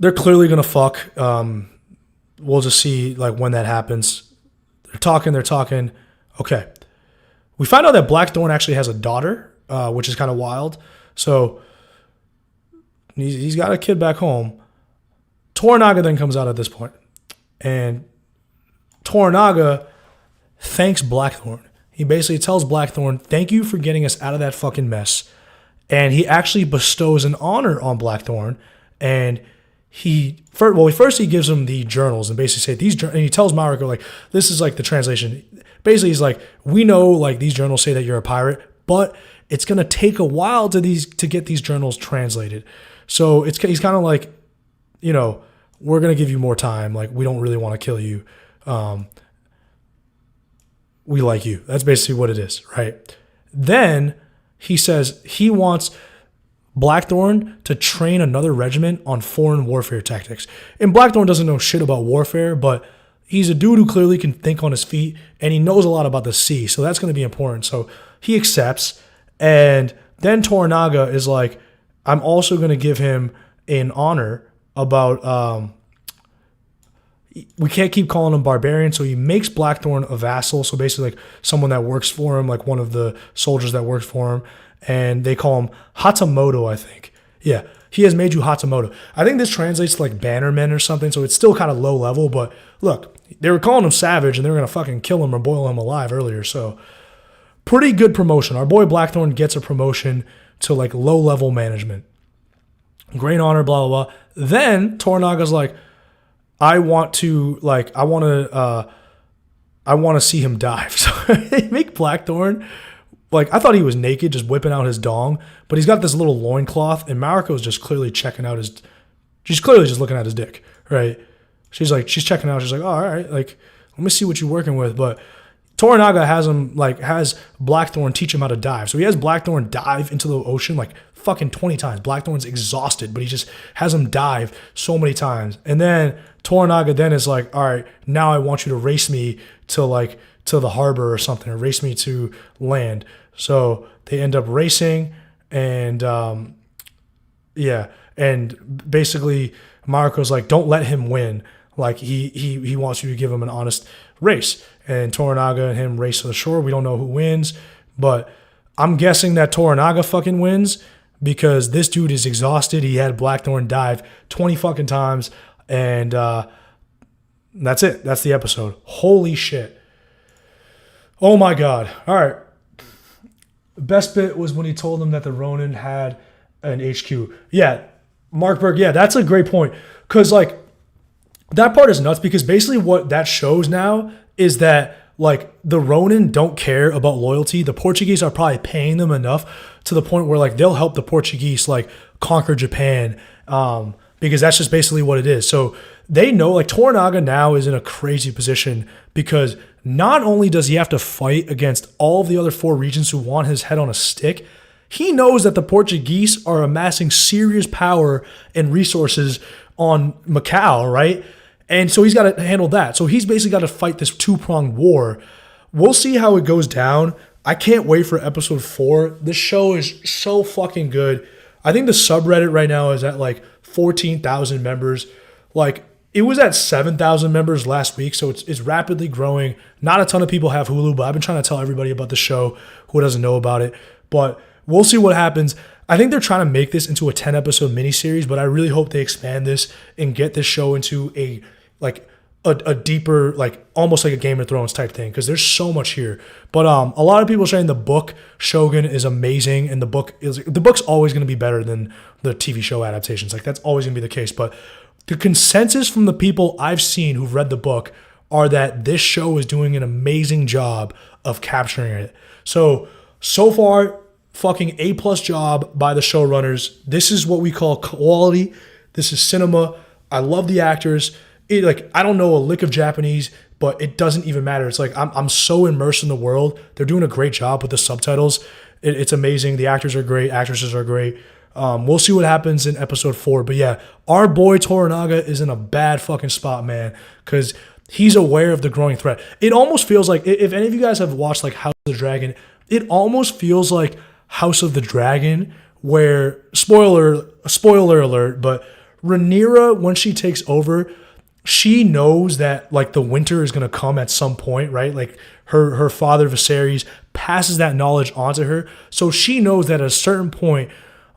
They're clearly going to fuck. We'll just see like when that happens. They're talking. Okay. We find out that Blackthorn actually has a daughter, which is kind of wild. So he's got a kid back home. Toranaga then comes out at this point. And Toranaga thanks Blackthorn. He basically tells Blackthorn, thank you for getting us out of that fucking mess. And he actually bestows an honor on Blackthorn. And first he gives him the journals and basically say and he tells Mariko like this is like the translation. Basically he's like, we know like these journals say that you're a pirate, but it's gonna take a while to get these journals translated. So he's kind of like, you know, we're gonna give you more time. Like we don't really want to kill you. We like you. That's basically what it is, right? Then he says he wants Blackthorn to train another regiment on foreign warfare tactics. And Blackthorn doesn't know shit about warfare, but he's a dude who clearly can think on his feet, and he knows a lot about the sea, so that's going to be important. So he accepts, and then Toranaga is like, I'm also going to give him an honor about... we can't keep calling him barbarian, so he makes Blackthorn a vassal, so basically like someone that works for him, like one of the soldiers that works for him, and they call him Hatamoto, I think. Yeah, he has made you Hatamoto. I think this translates to like bannermen or something, so it's still kind of low level, but look, they were calling him savage, and they were going to fucking kill him or boil him alive earlier, so pretty good promotion. Our boy Blackthorn gets a promotion to like low level management. Great honor, blah, blah, blah. Then Toranaga's like, I want to see him dive. So they make Blackthorn, like, I thought he was naked, just whipping out his dong, but he's got this little loincloth, and Mariko's just clearly she's clearly just looking at his dick, right? She's checking out, she's like, oh, all right, like, let me see what you're working with, but Toranaga has Blackthorn teach him how to dive. So he has Blackthorn dive into the ocean like fucking 20 times. Blackthorn's exhausted, but he just has him dive so many times. And then Toranaga then is like, all right, now I want you to race me to the harbor or something, or race me to land. So they end up racing, and and basically Mariko's like, don't let him win. Like he wants you to give him an honest race. And Toranaga and him race to the shore. We don't know who wins, but I'm guessing that Toranaga fucking wins because this dude is exhausted. He had Blackthorn dive 20 fucking times, and that's it. That's the episode. Holy shit. Oh my God. All right. Best bit was when he told him that the Ronin had an HQ. Yeah, Mark Berg, yeah, that's a great point. Because, like, that part is nuts because basically what that shows now is that, like, the Ronin don't care about loyalty. The Portuguese are probably paying them enough to the point where, like, they'll help the Portuguese, like, conquer Japan, because that's just basically what it is. So they know, like, Toranaga now is in a crazy position because not only does he have to fight against all of the other 4 regions who want his head on a stick, he knows that the Portuguese are amassing serious power and resources on Macau, right? And so he's got to handle that. So he's basically got to fight this 2-pronged war. We'll see how it goes down. I can't wait for episode 4. This show is so fucking good. I think the subreddit right now is at like 14,000 members. Like, it was at 7,000 members last week, so it's rapidly growing. Not a ton of people have Hulu, but I've been trying to tell everybody about the show who doesn't know about it. But we'll see what happens. I think they're trying to make this into a 10-episode miniseries, but I really hope they expand this and get this show into a deeper, like almost like a Game of Thrones type thing, because there's so much here. But a lot of people are saying the book Shogun is amazing, and the book's always going to be better than the TV show adaptations. Like, that's always going to be the case. But the consensus from the people I've seen who've read the book are that this show is doing an amazing job of capturing it. So far, fucking A+ job by the showrunners. This is what we call quality. This is cinema. I love the actors. I don't know a lick of Japanese, but it doesn't even matter. It's like I'm so immersed in the world. They're doing a great job with the subtitles. It's amazing. The actors are great. Actresses are great. We'll see what happens in episode 4. But yeah, our boy Toranaga is in a bad fucking spot, man, because he's aware of the growing threat. It almost feels like, if any of you guys have watched like House of the Dragon, it almost feels like House of the Dragon, where, spoiler alert, but Rhaenyra, when she takes over, she knows that like the winter is going to come at some point, right? Like her father Viserys passes that knowledge onto her. So she knows that at a certain point,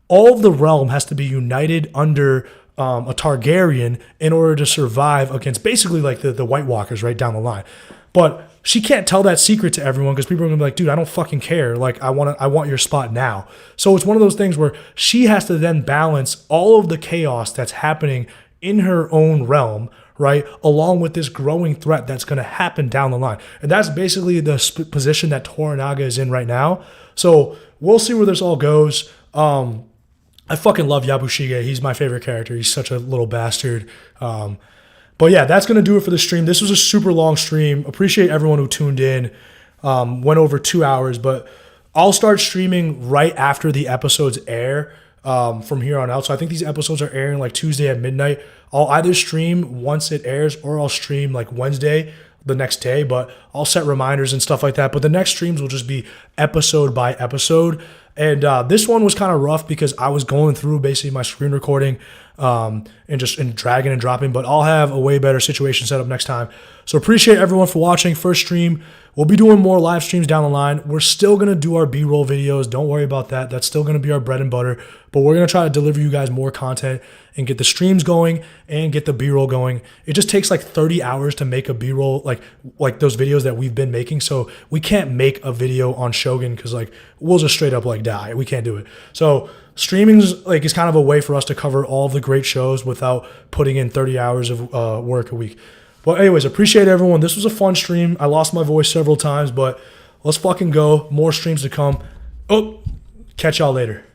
all of the realm has to be united under a Targaryen in order to survive against basically like the White Walkers right down the line. But she can't tell that secret to everyone because people are gonna be like, dude, I don't fucking care. Like, I want your spot now. So it's one of those things where she has to then balance all of the chaos that's happening in her own realm, right, along with this growing threat that's going to happen down the line. And that's basically the position that Toranaga is in right now. So we'll see where this all goes. I fucking love Yabushige. He's my favorite character. He's such a little bastard. But yeah, that's going to do it for the stream. This was a super long stream. Appreciate everyone who tuned in. Went over 2 hours, but I'll start streaming right after the episodes air from here on out. So I think these episodes are airing like Tuesday at midnight. I'll either stream once it airs or I'll stream like Wednesday the next day, but I'll set reminders and stuff like that. But the next streams will just be episode by episode. And this one was kind of rough because I was going through basically my screen recording and dragging and dropping, but I'll have a way better situation set up next time. So appreciate everyone for watching. First stream. We'll be doing more live streams down the line. We're still going to do our B-roll videos. Don't worry about that. That's still going to be our bread and butter, but we're going to try to deliver you guys more content and get the streams going and get the B-roll going. It just takes like 30 hours to make a B-roll, like those videos that we've been making. So we can't make a video on Shogun because like we'll just straight up like die. We can't do it. So streaming is kind of a way for us to cover all of the great shows without putting in 30 hours of work a week. Well, anyways, appreciate everyone. This was a fun stream. I lost my voice several times, but let's fucking go. More streams to come. Oh, catch y'all later.